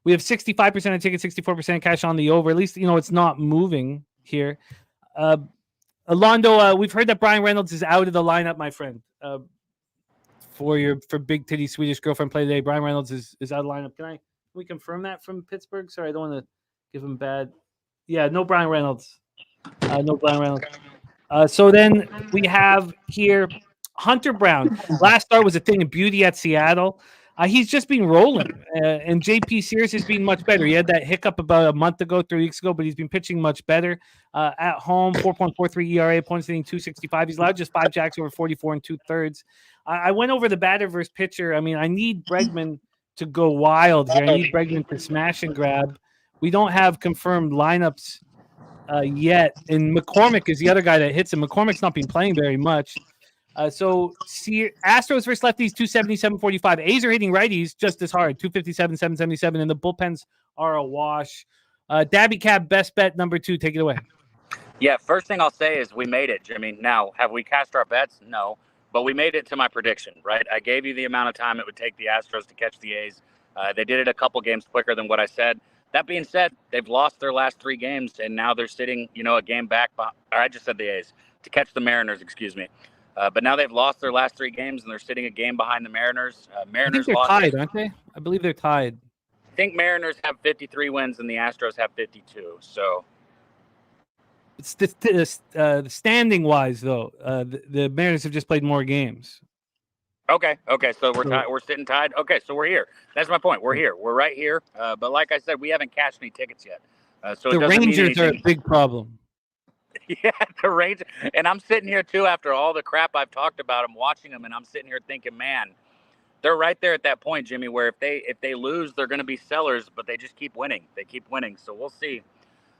[SPEAKER 3] We have 65% of tickets, 64% cash on the over. At least, it's not moving here. Alondo, we've heard that Brian Reynolds is out of the lineup, my friend. For big titty Swedish girlfriend play today, Brian Reynolds is out of the lineup. Can we confirm that from Pittsburgh? Sorry, I don't want to give him bad. Yeah, no Brian Reynolds. No Brian Reynolds. So then we have here Hunter Brown. Last start was a thing of beauty at Seattle. He's just been rolling, and JP Sears has been much better. He had that hiccup about a month ago, 3 weeks ago, but he's been pitching much better. At home, 4.43 ERA, points hitting 265. He's allowed just 5 jacks over 44 and 2/3. I went over the batter versus pitcher. I mean, I need Bregman to go wild here. I need Bregman to smash and grab. We don't have confirmed lineups yet, and McCormick is the other guy that hits him. McCormick's not been playing very much. So Astros versus lefties, 270, 745. A's are hitting righties just as hard, 257, 777, and the bullpens are a wash. Dabby Cab, best bet number 2. Take it away.
[SPEAKER 8] Yeah, first thing I'll say is we made it, Jimmy. Now, have we cast our bets? No, but we made it to my prediction, right? I gave you the amount of time it would take the Astros to catch the A's. They did it a couple games quicker than what I said. That being said, they've lost their last 3 games, and now they're sitting, a game back. Or I just said the A's to catch the Mariners, excuse me. But now they've lost their last 3 games, and they're sitting a game behind the Mariners.
[SPEAKER 3] Mariners they're tied, aren't they? I believe they're tied.
[SPEAKER 8] I think Mariners have 53 wins, and the Astros have 52. So
[SPEAKER 3] it's the standing wise, though. The Mariners have just played more games.
[SPEAKER 8] Okay. So we're sitting tied. Okay, so we're here. That's my point. We're here. We're right here. But like I said, we haven't cashed any tickets yet. So
[SPEAKER 3] the Rangers are a big problem.
[SPEAKER 8] Yeah, the Rangers. And I'm sitting here, too, after all the crap I've talked about them, watching them, and I'm sitting here thinking, man, they're right there at that point, Jimmy, where if they lose, they're going to be sellers, but they just keep winning. They keep winning, so we'll see.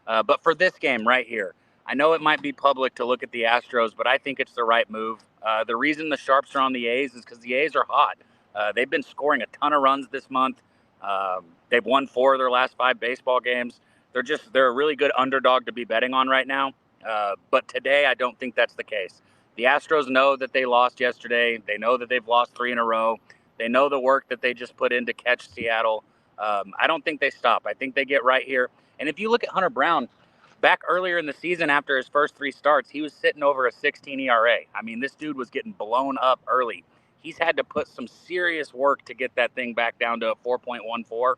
[SPEAKER 8] But for this game right here, I know it might be public to look at the Astros, but I think it's the right move. The reason the Sharps are on the A's is because the A's are hot. They've been scoring a ton of runs this month. They've won 4 of their last 5 baseball games. They're a really good underdog to be betting on right now. But today, I don't think that's the case. The Astros know that they lost yesterday. They know that they've lost 3 in a row. They know the work that they just put in to catch Seattle. I don't think they stop. I think they get right here. And if you look at Hunter Brown, back earlier in the season after his first 3 starts, he was sitting over a 16 ERA. I mean, this dude was getting blown up early. He's had to put some serious work to get that thing back down to a 4.14.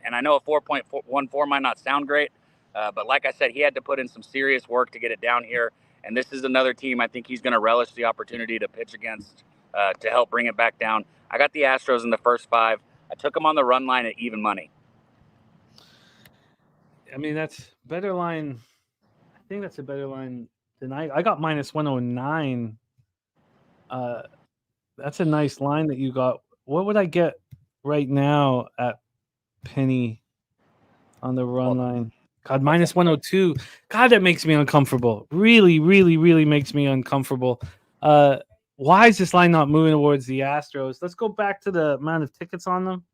[SPEAKER 8] And I know a 4.14 might not sound great, but like I said, he had to put in some serious work to get it down here. And this is another team I think he's going to relish the opportunity to pitch against to help bring it back down. I got the Astros in the first 5. I took them on the run line at even money.
[SPEAKER 3] I mean, that's better line. I think that's a better line than I got minus 109. That's a nice line that you got. What would I get right now at Penny on the run line? God, minus 102. God, that makes me uncomfortable. Really, really, really makes me uncomfortable. Why is this line not moving towards the Astros? Let's go back to the amount of tickets on them.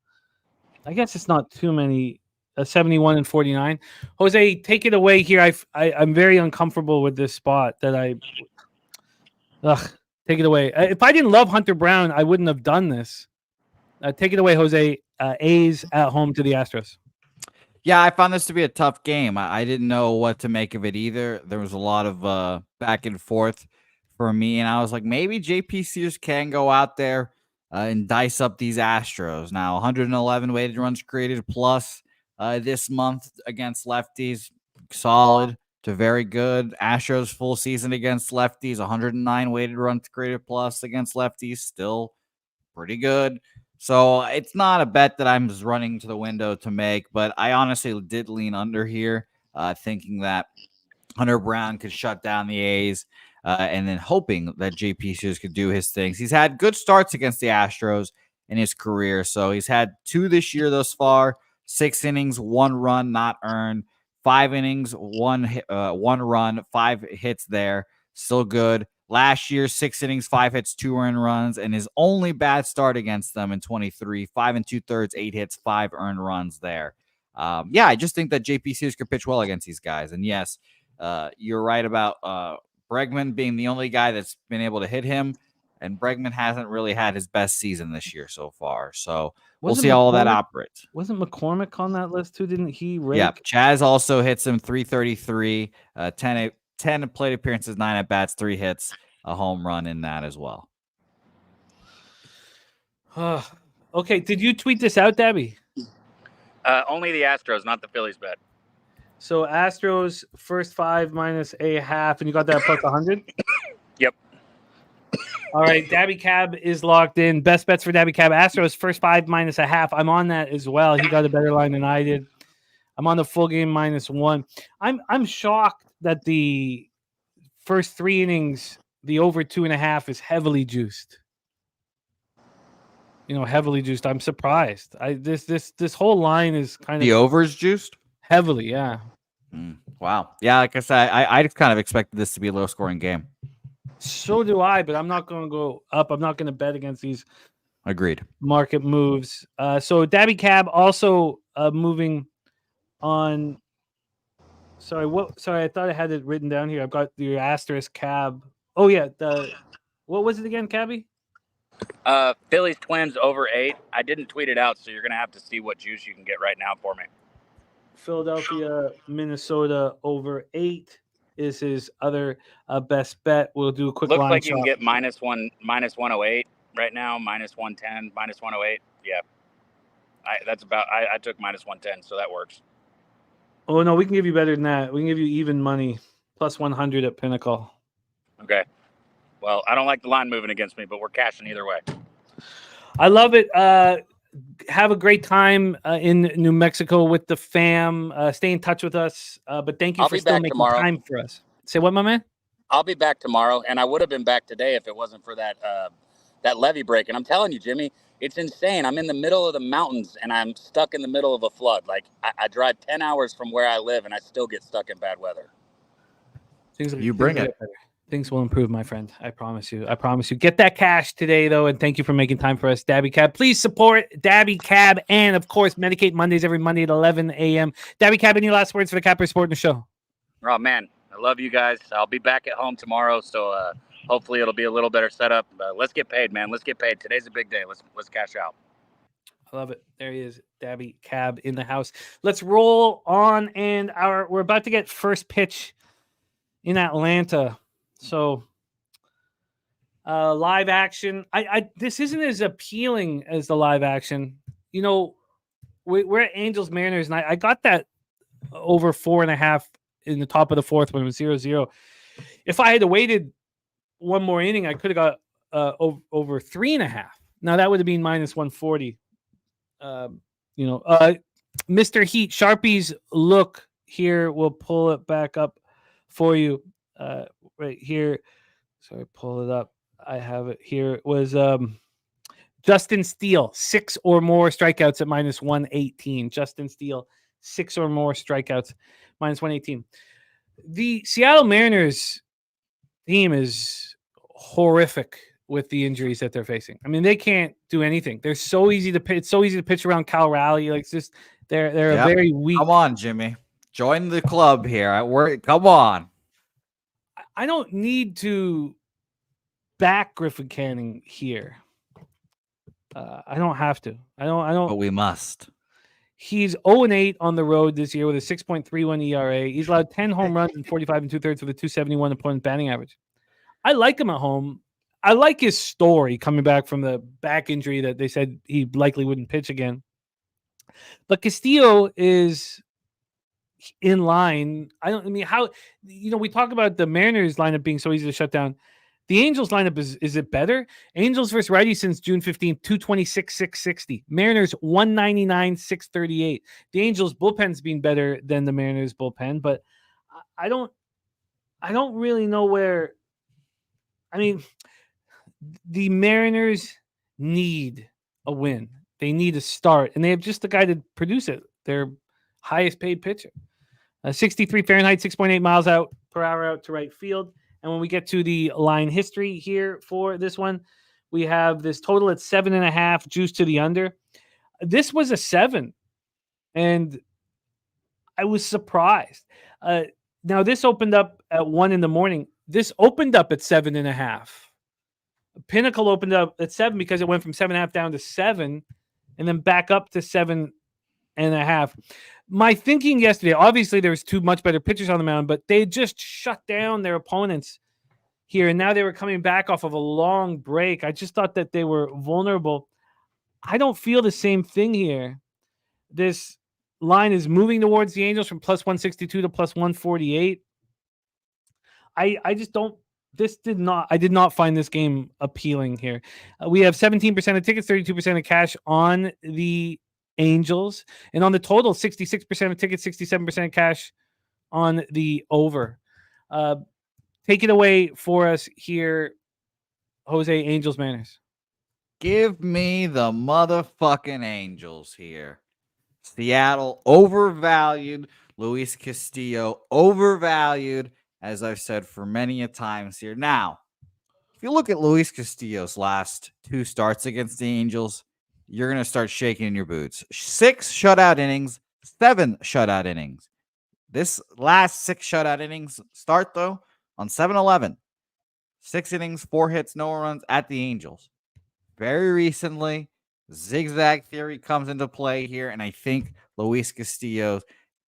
[SPEAKER 3] I guess it's not too many. 71 and 49. Jose, take it away here. I'm very uncomfortable with this spot. Take it away. If I didn't love Hunter Brown, I wouldn't have done this. Take it away, Jose. A's at home to the Astros.
[SPEAKER 4] Yeah, I found this to be a tough game. I didn't know what to make of it either. There was a lot of back and forth for me, and I was like, maybe JP Sears can go out there and dice up these Astros. Now, 111 weighted runs created plus this month against lefties, solid to very good. Astros full season against lefties, 109 weighted runs created plus against lefties, still pretty good. So it's not a bet that I'm just running to the window to make, but I honestly did lean under here, thinking that Hunter Brown could shut down the A's, and then hoping that JP Sears could do his things. He's had good starts against the Astros in his career, so he's had 2 this year thus far. 6 innings, 1 run not earned. 5 innings, 1 run, 5 hits there. Still good. Last year, 6 innings, 5 hits, 2 earned runs, and his only bad start against them in 23, 5 2/3, 8 hits, 5 earned runs there. I just think that JP Sears could pitch well against these guys. And yes, you're right about Bregman being the only guy that's been able to hit him. and Bregman hasn't really had his best season this year so far. So we'll
[SPEAKER 3] Wasn't
[SPEAKER 4] see how all that
[SPEAKER 3] McCormick-
[SPEAKER 4] operates.
[SPEAKER 3] Wasn't McCormick on that list too? Didn't he rake?
[SPEAKER 4] Yeah, Chaz also hits him 333, 10 plate appearances, 9 at bats, 3 hits, a home run in that as well.
[SPEAKER 3] Okay, did you tweet this out, Dabby?
[SPEAKER 8] Only the Astros, not the Phillies bet.
[SPEAKER 3] So Astros first 5 minus a half, and you got that plus 100?
[SPEAKER 8] Yep.
[SPEAKER 3] All right, Dabby Cab is locked in. Best bets for Dabby Cab. Astros first 5 minus a half. I'm on that as well. He got a better line than I did. I'm on the full game -1. I'm shocked that the first 3 innings, the over 2.5 is heavily juiced. Heavily juiced. I'm surprised. This whole line is kind
[SPEAKER 4] The
[SPEAKER 3] of
[SPEAKER 4] overs juiced?
[SPEAKER 3] heavily, yeah.
[SPEAKER 4] Wow. Yeah, like I said, I just kind of expected this to be a low scoring game.
[SPEAKER 3] So do I, but I'm not going to go up. I'm not going to bet against these
[SPEAKER 4] Agreed.
[SPEAKER 3] market moves. So Dabby Cab also moving on. Sorry, I thought I had it written down here. I've got your asterisk Cab. Oh yeah, what was it again, Cabby?
[SPEAKER 8] Phillies Twins over 8. I didn't tweet it out, so you're gonna have to see what juice you can get right now for me.
[SPEAKER 3] Philadelphia, Minnesota over 8 is his other best bet. We'll do a quick
[SPEAKER 8] Looks
[SPEAKER 3] line
[SPEAKER 8] like you can
[SPEAKER 3] shot.
[SPEAKER 8] get -108 right now, -110, -108. Yeah, I took -110, so that works.
[SPEAKER 3] Oh no, we can give you better than that. We can give you even money, plus 100 at Pinnacle.
[SPEAKER 8] Okay. Well, I don't like the line moving against me, but we're cashing either way.
[SPEAKER 3] I love it. Have a great time in New Mexico with the fam. Stay in touch with us. But thank you
[SPEAKER 8] I'll
[SPEAKER 3] for
[SPEAKER 8] be
[SPEAKER 3] still
[SPEAKER 8] back
[SPEAKER 3] making
[SPEAKER 8] tomorrow.
[SPEAKER 3] time for us. Say what, my man?
[SPEAKER 8] I'll be back tomorrow, and I would have been back today if it wasn't for that levee break. And I'm telling you, Jimmy, it's insane. I'm in the middle of the mountains, and I'm stuck in the middle of a flood. Like, I drive 10 hours from where I live, and I still get stuck in bad weather.
[SPEAKER 4] You bring it.
[SPEAKER 3] Things will improve, my friend. I promise you. I promise you. Get that cash today, though, and thank you for making time for us, Dabby Cab. Please support Dabby Cab and, of course, Medicate Mondays every Monday at 11 a.m. Dabby Cab, any last words for the Capper Sport in the show?
[SPEAKER 8] Oh, man, I love you guys. I'll be back at home tomorrow, so hopefully it'll be a little better setup. Let's get paid, man. Let's get paid. Today's a big day. Let's cash out.
[SPEAKER 3] I love it. There he is, Dabby Cab in the house. Let's roll on, and we're about to get first pitch in Atlanta. So live action. This isn't as appealing as the live action. We're at Angels Mariners, and I got that over 4.5 in the top of the 4th when it was 0-0. If I had waited one more inning, I could have got over 3.5. Now that would have been -140. Mr. Heat, Sharpie's look here. We'll pull it back up for you right here. Sorry, pull it up. I have it here. It was Justin Steele, 6 or more strikeouts at -118. Justin Steele, 6 or more strikeouts, -118. The Seattle Mariners team is horrific with the injuries that they're facing. I mean, they can't do anything. They're so easy to pitch. It's so easy to pitch around Cal Raleigh. Like, it's just they're a very weak.
[SPEAKER 4] Come on, Jimmy. Join the club here. Come on.
[SPEAKER 3] I don't need to back Griffin Canning here. I don't have to. I don't.
[SPEAKER 4] But we must.
[SPEAKER 3] He's 0-8 on the road this year with a 6.31 ERA. He's allowed 10 home runs in 45 2/3 with a 271 opponent batting average. I like him at home. I like his story coming back from the back injury that they said he likely wouldn't pitch again. But Castillo is in line. We talk about the Mariners lineup being so easy to shut down. The Angels lineup is it better? Angels versus righty since June 15th, 226, 660. Mariners 199, 638. The Angels bullpen's been better than the Mariners bullpen, but I don't really know where. I mean, the Mariners need a win. They need a start, and they have just the guy to produce it. Their highest paid pitcher. 63 Fahrenheit, 6.8 miles per hour out to right field. And when we get to the line history here for this one, we have this total at 7.5, juice to the under. This was a 7, and I was surprised. Now, this opened up at 1 in the morning. This opened up at 7.5. Pinnacle opened up at 7 because it went from 7.5 down to 7, and then back up to 7.5. My thinking yesterday, obviously there was 2 much better pitchers on the mound, but they just shut down their opponents here, and now they were coming back off of a long break. I just thought that they were vulnerable. I don't feel the same thing here. This line is moving towards the Angels from plus 162 to plus 148. I just don't. I did not find this game appealing here. We have 17% of tickets, 32% of cash on the Angels, and on the total, 66% of tickets, 67% of cash on the over. Take it away for us here, Jose. Angels manners.
[SPEAKER 4] Give me the motherfucking Angels here. Seattle overvalued. Luis Castillo overvalued, as I've said for many a times here. Now, if you look at Luis Castillo's last 2 starts against the Angels, you're going to start shaking in your boots. 6 shutout innings, 7 shutout innings. This last 6 shutout innings start, though, on 7-11. 6 innings, 4 hits, no runs at the Angels. Very recently, zigzag theory comes into play here, and I think Luis Castillo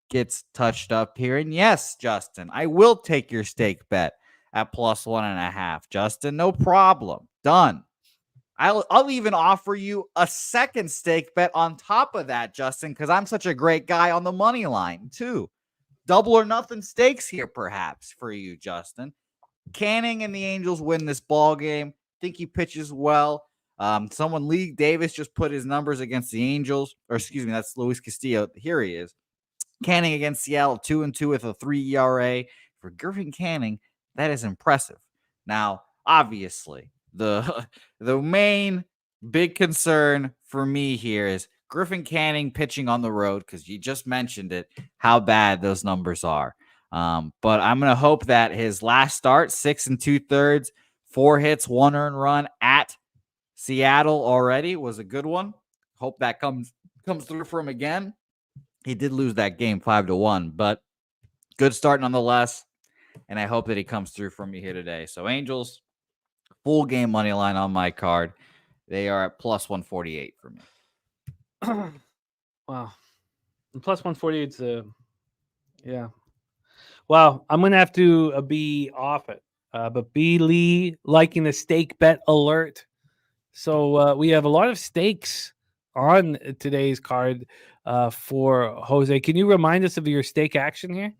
[SPEAKER 4] gets touched up here. And yes, Justin, I will take your stake bet at plus 1.5. Justin, no problem. Done. I'll even offer you a second stake bet on top of that, Justin, because I'm such a great guy on the money line, too. Double or nothing stakes here, perhaps, for you, Justin. Canning and the Angels win this ball game. Think he pitches well. Lee Davis just put his numbers against the Angels, or excuse me, that's Luis Castillo. Here he is. Canning against Seattle, 2-2 with a 3 ERA. For Griffin Canning, that is impressive. Now, obviously, the main big concern for me here is Griffin Canning pitching on the road, because you just mentioned it, how bad those numbers are. But I'm going to hope that his last start, 6 2/3, 4 hits, 1 earned run at Seattle already, was a good one. Hope that comes through for him again. He did lose that game 5-1, but good start nonetheless. And I hope that he comes through for me here today. So Angels, full game money line on my card. They are at plus 148 for me.
[SPEAKER 3] Wow. And plus 148 is yeah. Wow. I'm going to have to be off it. But B. Lee liking the stake bet alert. So we have a lot of stakes on today's card for Jose. Can you remind us of your stake action here?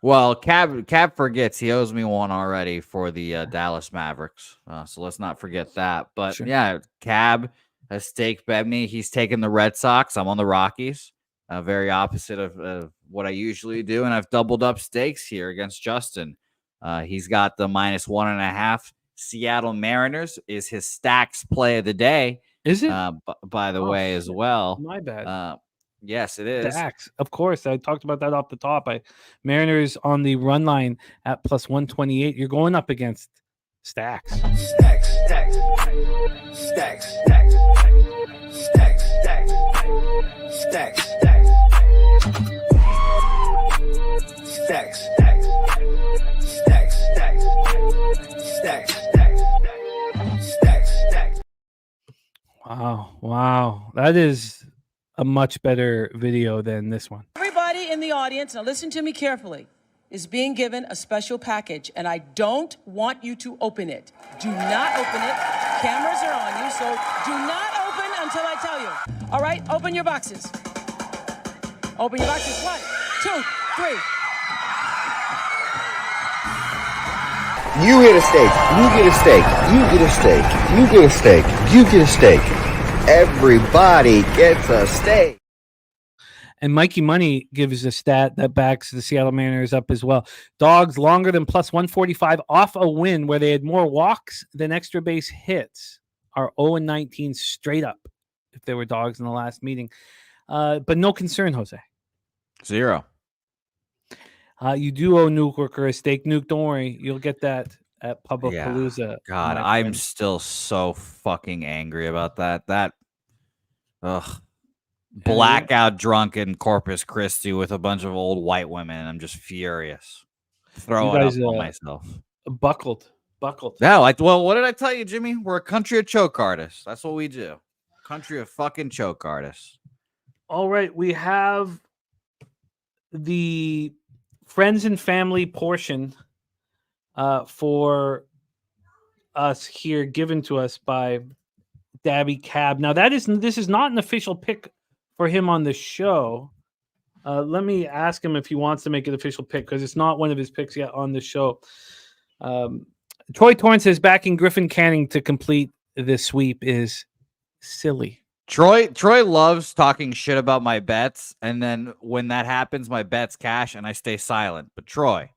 [SPEAKER 4] Well, Cab forgets he owes me one already for the Dallas Mavericks. So let's not forget that. But
[SPEAKER 3] Sure.
[SPEAKER 4] Yeah, Cab has stake bet me. He's taken the Red Sox. I'm on the Rockies. Very opposite of what I usually do. And I've doubled up stakes here against Justin. He's got the minus 1.5. Seattle Mariners is his stacks play of the day.
[SPEAKER 3] Is it?
[SPEAKER 4] By the way, as well.
[SPEAKER 3] My bad.
[SPEAKER 4] Yes, it is.
[SPEAKER 3] Stacks. Of course. I talked about that off the top. Mariners on the run line at plus 128. You're going up against stacks.
[SPEAKER 7] Stacks, stacks, stacks, stacks, stacks, stacks, stacks, stacks, stacks, stacks, stacks, stacks.
[SPEAKER 3] Wow. That is a much better video than this one.
[SPEAKER 9] Everybody in the audience, now listen to me carefully, is being given a special package, and I don't want you to open it. Do not open it. Cameras are on you, so do not open until I tell you. All right, open your boxes. Open your boxes. 1, 2, 3.
[SPEAKER 10] You get a steak. You get a steak. You get a steak. You get a steak. You get a steak. Everybody gets a steak.
[SPEAKER 3] And Mikey Money gives a stat that backs the Seattle Mariners up as well. Dogs longer than plus 145 off a win where they had more walks than extra base hits are 0-19 straight up if they were dogs in the last meeting. But no concern, Jose.
[SPEAKER 4] 0.
[SPEAKER 3] You do owe Nuke Worker a stake. Nuke, don't worry. You'll get that at Public-Palooza.
[SPEAKER 4] Yeah. God, I'm still so fucking angry about that. Blackout drunk in Corpus Christi with a bunch of old white women. I'm just furious. Throwing up on myself.
[SPEAKER 3] Buckled buckled.
[SPEAKER 4] Yeah, well, what did I tell you, Jimmy? We're a country of choke artists. That's what we do. Country of fucking choke artists.
[SPEAKER 3] All right, we have the friends and family portion for us here, given to us by Dabby Cab. Now, this is not an official pick for him on the show. Let me ask him if he wants to make an official pick, because it's not one of his picks yet on the show. Troy Torrance says backing Griffin Canning to complete this sweep is silly.
[SPEAKER 4] Troy loves talking shit about my bets, and then when that happens, my bets cash and I stay silent. But Troy,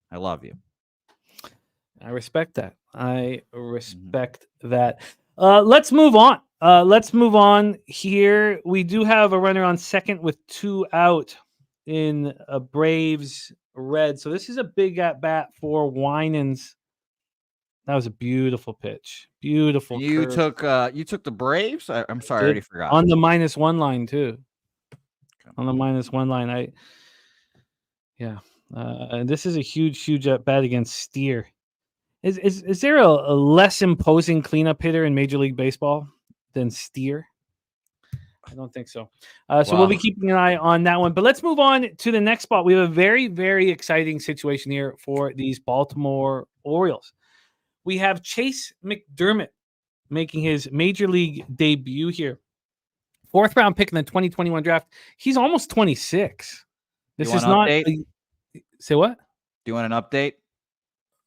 [SPEAKER 4] I love you.
[SPEAKER 3] I respect that. That. Let's move on. Here. We do have a runner on second with 2 out in a Braves Red. So this is a big at bat for Winans. That was a beautiful pitch. Beautiful.
[SPEAKER 4] You
[SPEAKER 3] curve.
[SPEAKER 4] took the Braves? I'm sorry, I already forgot.
[SPEAKER 3] On the -1 line too. Okay. On the -1 line. And this is a huge at bat against Steer. Is there a less imposing cleanup hitter in Major League Baseball than Steer? I don't think so. So we'll be keeping an eye on that one. But let's move on to the next spot. We have a very, very exciting situation here for these Baltimore Orioles. We have Chase McDermott making his Major League debut here. 4th round pick in the 2021 draft. He's almost 26. This is not. Say what?
[SPEAKER 4] Do you want an update?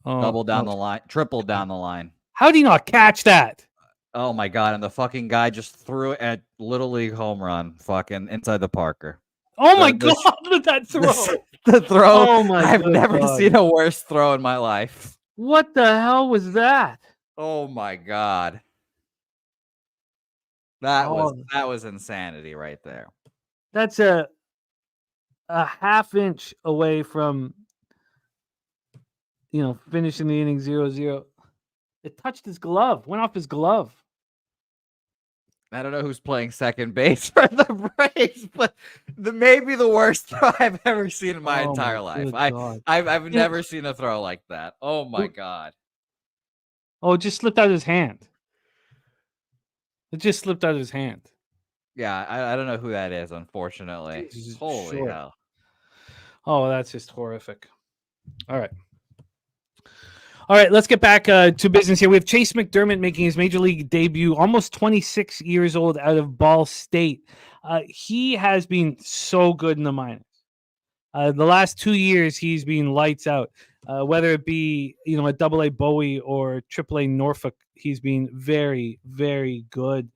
[SPEAKER 4] Double down the line, triple down the line.
[SPEAKER 3] How do you not catch that?
[SPEAKER 4] Oh my God. And the fucking guy just threw it at Little League home run, fucking inside the Parker.
[SPEAKER 3] Oh my God. Look at that throw.
[SPEAKER 4] The throw.
[SPEAKER 3] Oh my God.
[SPEAKER 4] I've never seen a worse throw in my life.
[SPEAKER 3] What the hell was that?
[SPEAKER 4] Oh my God. That was insanity right there.
[SPEAKER 3] That's a half inch away from finishing the inning 0-0. It touched his glove, went off his glove.
[SPEAKER 4] I don't know who's playing second base for the Braves, but maybe the worst throw I've ever seen in my entire life. I've never seen a throw like that. Oh my God.
[SPEAKER 3] Oh, it just slipped out of his hand. It just slipped out of his hand.
[SPEAKER 4] Yeah, I don't know who that is, unfortunately. Holy hell.
[SPEAKER 3] Oh, that's just horrific. All right, let's get back to business here. We have Chase McDermott making his Major League debut, almost 26 years old, out of Ball State. He has been so good in the minors. The last 2 years, he's been lights out. Whether it be at AA Bowie or AAA Norfolk, he's been very, very good.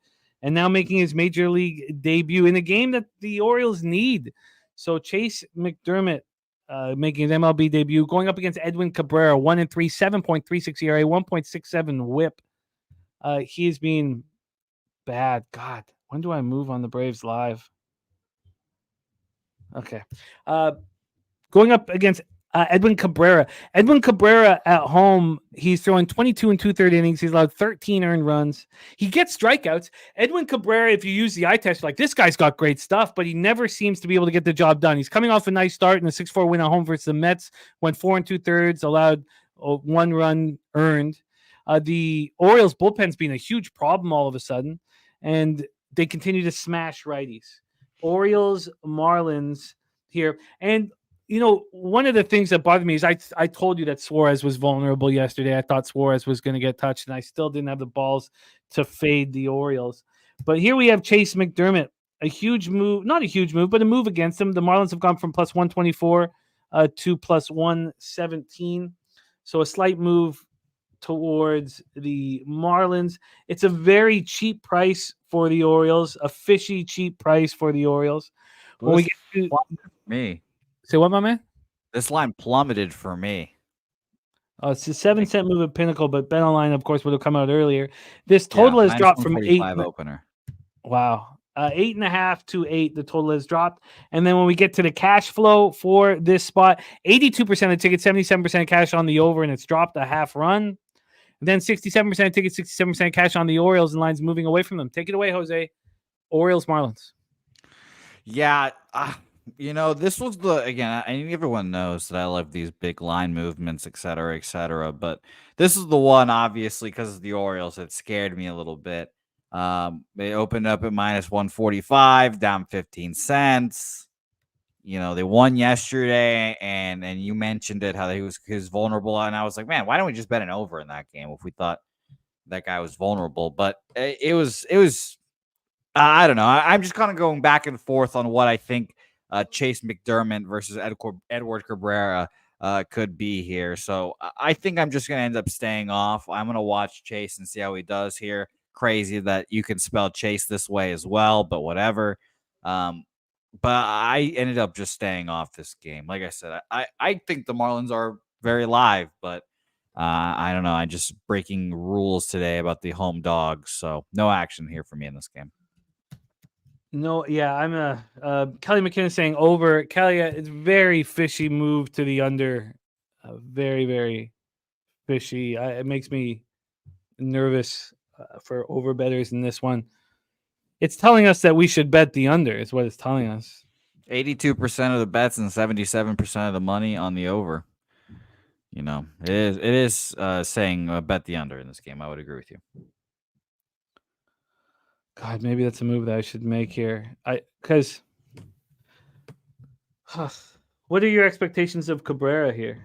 [SPEAKER 3] And now making his Major League debut in a game that the Orioles need. So Chase McDermott making his MLB debut, going up against Edwin Cabrera, 1-3, 7.36 ERA, 1.67 WHIP. He has been bad. God, when do I move on the Braves live? Okay. Going up against Edwin Cabrera. Edwin Cabrera at home, he's throwing 22 2/3 innings. He's allowed 13 earned runs. He gets strikeouts. Edwin Cabrera, if you use the eye test, this guy's got great stuff, but he never seems to be able to get the job done. He's coming off a nice start in a 6-4 win at home versus the Mets. Went 4 2/3, allowed 1 run earned. The Orioles bullpen's been a huge problem all of a sudden, and they continue to smash righties. Orioles, Marlins here. And one of the things that bothered me is I told you that Suarez was vulnerable yesterday. I thought Suarez was going to get touched, and I still didn't have the balls to fade the Orioles. But here we have Chase McDermott, a huge move, not a huge move, but a move against him. The Marlins have gone from plus 124 to plus 117. So a slight move towards the Marlins. It's a very cheap price for the Orioles, a fishy cheap price for the Orioles. When we get to
[SPEAKER 4] me.
[SPEAKER 3] Say what, my man?
[SPEAKER 4] This line plummeted for me.
[SPEAKER 3] It's a 7-cent move at Pinnacle, but Bet Online, of course, would have come out earlier. This total has dropped from 8.
[SPEAKER 4] Opener.
[SPEAKER 3] Wow. 8.5 to 8. The total has dropped. And then when we get to the cash flow for this spot, 82% of tickets, 77% cash on the over, and it's dropped a half run. And then 67% of tickets, 67% cash on the Orioles, and lines moving away from them. Take it away, Jose. Orioles, Marlins.
[SPEAKER 4] Yeah. This was again, everyone knows that I love these big line movements, et cetera, et cetera. But this is the one, obviously, because of the Orioles, that scared me a little bit. They opened up at minus 145, down 15 cents. They won yesterday, and you mentioned it, how he was vulnerable. And I was like, man, why don't we just bet an over in that game if we thought that guy was vulnerable? But it was I don't know. I'm just kind of going back and forth on what I think Chase McDermott versus Edward Cabrera could be here. So I think I'm just going to end up staying off. I'm going to watch Chase and see how he does here. Crazy that you can spell Chase this way as well, but whatever. But I ended up just staying off this game. Like I said, I think the Marlins are very live, but I don't know. I just breaking rules today about the home dogs. So no action here for me in this game.
[SPEAKER 3] No, yeah, I'm Kelly McKinnon saying over. Kelly, it's very fishy move to the under. Very, very fishy. It makes me nervous for over bettors in this one. It's telling us that we should bet the under, is what it's telling us.
[SPEAKER 4] 82% of the bets and 77% of the money on the over. It is saying bet the under in this game. I would agree with you.
[SPEAKER 3] God, maybe that's a move that I should make here. What are your expectations of Cabrera here?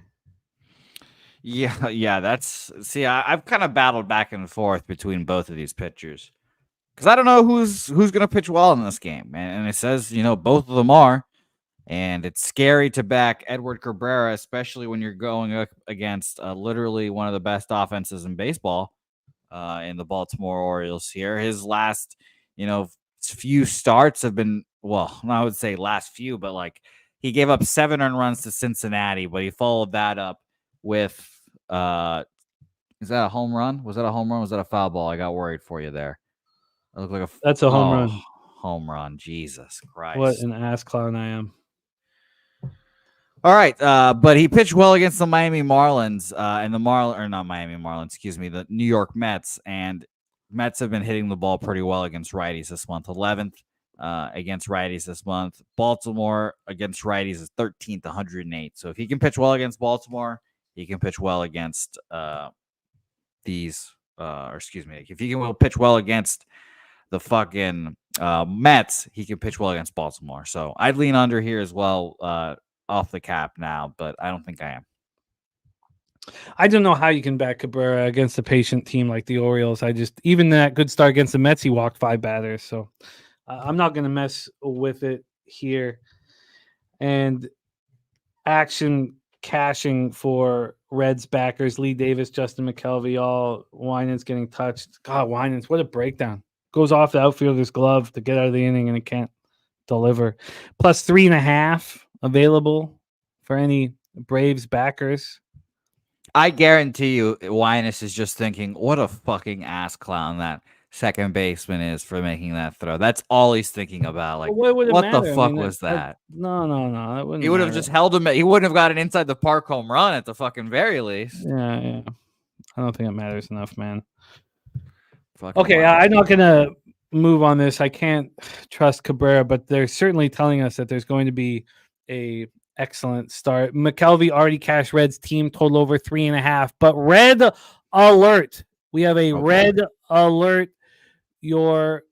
[SPEAKER 4] Yeah, I've kind of battled back and forth between both of these pitchers because I don't know who's going to pitch well in this game, and it says both of them are, and it's scary to back Edward Cabrera, especially when you're going up against literally one of the best offenses in baseball. In the Baltimore Orioles here. His last, few starts have been, well, I would say last few, but like he gave up 7 earned runs to Cincinnati, but he followed that up with, is that a home run? Was that a home run? Was that a foul ball? I got worried for you there. It looked like
[SPEAKER 3] That's a home run.
[SPEAKER 4] Home run. Jesus Christ.
[SPEAKER 3] What an ass clown I am.
[SPEAKER 4] All right, but he pitched well against the Miami Marlins and the the New York Mets, and Mets have been hitting the ball pretty well against righties this month. 11th against righties this month. Baltimore against righties is 13th, 108. So if he can pitch well against Baltimore, he can pitch well against if he can pitch well against the fucking Mets, he can pitch well against Baltimore. So I'd lean under here as well. Off the cap now, but I don't think I am.
[SPEAKER 3] I don't know how you can back Cabrera against a patient team like the Orioles. Even that good start against the Mets, he walked 5 batters. So I'm not going to mess with it here. And action cashing for Reds backers, Lee Davis, Justin McKelvey, all Winans getting touched. God, Winans, what a breakdown. Goes off the outfielder's glove to get out of the inning and it can't deliver. Plus 3.5 available for any Braves backers.
[SPEAKER 4] I guarantee you, Winans is just thinking, what a fucking ass clown that second baseman is for making that throw. That's all he's thinking about. Like, what the fuck was that?
[SPEAKER 3] No. That wouldn't
[SPEAKER 4] he would have just held him. He wouldn't have got an inside the park home run at the fucking very least.
[SPEAKER 3] Yeah. I don't think it matters enough, man.
[SPEAKER 4] Fucking
[SPEAKER 3] okay, I'm not going to move on this. I can't trust Cabrera, but they're certainly telling us that there's going to be a excellent start. McKelvey already cashed Reds team total over 3.5, but red alert. We have a red alert. Your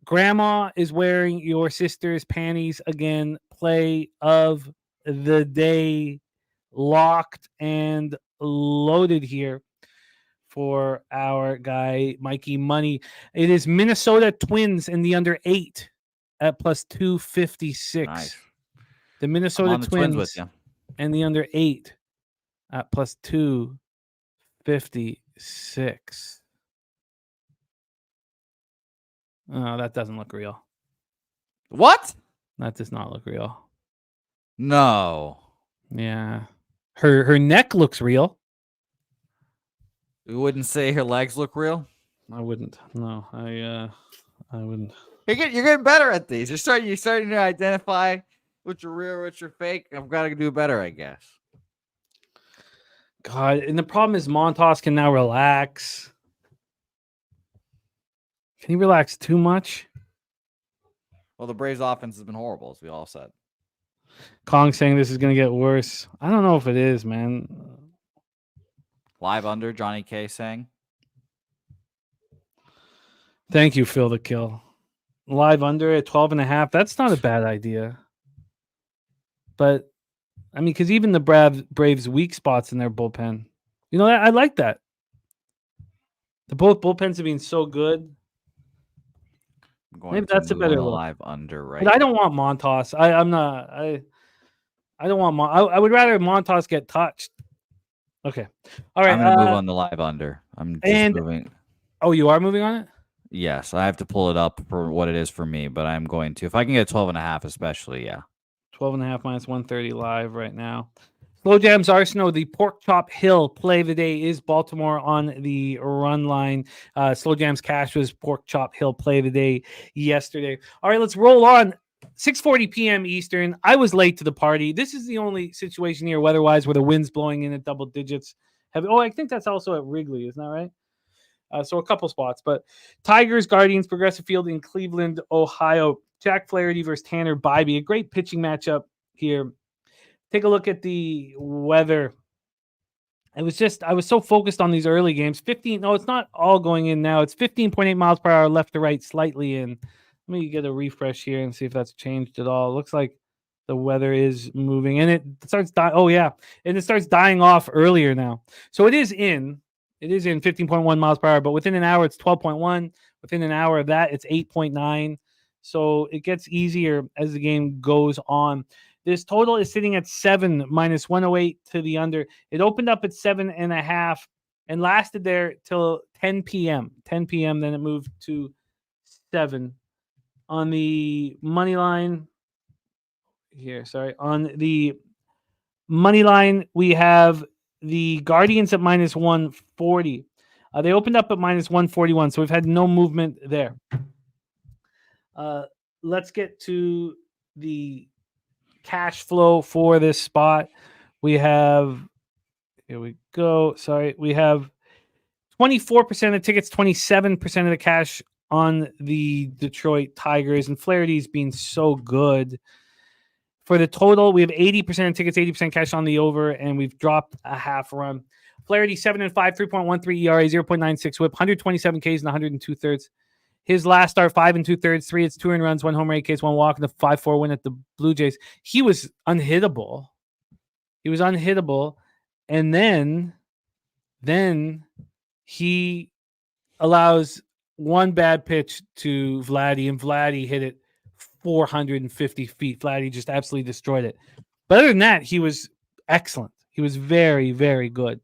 [SPEAKER 3] grandma is wearing your sister's panties again. Play of the day, locked and loaded here for our guy Mikey Money. It is Minnesota Twins in the under 8 at plus 256.
[SPEAKER 4] Nice.
[SPEAKER 3] The Minnesota Twins
[SPEAKER 4] with you.
[SPEAKER 3] and the under 8 at plus 256. Oh, that doesn't look real.
[SPEAKER 4] What?
[SPEAKER 3] That does not look real.
[SPEAKER 4] No.
[SPEAKER 3] Yeah. Her neck looks real.
[SPEAKER 4] You wouldn't say her legs look real?
[SPEAKER 3] I wouldn't. No, I wouldn't.
[SPEAKER 4] You're getting better at these. You're starting to identify which are real, which are fake. I've got to do better, I guess.
[SPEAKER 3] God, and the problem is Montas can now relax. Can he relax too much?
[SPEAKER 4] Well, the Braves' offense has been horrible, as we all said.
[SPEAKER 3] Kong saying this is going to get worse. I don't know if it is, man.
[SPEAKER 4] Live under, Johnny K saying.
[SPEAKER 3] Thank you, Phil the Kill. Live under at 12.5. That's not a bad idea. But, I mean, because even the Braves' weak spots in their bullpen. You know, I like that. The both bullpens have been so good. Maybe that's a better look.
[SPEAKER 4] Live under, right?
[SPEAKER 3] But I don't want Montas. I'm not. I don't want. I would rather Montas get touched. Okay. All right.
[SPEAKER 4] I'm going to move on the live under. I'm just moving.
[SPEAKER 3] Oh, you are moving on it?
[SPEAKER 4] Yes, I have to pull it up for what it is for me, but I'm going to. If I can get 12.5, especially, yeah.
[SPEAKER 3] 12.5 minus 130 live right now. Slow Jams Arsenal, the Pork Chop Hill play of the day is Baltimore on the run line. Slow Jams Cash was Pork Chop Hill play of the day yesterday. All right, let's roll on. 6:40 p.m. Eastern. I was late to the party. This is the only situation here weather-wise where the wind's blowing in at double digits. I think that's also at Wrigley, isn't that right? So a couple spots, but Tigers, Guardians, Progressive Field in Cleveland, Ohio. Jack Flaherty versus Tanner Bybee. A great pitching matchup here. Take a look at the weather. I was so focused on these early games. 15. No, it's not all going in now. It's 15.8 miles per hour left to right, slightly in. Let me get a refresh here and see if that's changed at all. It looks like the weather is moving, and it starts dying. Oh yeah, and it starts dying off earlier now. So it is in. It is in 15.1 miles per hour, but within an hour, it's 12.1. Within an hour of that, it's 8.9. So it gets easier as the game goes on. This total is sitting at 7 minus 108 to the under. It opened up at 7.5 and lasted there till 10 p.m. 10 p.m. Then it moved to 7. On the money line here, on the money line, we have the Guardians at minus 140. They opened up at minus 141, so we've had no movement there. Let's get to the cash flow for this spot. Here we go. We have 24% of the tickets, 27% of the cash on the Detroit Tigers, and Flaherty's been so good. For the total, we have 80% of tickets, 80% cash on the over, and we've dropped a half run. Flaherty 7-5, 3.13 ERA, 0.96 WHIP, 127 Ks and 102 thirds. His last start, 5 2/3, 3 hits, 2 earned runs, 1 home run, 8 Ks, 1 walk, and a 5-4 win at the Blue Jays. He was unhittable. And then he allows one bad pitch to Vladdy, and Vladdy hit it 450 feet. Vladdy just absolutely destroyed it. But other than that, he was excellent. He was very, very good.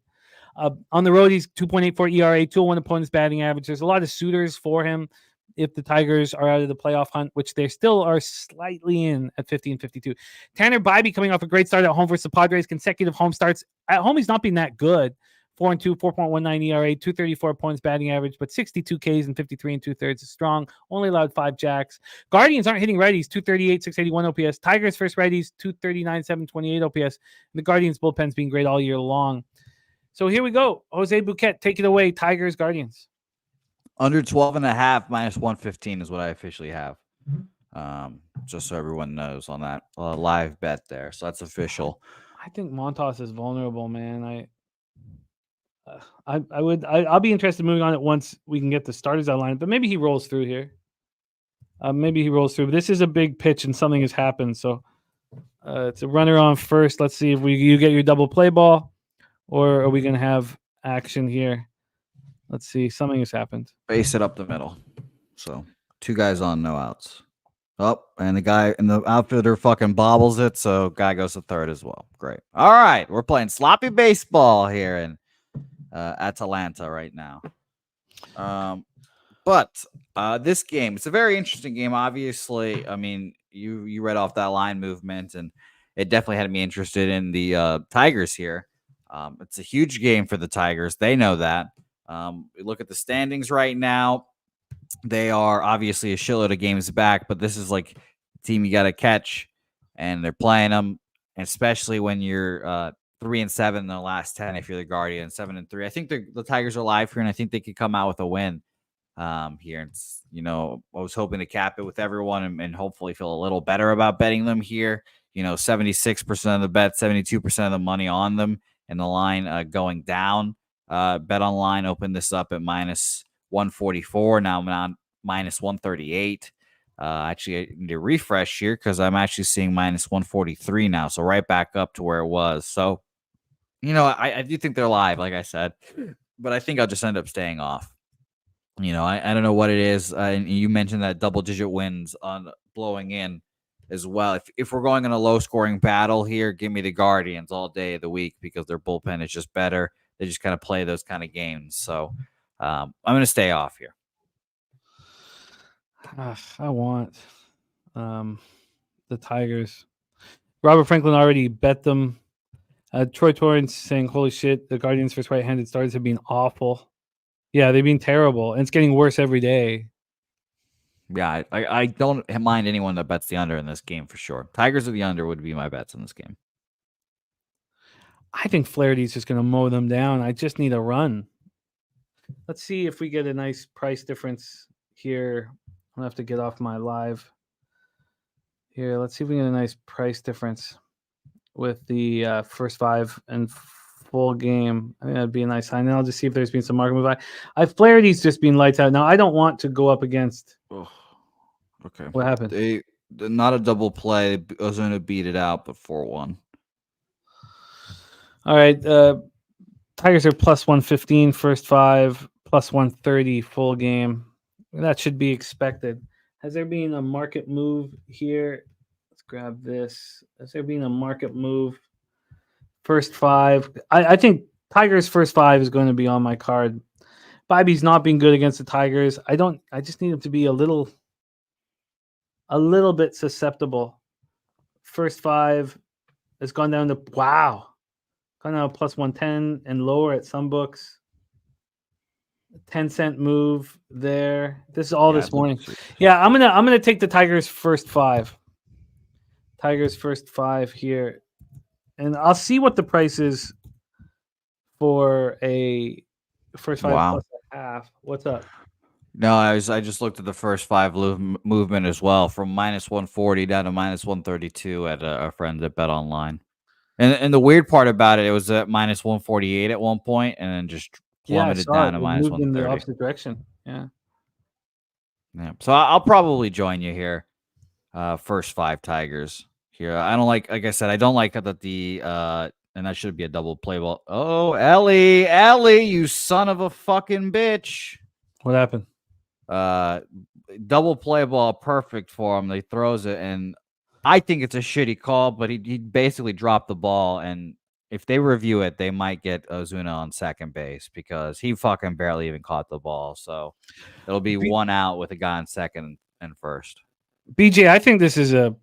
[SPEAKER 3] On the road, he's 2.84 ERA, 201 opponent's batting average. There's a lot of suitors for him if the Tigers are out of the playoff hunt, which they still are slightly in at 50-52. Tanner Bybee coming off a great start at home versus the Padres. Consecutive home starts. At home, he's not been that good. 4-2, 4.19 ERA, 234 points batting average, but 62 Ks and 53 2/3 is strong. Only allowed 5 jacks. Guardians aren't hitting righties, 238, 681 OPS. Tigers first righties, 239, 728 OPS. And the Guardians bullpen's been great all year long. So here we go. Jose Bouet, take it away. Tigers, Guardians.
[SPEAKER 4] Under 12.5 minus 115 is what I officially have. Just so everyone knows on that live bet there. So that's official.
[SPEAKER 3] I think Montas is vulnerable, man. I'll be interested in moving on it once we can get the starters outlined, but maybe he rolls through here. But this is a big pitch and something has happened. So it's a runner on first. Let's see if you get your double play ball, or are we going to have action here? Let's see. Something has happened.
[SPEAKER 4] Base it up the middle. So 2 guys on, no outs. Oh, and the guy in the outfielder fucking bobbles it, so guy goes to third as well. Great. All right, we're playing sloppy baseball here in Atlanta right now. But this game, it's a very interesting game. Obviously, I mean, you read off that line movement, and it definitely had me interested in the Tigers here. It's a huge game for the Tigers. They know that. We look at the standings right now. They are obviously a shitload of games back, but this is like a team you got to catch, and they're playing them, and especially when you're 3-7 in the last 10. If you're the Guardians, 7-3, I think the Tigers are live here, and I think they could come out with a win here. It's, I was hoping to cap it with everyone and hopefully feel a little better about betting them here. 76% of the bet, 72% of the money on them, and the line going down. Bet Online opened this up at minus 144. Now I'm on minus 138. Actually, I need to refresh here because I'm actually seeing minus 143 now. So right back up to where it was. So, I do think they're live, like I said, but I think I'll just end up staying off. I don't know what it is. And you mentioned that double-digit wins on blowing in as well. If we're going in a low-scoring battle here, give me the Guardians all day of the week because their bullpen is just better. They just kind of play those kind of games. So I'm going to stay off here.
[SPEAKER 3] I want the Tigers. Robert Franklin already bet them. Troy Torrance saying, holy shit, the Guardians versus right-handed starters have been awful. Yeah, they've been terrible. And it's getting worse every day.
[SPEAKER 4] Yeah, I don't mind anyone that bets the under in this game for sure. Tigers or the under would be my bets in this game.
[SPEAKER 3] I think Flaherty's just going to mow them down. I just need a run. Let's see if we get a nice price difference here. I'm going to have to get off my live here. Let's see if we get a nice price difference with the first 5 and full game. I think that'd be a nice sign. And I'll just see if there's been some market move. Flaherty's just been lights out. Now, I don't want to go up against.
[SPEAKER 4] Oh, okay.
[SPEAKER 3] What happened?
[SPEAKER 4] They're not a double play. Ozuna beat it out, but 4-1.
[SPEAKER 3] All right. Tigers are plus 115 first 5, plus 130 full game. That should be expected. Has there been a market move here? Let's grab this. Has there been a market move? First 5. I think Tigers first 5 is going to be on my card. Bobby's not been good against the Tigers. I just need him to be a little bit susceptible. First 5 has gone down to gone down to plus 110 and lower at some books. 10-cent move there. This is all this morning. Yeah, I'm gonna take the Tigers first 5. Tigers first 5 here. And I'll see what the price is for a first 5 plus a half. What's up?
[SPEAKER 4] No, I just looked at the first 5 movement as well, from minus 140 down to minus 132 at a friend at Bet Online. And the weird part about it was at minus 148 at one point, and then just plummeted down to minus 130.
[SPEAKER 3] In the opposite direction. Yeah.
[SPEAKER 4] So I'll probably join you here. First 5 Tigers here. I don't like I said, I don't like that and that should be a double play ball. Oh, Ellie, you son of a fucking bitch.
[SPEAKER 3] What happened?
[SPEAKER 4] Double play ball, perfect for him. He throws it, and I think it's a shitty call, but he basically dropped the ball, and if they review it, they might get Ozuna on second base because he fucking barely even caught the ball. So it'll be 1 out with a guy on second and first.
[SPEAKER 3] BJ, I think this is a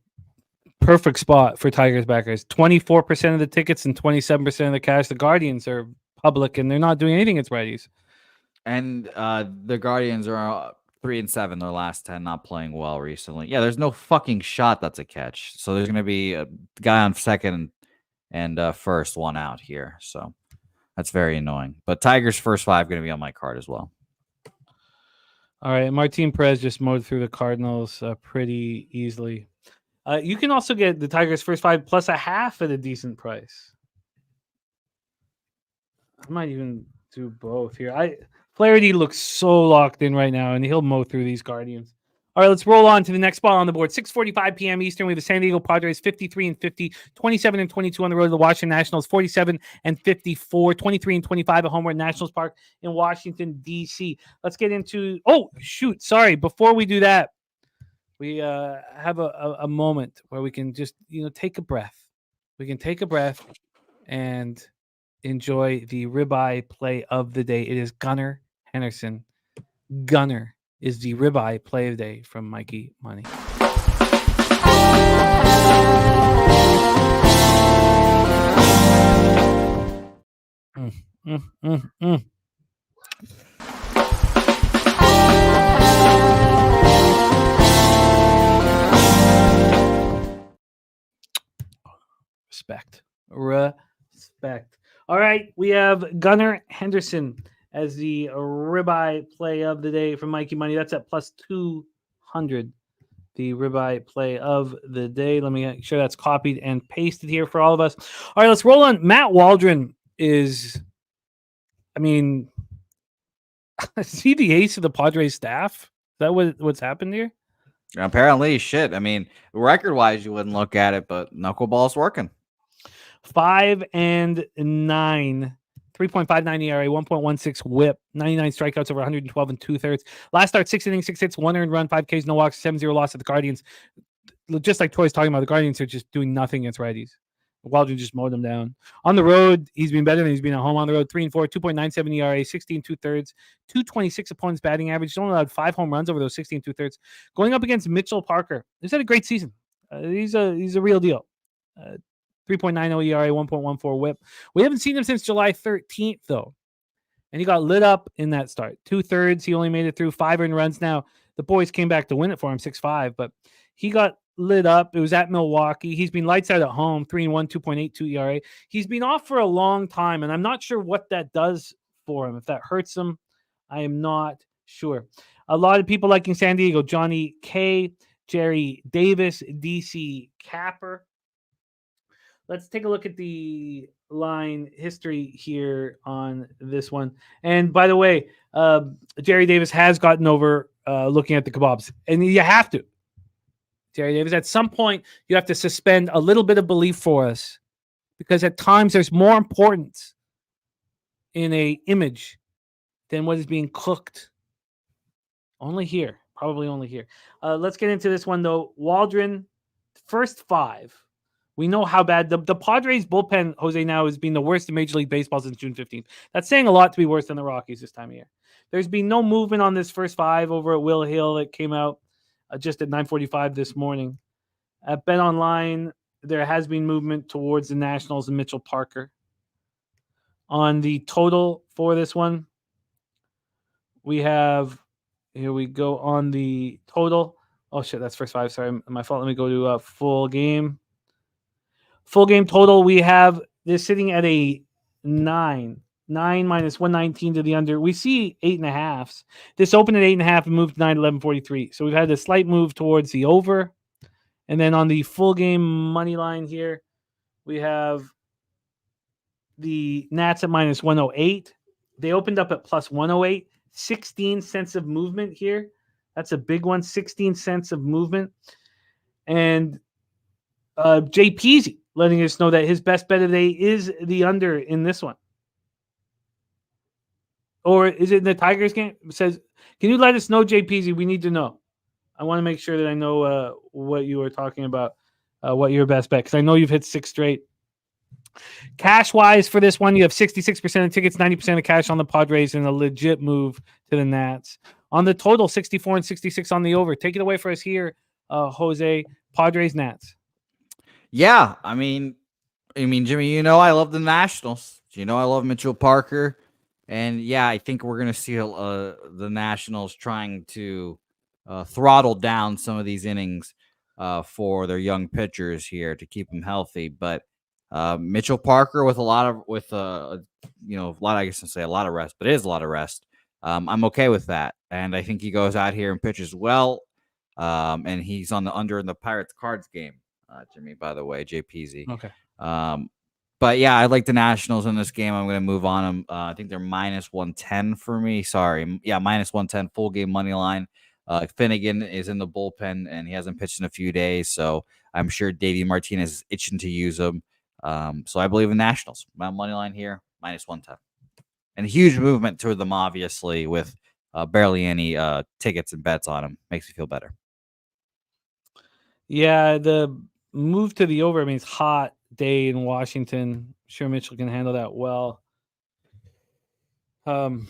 [SPEAKER 3] perfect spot for Tigers backers. 24% of the tickets and 27% of the cash. The Guardians are public, and they're not doing anything against righties. And
[SPEAKER 4] the Guardians are 3-7 their last 10, not playing well recently. Yeah, there's no fucking shot that's a catch. So there's going to be a guy on second and first, 1 out here. So that's very annoying. But Tigers first 5 going to be on my card as well.
[SPEAKER 3] All right, Martin Perez just mowed through the Cardinals pretty easily. You can also get the Tigers first 5 plus a half at a decent price. I might even do both here. Flaherty looks so locked in right now, and he'll mow through these Guardians. All right, let's roll on to the next spot on the board. 6:45 p.m. Eastern. We have the San Diego Padres 53-50, 27-22 on the road to the Washington Nationals, 47-54, 23-25 at home at Nationals Park in Washington, D.C. Let's get into. Oh, shoot. Sorry. Before we do that, we have a moment where we can just take a breath. We can take a breath and enjoy the ribeye play of the day. It is Gunnar Henderson. Gunnar is the ribeye play of the day from Mikey Money. Respect. All right, we have Gunnar Henderson as the ribeye play of the day from Mikey Money. That's at plus 200. the ribeye play of the day. Let me make sure that's copied and pasted here for all of us. All right, let's roll on. Matt Waldron is, I mean, is he the ace of the Padres staff? Is that what's happened here?
[SPEAKER 4] Apparently, shit. I mean, record-wise, you wouldn't look at it, but knuckleball's working.
[SPEAKER 3] 5 and 9, 3.59 ERA, 1.16 WHIP, 99 strikeouts over 112 and 2/3. Last start, 6 innings, 6 hits, 1 earned run, 5 Ks, no walks, 7-0 loss at the Guardians. Just like Troy's talking about, the Guardians are just doing nothing against righties. Waldron just mowed them down. On the road, he's been better than he's been at home. On the road, 3 and 4, 2.97 ERA, 16 2/3, 226 opponents batting average. He's only allowed 5 home runs over those 16 2/3. Going up against Mitchell Parker, he's had a great season. He's a real deal. 3.90 ERA, 1.14 WHIP. We haven't seen him since July 13th, though. And he got lit up in that start. 2/3, he only made it through 5 earned runs. Now, the boys came back to win it for him, 6-5, but he got lit up. It was at Milwaukee. He's been lights out at home, 3 and 1, 2.82 ERA. He's been off for a long time, and I'm not sure what that does for him. If that hurts him, I am not sure. A lot of people liking San Diego, Johnny K, Jerry Davis, DC Capper. Let's take a look at the line history here on this one. And by the way, Jerry Davis has gotten over looking at the kebabs, and you have to. Jerry Davis, at some point, you have to suspend a little bit of belief for us, because at times there's more importance in a image than what is being cooked. Only here, probably only here. Let's get into this one, though. Waldron, first 5. We know how bad the Padres bullpen, Jose, now has been the worst in Major League Baseball since June 15th. That's saying a lot to be worse than the Rockies this time of year. There's been no movement on this first 5 over at Will Hill. It came out just at 9:45 this morning. At Bet Online, there has been movement towards the Nationals and Mitchell Parker. On the total for this one, we have, here we go on the total. Oh, shit, that's first 5. Sorry, my fault. Let me go to full game. Full game total, we have this sitting at a 9. 9 minus 119 to the under. We see 8.5s. This opened at 8.5 and moved to 9, 11.43. So we've had a slight move towards the over. And then on the full game money line here, we have the Nats at minus 108. They opened up at plus 108. 16 cents of movement here. That's a big one. 16 cents of movement. And Jay Peasy letting us know that his best bet of the day is the under in this one. Or is it in the Tigers game? It says, can you let us know, Jay Peasy? We need to know. I want to make sure that I know what you were talking about, what your best bet, because I know you've hit 6 straight. Cash-wise for this one, you have 66% of tickets, 90% of cash on the Padres, and a legit move to the Nats. On the total, 64 and 66 on the over. Take it away for us here, Jose. Padres, Nats.
[SPEAKER 4] Yeah, I mean, Jimmy, you know I love the Nationals. You know I love Mitchell Parker. And, yeah, I think we're going to see the Nationals trying to throttle down some of these innings for their young pitchers here to keep them healthy. But Mitchell Parker with a lot of rest, but it is a lot of rest. I'm okay with that. And I think he goes out here and pitches well. And he's on the under in the Pirates Cards game, Jimmy, by the way, JPZ.
[SPEAKER 3] Okay.
[SPEAKER 4] But yeah, I like the Nationals in this game. I'm going to move on them. I think they're minus 110 for me. Sorry. Yeah, minus 110 full game money line. Finnegan is in the bullpen and he hasn't pitched in a few days. So I'm sure Davey Martinez is itching to use him. So I believe in Nationals. My money line here, minus 110. And a huge movement to them, obviously, with barely any tickets and bets on them. Makes me feel better.
[SPEAKER 3] Yeah, the move to the over means hot day in Washington. I'm sure Mitchell can handle that well. The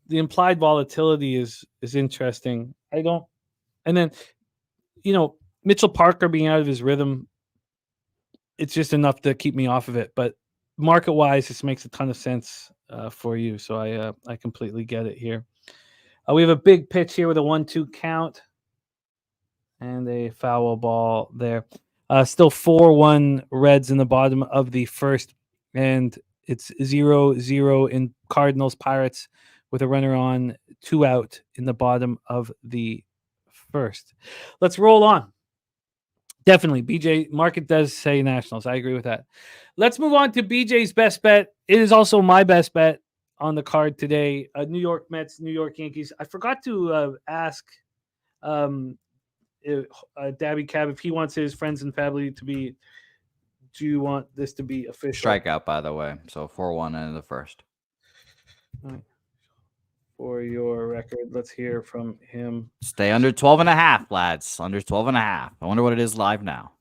[SPEAKER 3] implied volatility is interesting. And then, Mitchell Parker being out of his rhythm, it's just enough to keep me off of it. But market-wise, this makes a ton of sense for you. So I completely get it here. We have a big pitch here with a 1-2 count and a foul ball there. Still 4-1 Reds in the bottom of the first, and it's 0-0 in Cardinals Pirates with a runner on, 2 out in the bottom of the first. Let's roll on. Definitely. BJ, market does say Nationals. I agree with that. Let's move on to BJ's best bet. It is also my best bet on the card today. New York Mets, New York Yankees. I forgot to ask Dabby Cab if he wants his friends and family to be. Do you want this to be official?
[SPEAKER 4] Strikeout, by the way. So 4-1 in the first.
[SPEAKER 3] All right. For your record, let's hear from him.
[SPEAKER 4] Stay under 12.5, lads. Under 12.5. I wonder what it is live now.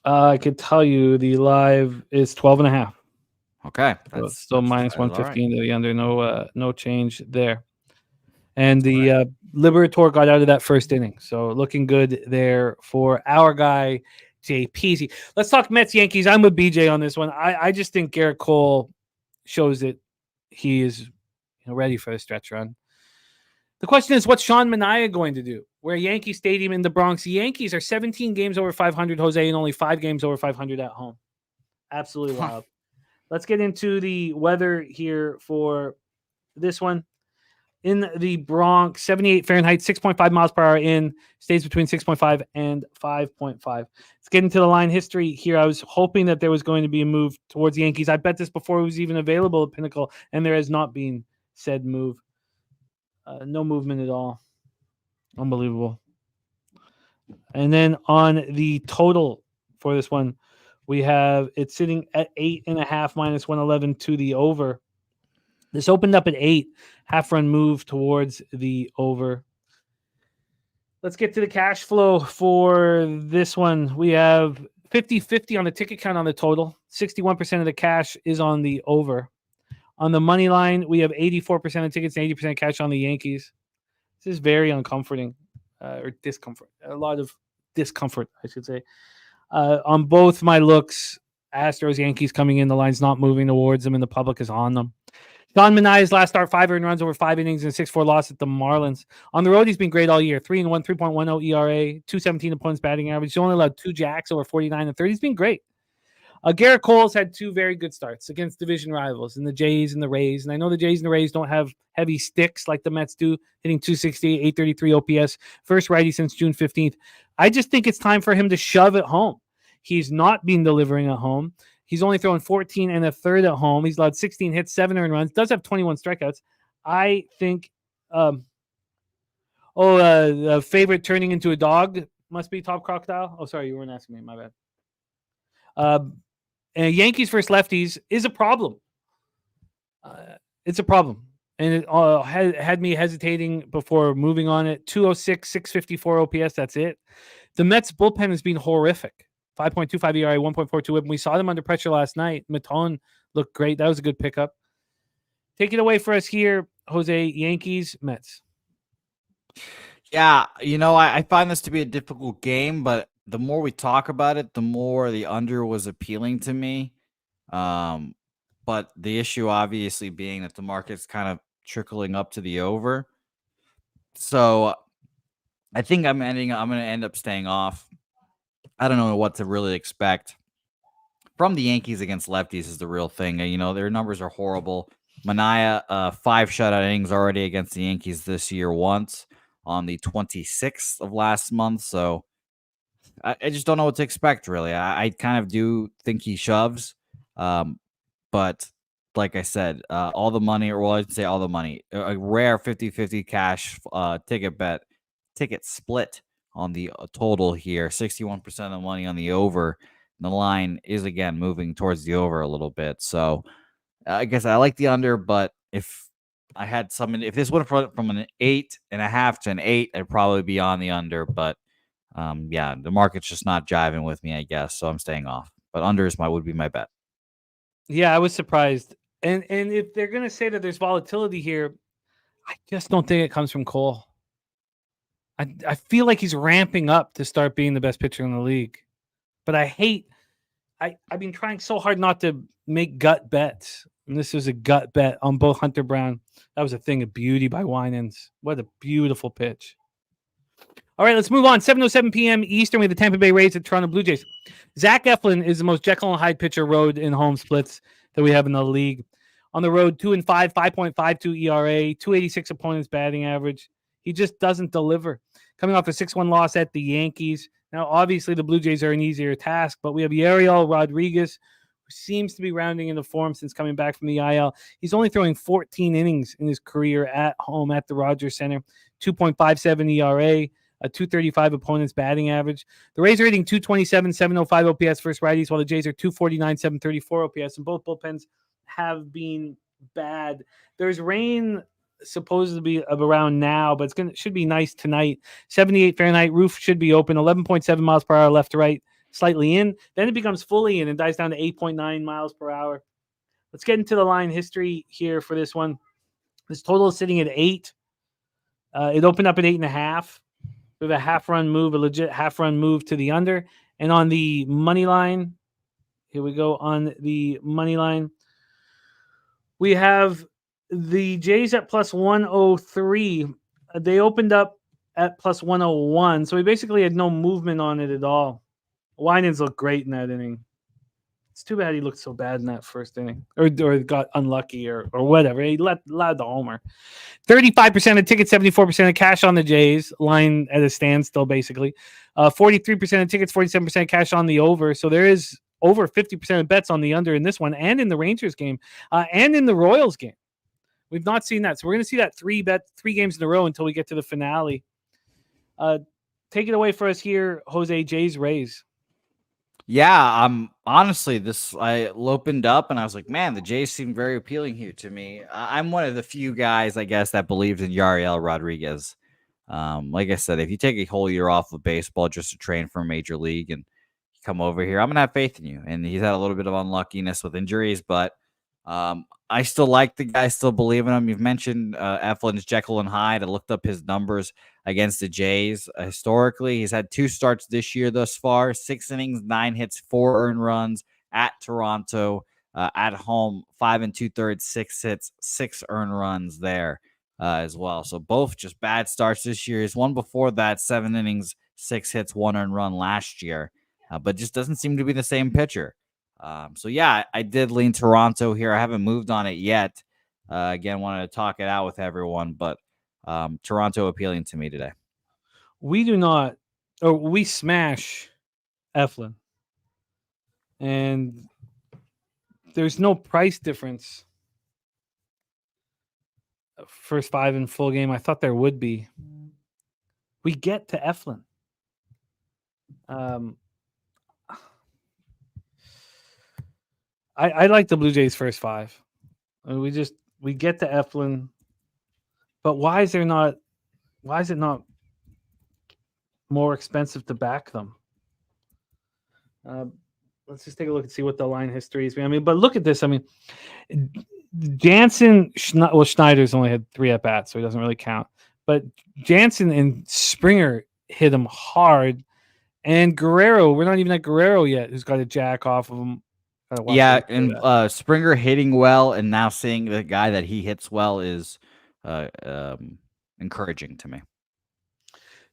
[SPEAKER 3] I could tell you the live is 12.5.
[SPEAKER 4] Okay.
[SPEAKER 3] So it's still minus 115
[SPEAKER 4] right.
[SPEAKER 3] to the under. No change there. And the Liberator got out of that first inning. So looking good there for our guy, JPZ. Let's talk Mets Yankees. I'm with BJ on this one. I just think Garrett Cole shows that he is ready for a stretch run. The question is, what's Sean Manaea going to do? We're at Yankee Stadium in the Bronx. The Yankees are 17 games over 500, Jose, and only 5 games over 500 at home. Absolutely wild. Let's get into the weather here for this one. In the Bronx, 78 Fahrenheit, 6.5 miles per hour in, stays between 6.5 and 5.5. Let's get into the line history here. I was hoping that there was going to be a move towards the Yankees. I bet this before it was even available at Pinnacle, and there has not been said move. No movement at all. Unbelievable. And then on the total for this one, we have it sitting at 8.5 minus 111 to the over. This opened up at 8, half-run move towards the over. Let's get to the cash flow for this one. We have 50-50 on the ticket count on the total. 61% of the cash is on the over. On the money line, we have 84% of tickets and 80% cash on the Yankees. This is very uncomforting, or discomfort. A lot of discomfort, I should say. On both my looks, Astros, Yankees coming in, the line's not moving towards them, and the public is on them. Sean Manaea's last start, 5 earned runs over 5 innings and 6-4 loss at the Marlins. On the road, he's been great all year. 3-1, 3.10 ERA, 217 opponents batting average. He's only allowed 2 jacks over 49 and 30. He's been great. Garrett Cole's had 2 very good starts against division rivals in the Jays and the Rays. And I know the Jays and the Rays don't have heavy sticks like the Mets do, hitting 260, 833 OPS. First righty since June 15th. I just think it's time for him to shove at home. He's not been delivering at home. He's only thrown 14 and a third at home. He's allowed 16 hits, 7 earned runs. Does have 21 strikeouts. I think, favorite turning into a dog must be Top Crocodile. Oh, sorry, you weren't asking me. My bad. And Yankees versus lefties is a problem. It's a problem. And it had me hesitating before moving on it. 206, 654 OPS. That's it. The Mets bullpen has been horrific. 5.25 ERA, 1.42 whip. We saw them under pressure last night. Maton looked great. That was a good pickup. Take it away for us here, Jose. Yankees, Mets.
[SPEAKER 4] Yeah, I find this to be a difficult game, but the more we talk about it, the more the under was appealing to me. But the issue obviously being that the market's kind of trickling up to the over. So I think I'm going to end up staying off. I don't know what to really expect from the Yankees against lefties is the real thing. Their numbers are horrible. Manaea, 5 shutout innings already against the Yankees this year once on the 26th of last month. So I just don't know what to expect, really. I kind of do think he shoves. But like I said, all the money, or I'd say all the money, a rare 50-50 cash ticket split on the total here. 61% of the money on the over. The line is, again, moving towards the over a little bit. So I guess I like the under, but if I had if this went from an 8.5 to an 8, I'd probably be on the under. But the market's just not jiving with me, I guess. So I'm staying off. But under would be my bet.
[SPEAKER 3] Yeah, I was surprised. And if they're going to say that there's volatility here, I just don't think it comes from Cole. I feel like he's ramping up to start being the best pitcher in the league. But I've been trying so hard not to make gut bets. And this was a gut bet on both Hunter Brown. That was a thing of beauty by Winans. What a beautiful pitch. All right, let's move on. 7:07 p.m. Eastern with the Tampa Bay Rays at Toronto Blue Jays. Zach Eflin is the most Jekyll and Hyde pitcher road in home splits that we have in the league. On the road, 2-5, 5.52 ERA, 286 opponents batting average. He just doesn't deliver. coming off a 6-1 loss at the Yankees. Now, obviously, the Blue Jays are an easier task, but we have Yariel Rodriguez, who seems to be rounding into form since coming back from the IL. He's only throwing 14 innings in his career at home at the Rogers Center, 2.57 ERA, a 235 opponent's batting average. The Rays are hitting 227, 705 OPS versus righties, while the Jays are 249, 734 OPS, and both bullpens have been bad. There's rain supposed to be around now, but should be nice tonight. 78 Fahrenheit, roof should be open, 11.7 miles per hour left to right, slightly in. Then it becomes fully in and dies down to 8.9 miles per hour. Let's get into the line history here for this one. This total is sitting at 8. It opened up at 8.5. We have a half-run move, a legit half-run move to the under. And on the money line, here we go on the money line. We have the Jays at plus 103. They opened up at plus 101. So we basically had no movement on it at all. Winans looked great in that inning. It's too bad he looked so bad in that first inning, or got unlucky, or whatever. He allowed the homer. 35% of tickets, 74% of cash on the Jays. Line at a standstill, basically. 43% of tickets, 47% cash on the over. So there is over 50% of bets on the under in this one, and in the Rangers game, and in the Royals game. We've not seen that, so we're going to see that three games in a row until we get to the finale. Take it away for us here, Jose. Jays, Rays.
[SPEAKER 4] Yeah, honestly, I opened up and I was like, man, the Jays seem very appealing here to me. I'm one of the few guys, I guess, that believes in Yariel Rodriguez. Like I said, if you take a whole year off of baseball just to train for a major league and come over here, I'm gonna have faith in you. And he's had a little bit of unluckiness with injuries, but I still like the guy, still believe in him. You've mentioned Eflin's Jekyll and Hyde. I looked up his numbers against the Jays. Historically, he's had 2 starts this year thus far, 6 innings, 9 hits, 4 earned runs at Toronto. At home, 5 2/3, 6 hits, 6 earned runs there as well. So both just bad starts this year. His one before that, 7 innings, 6 hits, 1 earned run last year, but just doesn't seem to be the same pitcher. So yeah, I did lean Toronto here. I haven't moved on it yet. Again, wanted to talk it out with everyone, but Toronto appealing to me today.
[SPEAKER 3] We do not, or we smash Eflin, and there's no price difference. First 5 in full game. I thought there would be. We get to Eflin. I like the Blue Jays first 5. We get to Eflin, but why is it not more expensive to back them? Let's just take a look and see what the line history is. I mean, but look at this. I mean, Schneider's only had 3 at bats, so he doesn't really count. But Jansen and Springer hit him hard, and Guerrero, we're not even at Guerrero yet, who's got a jack off of him.
[SPEAKER 4] Yeah, and Springer hitting well, and now seeing the guy that he hits well is encouraging to me.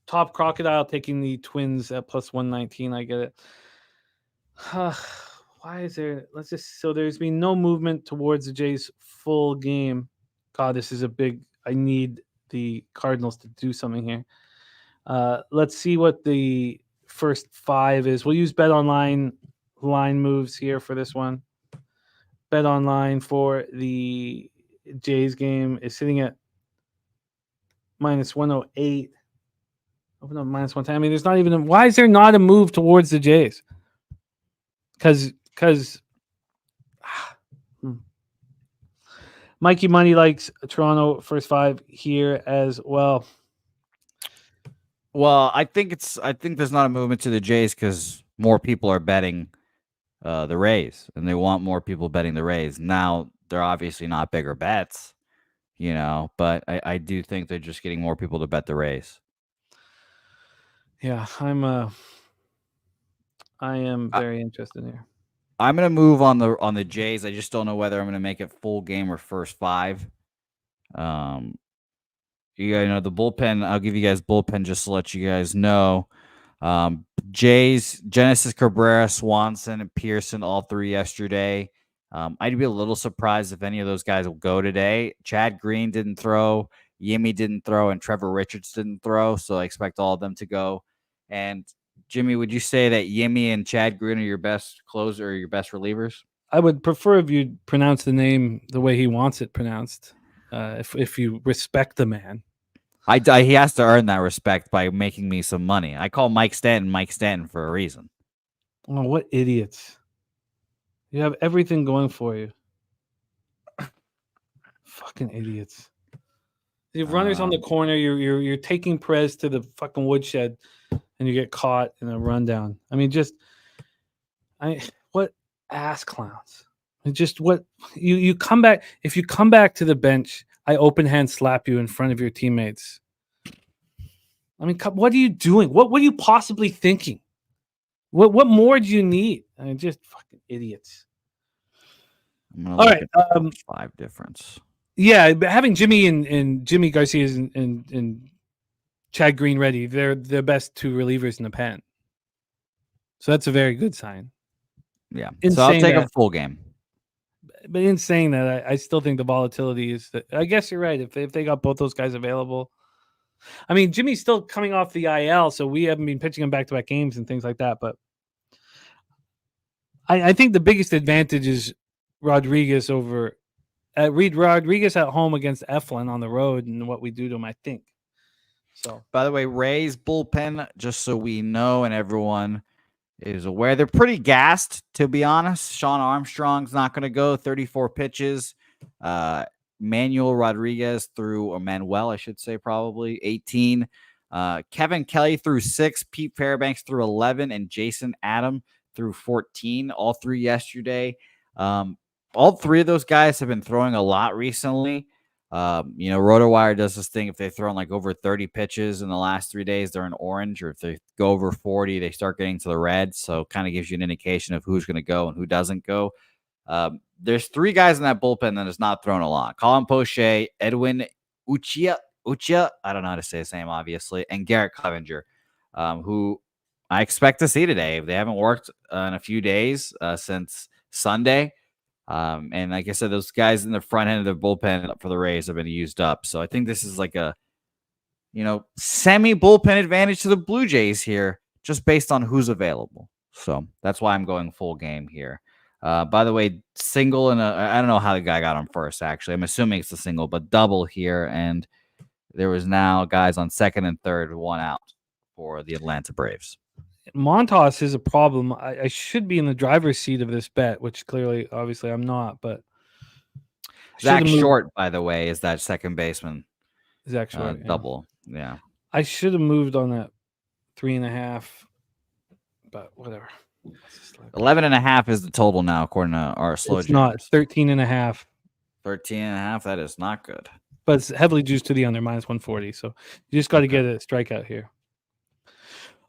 [SPEAKER 3] Top Crocodile taking the Twins at plus 119. I get it. Why is there? So there's been no movement towards the Jays full game. God, this is a big. I need the Cardinals to do something here. Let's see what the first 5 is. We'll use Bet Online line moves here for this one. Bet Online for the Jays game is sitting at minus 108. Open up minus 110. I mean, there's not even why is there not a move towards the Jays? Because Mikey Money likes Toronto first 5 here as well.
[SPEAKER 4] Well, I think there's not a movement to the Jays because more people are betting the Rays, and they want more people betting the Rays. Now, they're obviously not bigger bets, but I do think they're just getting more people to bet the Rays.
[SPEAKER 3] Yeah, I am very interested here.
[SPEAKER 4] I'm going to move on the Jays. I just don't know whether I'm going to make it full game or first 5. The bullpen, I'll give you guys bullpen just to let you guys know. Jays, Genesis, Cabrera, Swanson, and Pearson, all 3 yesterday. I'd be a little surprised if any of those guys will go today. Chad Green didn't throw Yimmy didn't throw and Trevor Richards didn't throw, so I expect all of them to go. And Jimmy, would you say that Yimmy and Chad Green are your best closer or your best relievers?
[SPEAKER 3] I would prefer if you pronounce the name the way he wants it pronounced. If you respect the man.
[SPEAKER 4] He has to earn that respect by making me some money. I call Mike Stanton for a reason.
[SPEAKER 3] Oh, what idiots. You have everything going for you. Fucking idiots. You have runners on the corner, you're taking Perez to the fucking woodshed and you get caught in a rundown. I mean, what ass clowns. Just what you come back. If you come back to the bench, I open hand slap you in front of your teammates. I mean, what are you doing? What are you possibly thinking? What more do you need? I mean, just fucking idiots. All right,
[SPEAKER 4] 5 difference.
[SPEAKER 3] Yeah, but having Jimmy and Jimmy Garcia and Chad Green ready, they're the best 2 relievers in the pen. So that's a very good sign.
[SPEAKER 4] Yeah, so I'll take a full game.
[SPEAKER 3] But in saying that, I still think the volatility is that. I guess you're right. If they got both those guys available, I mean, Jimmy's still coming off the IL, so we haven't been pitching him back-to-back games and things like that. But I think the biggest advantage is Rodriguez over Rodriguez at home against Eflin on the road and what we do to him. I think. So,
[SPEAKER 4] by the way, Rays bullpen, just so we know and everyone is aware, they're pretty gassed, to be honest. Sean Armstrong's not going to go 34 pitches. Manuel Rodriguez threw, or Manuel, I should say, probably 18. Kevin Kelly threw 6. Pete Fairbanks threw 11, and Jason Adam threw 14. All 3 yesterday. All 3 of those guys have been throwing a lot recently. RotoWire does this thing. If they've thrown like over 30 pitches in the last 3 days, they're in orange, or if they go over 40, they start getting to the red. So kind of gives you an indication of who's going to go and who doesn't go. There's 3 guys in that bullpen that has not thrown a lot. Colin Poche, Edwin Uchia, I don't know how to say his name, obviously, and Garrett Clevenger, who I expect to see today. They haven't worked in a few days since Sunday. And like I said, those guys in the front end of the bullpen for the Rays have been used up. So I think this is like a, semi bullpen advantage to the Blue Jays here, just based on who's available. So that's why I'm going full game here. By the way, single I don't know how the guy got on first, actually. I'm assuming it's a single, but double here. And there was now guys on second and third, 1 out for the Atlanta Braves.
[SPEAKER 3] Montas is a problem. I should be in the driver's seat of this bet, which clearly, obviously, I'm not. But
[SPEAKER 4] Zach Short, by the way, is that second baseman.
[SPEAKER 3] Zach Short,
[SPEAKER 4] double. Yeah.
[SPEAKER 3] I should have moved on that 3.5, but whatever.
[SPEAKER 4] 11.5 is the total now, according to our slow.
[SPEAKER 3] It's not 13.5.
[SPEAKER 4] 13.5. That is not good.
[SPEAKER 3] But it's heavily juiced to the under, -140. So you just got to get a strikeout here.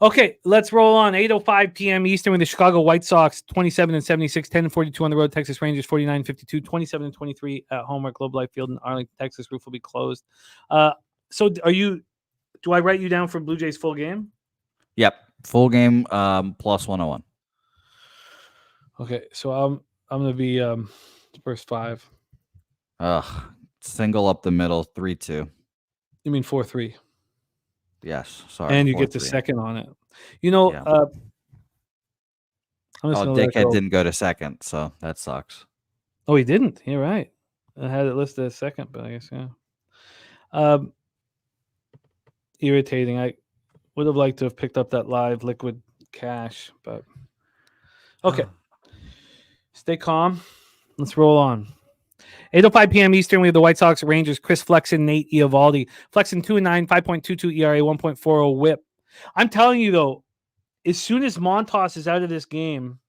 [SPEAKER 3] Okay, let's roll on. 8:05 p.m. Eastern with the Chicago White Sox, 27-76, 10-42 on the road. Texas Rangers, 49-52, 27-23 at home at Globe Life Field in Arlington, Texas. Roof will be closed. So do I write you down for Blue Jays full game?
[SPEAKER 4] Yep, full game plus 101.
[SPEAKER 3] Okay, so I'm going to be first 5.
[SPEAKER 4] Single up the middle, 3-2.
[SPEAKER 3] You mean 4-3?
[SPEAKER 4] Yes, sorry.
[SPEAKER 3] And you get the second on it. Dickhead
[SPEAKER 4] didn't go to second, so that sucks.
[SPEAKER 3] Oh, he didn't. You're right. I had it listed as second, but I guess, yeah. Irritating. I would have liked to have picked up that live liquid cash, but okay. Stay calm. Let's roll on. 8:05 p.m. Eastern, we have the White Sox, Rangers, Chris Flexen, Nate Eovaldi. Flexen 2-9, 5.22 ERA, 1.40 WHIP. I'm telling you, though, as soon as Montas is out of this game,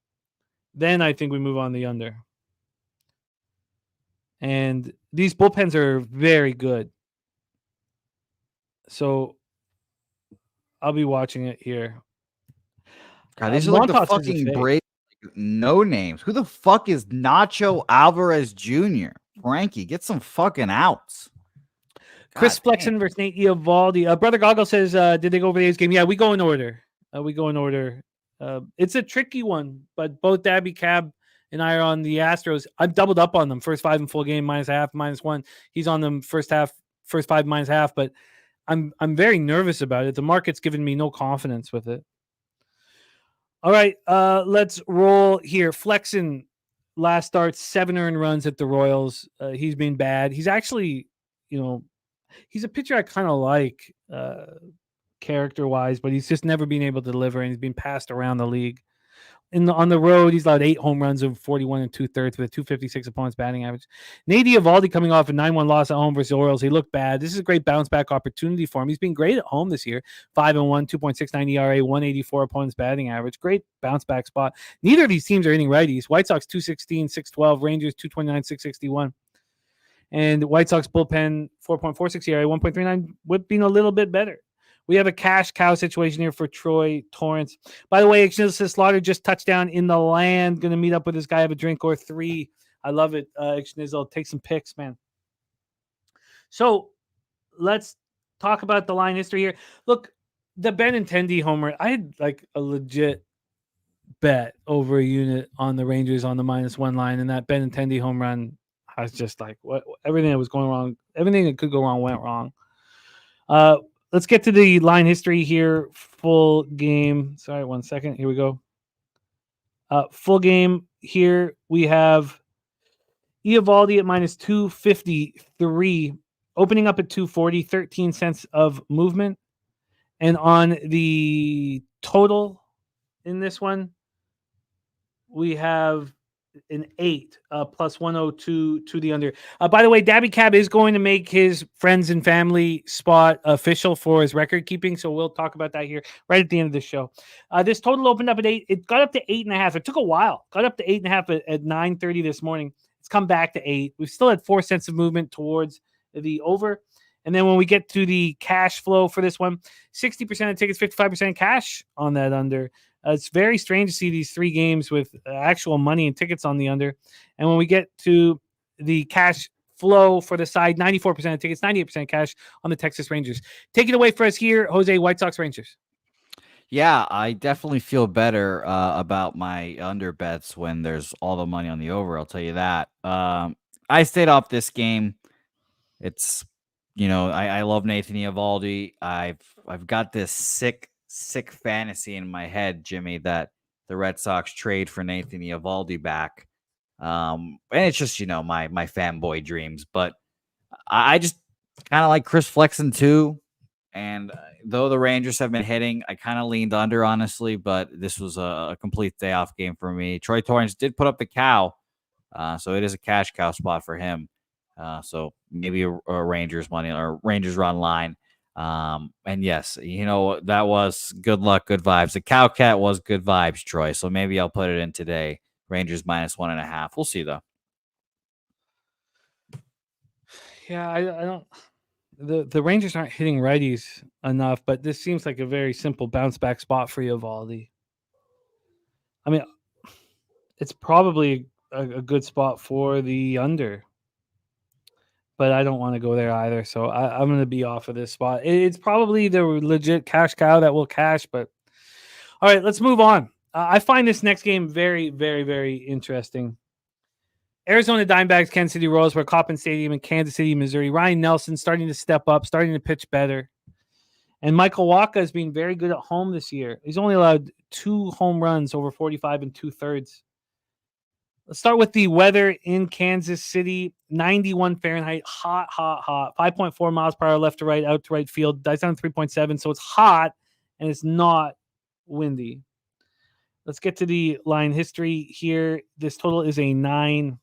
[SPEAKER 3] then I think we move on the under. And these bullpens are very good. So I'll be watching it here.
[SPEAKER 4] God, these are like the fucking Braves. No names. Who the fuck is Nacho Alvarez Jr.? Frankie, get some fucking outs.
[SPEAKER 3] Chris Flexen versus Nate Eovaldi. Brother Goggle says, did they go over the A's game? Yeah, we go in order. It's a tricky one, but both Dabby Cab and I are on the Astros. I've doubled up on them. First 5 in full game, -0.5, -1. He's on them first half first 5 minus half, but I'm very nervous about it. The market's given me no confidence with it. All right, let's roll here. Flexen last start, 7 earned runs at the Royals. He's been bad. He's actually, he's a pitcher I kind of like character-wise, but he's just never been able to deliver, and he's been passed around the league. On the road, he's allowed 8 home runs of 41 and 2/3 with a 256 opponent's batting average. Nady Eovaldi coming off a 9-1 loss at home versus the Orioles. He looked bad. This is a great bounce back opportunity for him. He's been great at home this year. 5-1, 2.69 ERA, 184 opponent's batting average. Great bounce back spot. Neither of these teams are hitting righties. White Sox 216, 612. Rangers 229, 661. And White Sox bullpen 4.46 ERA, 1.39, whip being a little bit better. We have a cash cow situation here for Troy Torrance. By the way, Ixnil Slaughter just touchdown in the land. Going to meet up with this guy, have a drink or 3. I love it, Ixnil. Take some pics, man. So let's talk about the line history here. Look, the Benintendi homer, I had like a legit bet over a unit on the Rangers on the -1 line, and that Benintendi home run, I was just like, what? Everything that was going wrong, everything that could go wrong went wrong. Let's get to the line history here. Full game. Sorry, 1 second. Here we go. Full game here. We have Eovaldi at -253, opening up at 240, 13 cents of movement. And on the total in this one, we have an 8 plus 102 to the under. By the way, Dabby Cab is going to make his friends and family spot official for his record keeping, so we'll talk about that here right at the end of the show. This total opened up at 8. It got up to 8.5. It took a while. Got up to 8.5 at 9:30 this morning. It's come back to 8. We've still had 4 cents of movement towards the over. And then when we get to the cash flow for this one, 60% of tickets, 55% cash on that under. It's very strange to see these 3 games with actual money and tickets on the under. And when we get to the cash flow for the side, 94% of tickets, 98% cash on the Texas Rangers. Take it away for us here, Jose. White Sox Rangers.
[SPEAKER 4] Yeah, I definitely feel better about my under bets when there's all the money on the over. I'll tell you that. I stayed off this game. It's, I love Nathan Eovaldi. I've got this sick fantasy in my head, Jimmy, that the Red Sox trade for Nathan Eovaldi back. And it's just, my fanboy dreams. But I just kind of like Chris Flexen too. And though the Rangers have been hitting, I kind of leaned under, honestly. But this was a complete day off game for me. Troy Torrance did put up the cow. So it is a cash cow spot for him. So maybe a Rangers money or Rangers run line. And yes, that was good luck, good vibes. The cow cat was good vibes, Troy. So maybe I'll put it in today. Rangers -1.5. We'll see though.
[SPEAKER 3] Yeah, I don't. The Rangers aren't hitting righties enough, but this seems like a very simple bounce back spot for Eovaldi. I mean, it's probably a good spot for the under. But I don't want to go there either, so I'm going to be off of this spot. It's probably the legit cash cow that will cash, but all right, let's move on. I find this next game very, very, very interesting. Arizona Diamondbacks, Kansas City Royals, we're Coppin Stadium in Kansas City, Missouri. Ryan Nelson starting to step up, starting to pitch better. And Michael Wacha has been very good at home this year. He's only allowed 2 home runs over 45 and 2/3. Let's start with the weather in Kansas City. 91 Fahrenheit, hot, hot, hot. 5.4 miles per hour left to right, out to right field. Dice down 3.7, so it's hot and it's not windy. Let's get to the line history here. This total is a 9.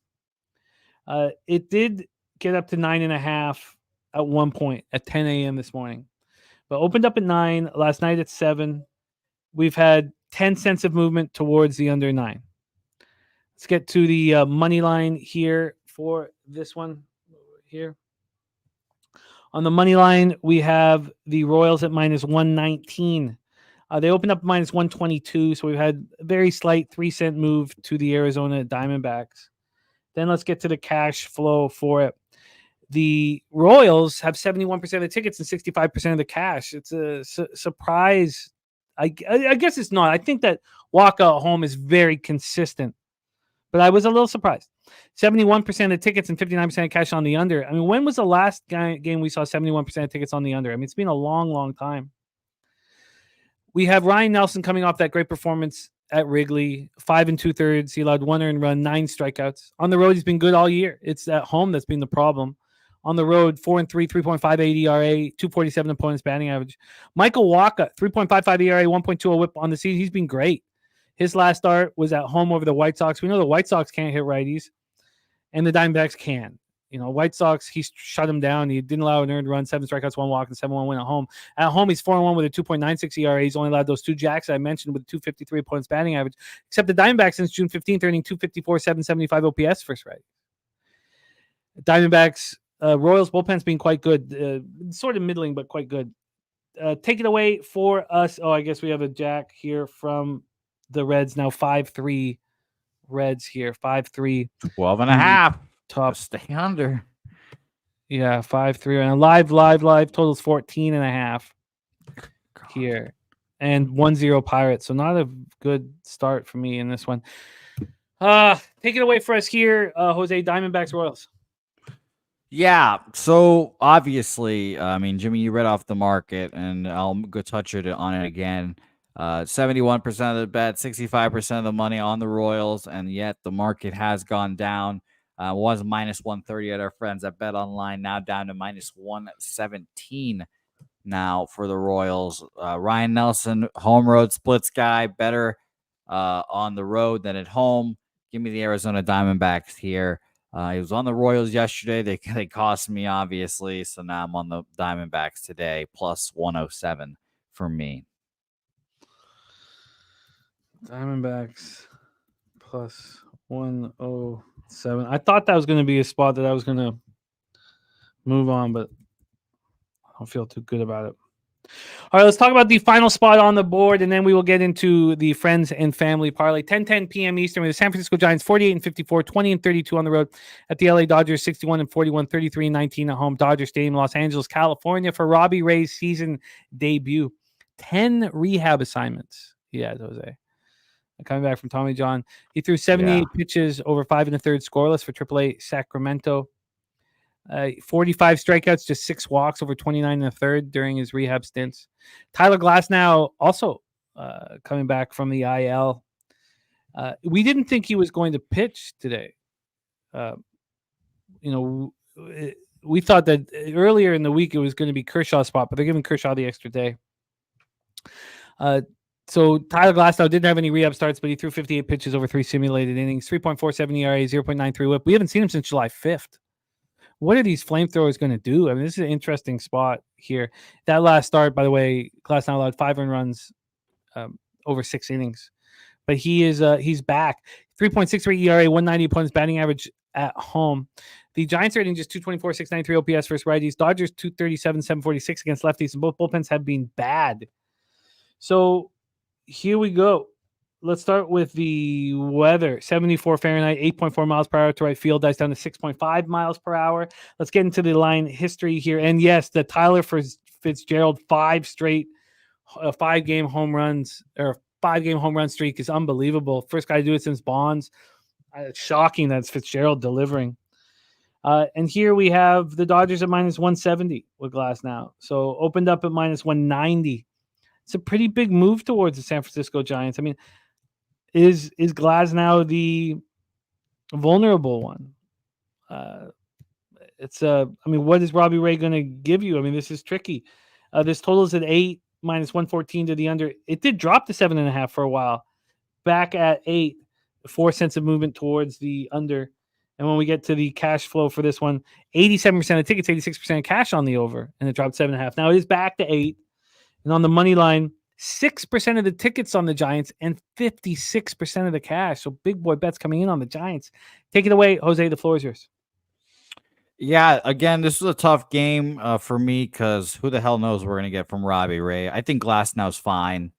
[SPEAKER 3] It did get up to 9.5 at one point at 10 a.m. this morning, but opened up at 9. Last night at 7. We've had 10 cents of movement towards the under 9. Let's get to the money line here for this one here. On the money line, we have the Royals at -119. They opened up -122, so we've had a very slight 3-cent move to the Arizona Diamondbacks. Then let's get to the cash flow for it. The Royals have 71% of the tickets and 65% of the cash. It's a surprise. I guess it's not. I think that Wacha at home is very consistent. But I was a little surprised. 71% of tickets and 59% of cash on the under. I mean, when was the last game we saw 71% of tickets on the under? I mean, it's been a long, long time. We have Ryan Nelson coming off that great performance at Wrigley, 5 2/3. He allowed 1 earned run, 9 strikeouts. On the road, he's been good all year. It's at home that's been the problem. On the road, 4-3, 3.58 ERA, 247 opponents batting average. Michael Wacha, 3.55 ERA, 1.20 whip on the season. He's been great. His last start was at home over the White Sox. We know the White Sox can't hit righties, and the Diamondbacks can. White Sox, he shut him down. He didn't allow an earned run, 7 strikeouts, 1 walk, and 7-1 win at home. At home, he's 4-1 with a 2.96 ERA. He's only allowed those 2 jacks I mentioned with 253 opponents batting average, except the Diamondbacks since June 15th, earning 254, 775 OPS first right. Diamondbacks, Royals bullpen's been quite good, sort of middling, but quite good. Take it away for us. Oh, I guess we have a jack here from the Reds now. 5-3 Reds here. 5-3.
[SPEAKER 4] 12.5.
[SPEAKER 3] Top.
[SPEAKER 4] Just stay under.
[SPEAKER 3] Yeah, 5-3. And live totals 14.5 here. And 1-0 Pirates. So not a good start for me in this one. Take it away for us here, Jose. Diamondbacks, Royals.
[SPEAKER 4] Yeah, so obviously, I mean, Jimmy, you read off the market, and I'll go touch on it again. 71% of the bet, 65% of the money on the Royals, and yet the market has gone down. Was minus 130 at our friends at Bet Online, now down to minus 117 now for the Royals. Ryan Nelson, home road splits guy, better on the road than at home. Give me the Arizona Diamondbacks here. He was on the Royals yesterday. They cost me, obviously. So now I'm on the Diamondbacks today, plus 107 for me.
[SPEAKER 3] Diamondbacks plus 107. I thought that was going to be a spot that I was going to move on, but I don't feel too good about it. All right, let's talk about the final spot on the board, and then we will get into the friends and family parlay. 10:10 p.m. Eastern with the San Francisco Giants 48-54, 20-32 on the road at the LA Dodgers 61-41, 33-19 at home. Dodger Stadium, Los Angeles, California for Robbie Ray's season debut. 10 rehab assignments he had, Jose. Coming back from Tommy John. He threw 78 pitches over 5 1/3 scoreless for AAA Sacramento. 45 strikeouts, just 6 walks over 29 1/3 during his rehab stints. Tyler Glasnow also coming back from the IL. We didn't think he was going to pitch today. We thought that earlier in the week it was going to be Kershaw's spot, but they're giving Kershaw the extra day. So Tyler Glasnow didn't have any rehab starts, but he threw 58 pitches over 3 simulated innings, 3.47 ERA, 0.93 whip. We haven't seen him since July 5th. What are these flamethrowers going to do? I mean, this is an interesting spot here. That last start, by the way, Glasnow allowed 5 earned runs over 6 innings. But he's back. 3.63 ERA, 190 opponents batting average at home. The Giants are hitting just 224, 693 OPS versus righties. Dodgers 237, 746 against lefties, and both bullpens have been bad. So here we go. Let's start with the weather. 74 Fahrenheit, 8.4 miles per hour to right field. Dice down to 6.5 miles per hour. Let's get into the line history here. And yes, the Tyler Fitzgerald 5-game home runs or 5-game home run streak is unbelievable. First guy to do it since Bonds. It's shocking that it's Fitzgerald delivering. And here we have the Dodgers at minus 170 with Glasnow. So opened up at minus 190. It's a pretty big move towards the San Francisco Giants. I mean, is Glasnow the vulnerable one? What is Robbie Ray going to give you? I mean, this is tricky. This total is at 8, minus 114 to the under. It did drop to 7.5 for a while. Back at 8, 4 cents of movement towards the under. And when we get to the cash flow for this one, 87% of tickets, 86% of cash on the over, and it dropped 7.5. Now it is back to 8. And on the money line, 6% of the tickets on the Giants and 56% of the cash. So big boy bets coming in on the Giants. Take it away, Jose. The floor is yours.
[SPEAKER 4] Yeah, again, this is a tough game for me because who the hell knows what we're going to get from Robbie Ray. I think Glasnow's fine.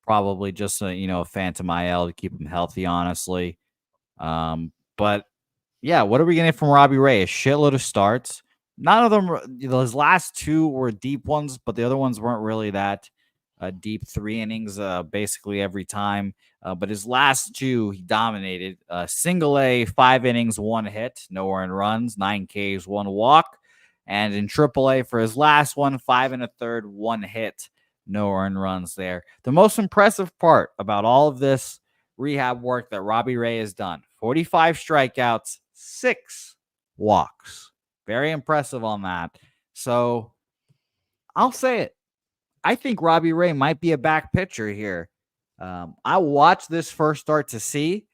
[SPEAKER 4] Probably just a phantom IL to keep him healthy, honestly. But yeah, what are we getting from Robbie Ray? A shitload of starts. None of them, his last 2 were deep ones, but the other ones weren't really that deep 3 innings basically every time. But his last 2, he dominated. Single A, 5 innings, 1 hit, no earned runs, 9 Ks, 1 walk. And in Triple A for his last one, 5 1/3, 1 hit, no earned runs there. The most impressive part about all of this rehab work that Robbie Ray has done, 45 strikeouts, 6 walks. Very impressive on that. So I'll say it. I think Robbie Ray might be a back pitcher here. I watched this first start to see,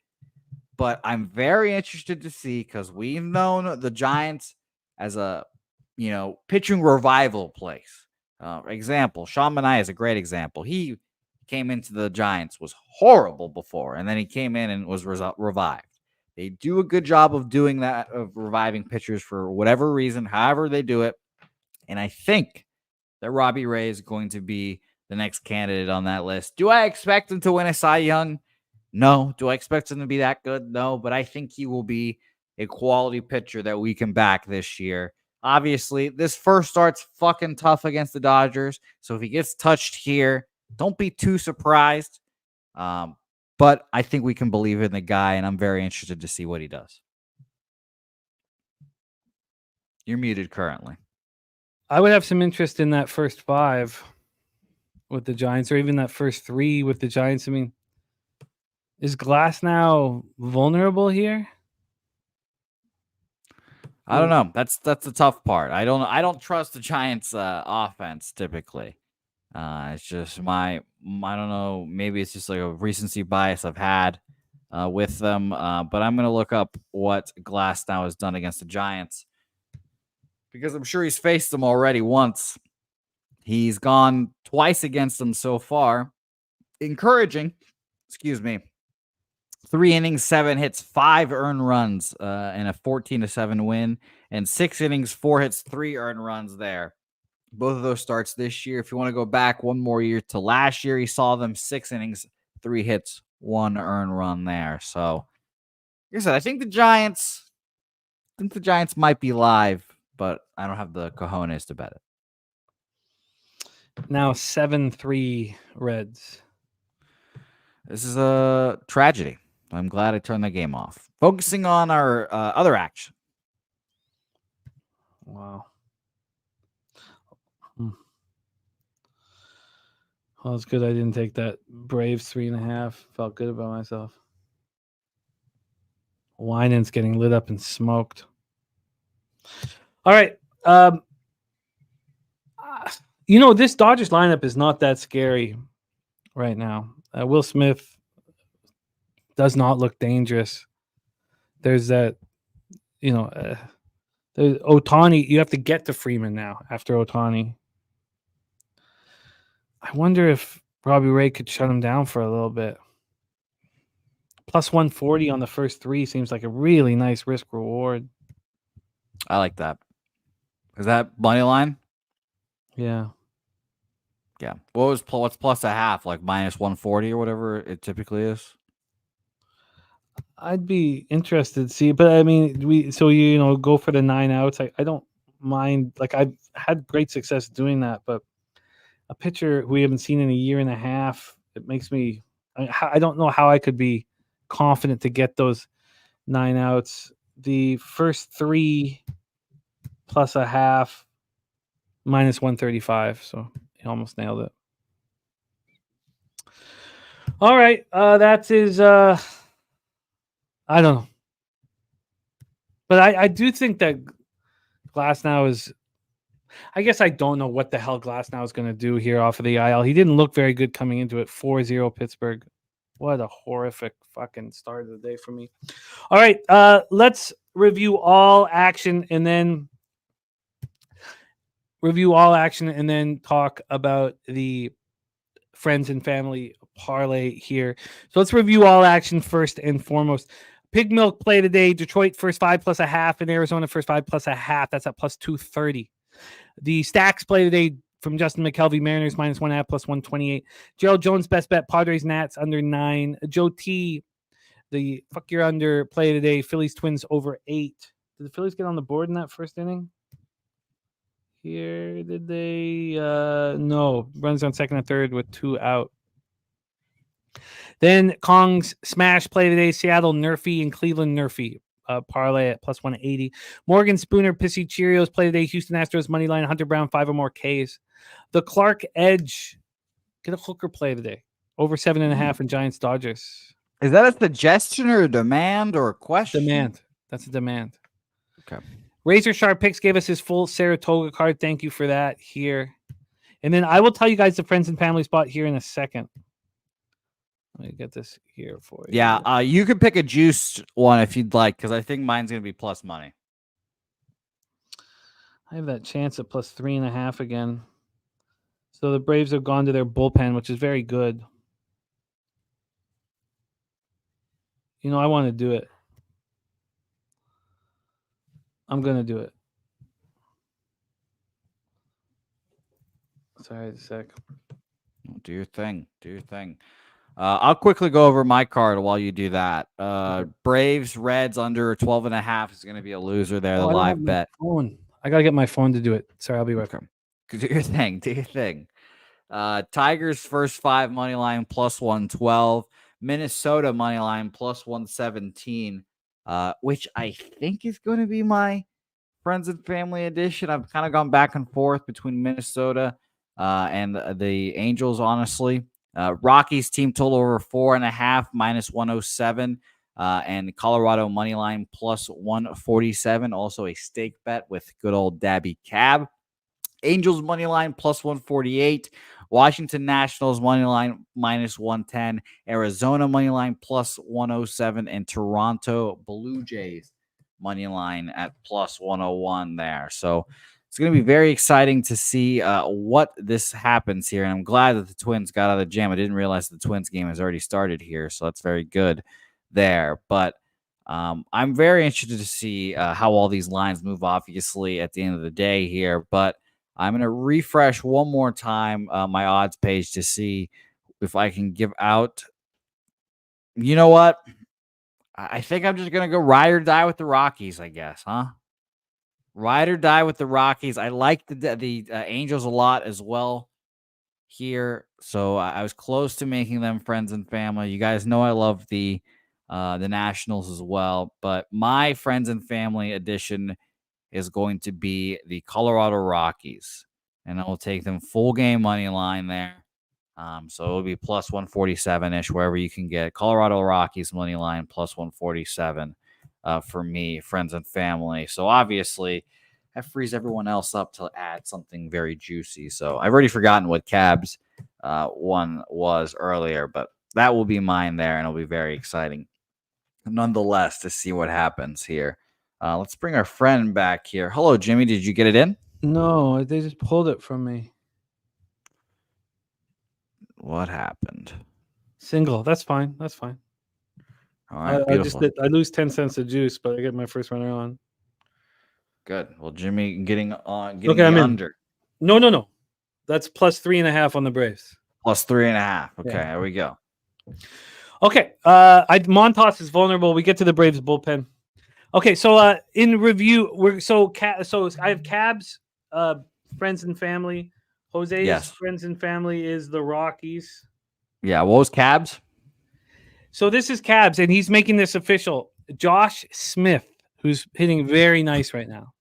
[SPEAKER 4] but I'm very interested to see because we've known the Giants as a, pitching revival place. Example, Sean Manaea is a great example. He came into the Giants, was horrible before, and then he came in and was revived. They do a good job of doing that, of reviving pitchers for whatever reason, however they do it. And I think that Robbie Ray is going to be the next candidate on that list. Do I expect him to win a Cy Young? No. Do I expect him to be that good? No. But I think he will be a quality pitcher that we can back this year. Obviously, this first start's fucking tough against the Dodgers. So if he gets touched here, don't be too surprised. But I think we can believe in the guy, and I'm very interested to see what he does. You're muted currently.
[SPEAKER 3] I would have some interest in that first 5 with the Giants, or even that first 3 with the Giants. I mean, is Glasnow vulnerable here?
[SPEAKER 4] I don't know. That's the tough part. I don't trust the Giants' offense typically. It's just I don't know. Maybe it's just like a recency bias I've had with them. But I'm gonna look up what Glasnow has done against the Giants, because I'm sure he's faced them already once. He's gone twice against them so far. Encouraging. 3 innings, 7 hits, 5 earned runs in a 14-7 win, and 6 innings, 4 hits, 3 earned runs there. Both of those starts this year. If you want to go back one more year to last year, he saw them 6 innings, 3 hits, 1 earned run there. So, like I said, I think the Giants might be live, but I don't have the cojones to bet it.
[SPEAKER 3] Now 7-3 Reds.
[SPEAKER 4] This is a tragedy. I'm glad I turned the game off. Focusing on our other action.
[SPEAKER 3] Wow. Well, it's good I didn't take that Braves 3.5. Felt good about myself. Winans getting lit up and smoked. All right. This Dodgers lineup is not that scary right now. Will Smith does not look dangerous. There's that, there's Ohtani. You have to get to Freeman now after Ohtani. I wonder if Robbie Ray could shut him down for a little bit. Plus 140 on the first 3 seems like a really nice risk reward.
[SPEAKER 4] I like that. Is that money line?
[SPEAKER 3] Yeah.
[SPEAKER 4] Yeah. What's plus a half? Like minus 140 or whatever it typically is?
[SPEAKER 3] I'd be interested to see, but I mean, go for the 9 outs. I don't mind. Like, I've had great success doing that, but a pitcher who we haven't seen in a year and a half, it makes me. I don't know how I could be confident to get those 9 outs. The first 3 plus a half, minus 135. So he almost nailed it. All right, that is. I don't know, but I do think that Glasnow is. I guess I don't know what the hell Glasnow is going to do here off of the IL. He didn't look very good coming into it. 4-0 Pittsburgh. What a horrific fucking start of the day for me. All right, let's review all action and then talk about the friends and family parlay here. So let's review all action first and foremost. Pig milk play today. Detroit first 5 plus a half, and Arizona first 5 plus a half. That's at plus 230. The stacks play today from Justin McKelvey, Mariners minus 1.5 plus 128. Gerald Jones best bet, Padres Nats under 9. Joe T, the fuck your under play today. Phillies Twins over 8. Did the Phillies get on the board in that first inning? here. Did they? No. Runs on second and third with 2 out. Then Kong's smash play today. Seattle Nerfy and Cleveland Nerfy. Parlay at plus 180. Morgan Spooner Pissy Cheerios play today. Houston Astros money line. Hunter Brown 5 or more Ks. The Clark Edge get a hooker play today. Over 7.5 in Giants Dodgers.
[SPEAKER 4] Is that a suggestion or a demand or a question?
[SPEAKER 3] Demand. That's a demand.
[SPEAKER 4] Okay.
[SPEAKER 3] Razor Sharp Picks gave us his full Saratoga card. Thank you for that here. And then I will tell you guys the friends and family spot here in a second. Let me get this here for you.
[SPEAKER 4] Yeah, you could pick a juiced one if you'd like, because I think mine's going to be plus money.
[SPEAKER 3] I have that chance at plus 3.5 again. So the Braves have gone to their bullpen, which is very good. You know, I want to do it. I'm going to do it. Sorry, a sec.
[SPEAKER 4] Do your thing. Do your thing. I'll quickly go over my card while you do that. Braves, Reds under 12.5 is going to be a loser there. The live bet.
[SPEAKER 3] Phone. I got to get my phone to do it. Sorry, I'll be right back.
[SPEAKER 4] Do your thing. Do your thing. Tigers first 5 money line plus 112. Minnesota money line plus 117, which I think is going to be my friends and family edition. I've kind of gone back and forth between Minnesota and the Angels, honestly. Rockies team total over 4.5 minus 107, and Colorado money line plus 147. Also a stake bet with good old Dabby Cab. Angels money line plus 148. Washington Nationals money line minus 110. Arizona money line plus 107, and Toronto Blue Jays money line at plus 101 there. So it's going to be very exciting to see what this happens here. And I'm glad that the Twins got out of the jam. I didn't realize the Twins game has already started here, so that's very good there. But I'm very interested to see how all these lines move, obviously, at the end of the day here. But I'm going to refresh one more time my odds page to see if I can give out. You know what? I think I'm just going to go ride or die with the Rockies, I guess, huh? Ride or die with the Rockies. I like the Angels a lot as well here. So I was close to making them friends and family. You guys know I love the Nationals as well. But my friends and family edition is going to be the Colorado Rockies. And I will take them full game money line there. So it'll be plus 147-ish, wherever you can get Colorado Rockies money line plus 147 for me, friends and family. So obviously that frees everyone else up to add something very juicy. So I've already forgotten what Cab's one was earlier, but that will be mine there, and it'll be very exciting nonetheless to see what happens here. Let's bring our friend back here. Hello, Jimmy. Did you get it in?
[SPEAKER 3] No, they just pulled it from me.
[SPEAKER 4] What happened?
[SPEAKER 3] Single. That's fine. That's fine.
[SPEAKER 4] All right, beautiful.
[SPEAKER 3] I lose 10 cents of juice, but I get my first runner on.
[SPEAKER 4] Good. Well, Jimmy getting
[SPEAKER 3] Okay, I'm
[SPEAKER 4] under.
[SPEAKER 3] No. That's plus 3.5 on the Braves.
[SPEAKER 4] Plus 3.5. Okay,
[SPEAKER 3] Yeah.
[SPEAKER 4] There we go.
[SPEAKER 3] Okay. Montas is vulnerable. We get to the Braves bullpen. Okay, so in review, so I have Cab's friends and family. Jose's friends and family is the Rockies.
[SPEAKER 4] Yeah, what was Cab's?
[SPEAKER 3] So this is Cab's, and he's making this official. Josh Smith, who's hitting very nice right now.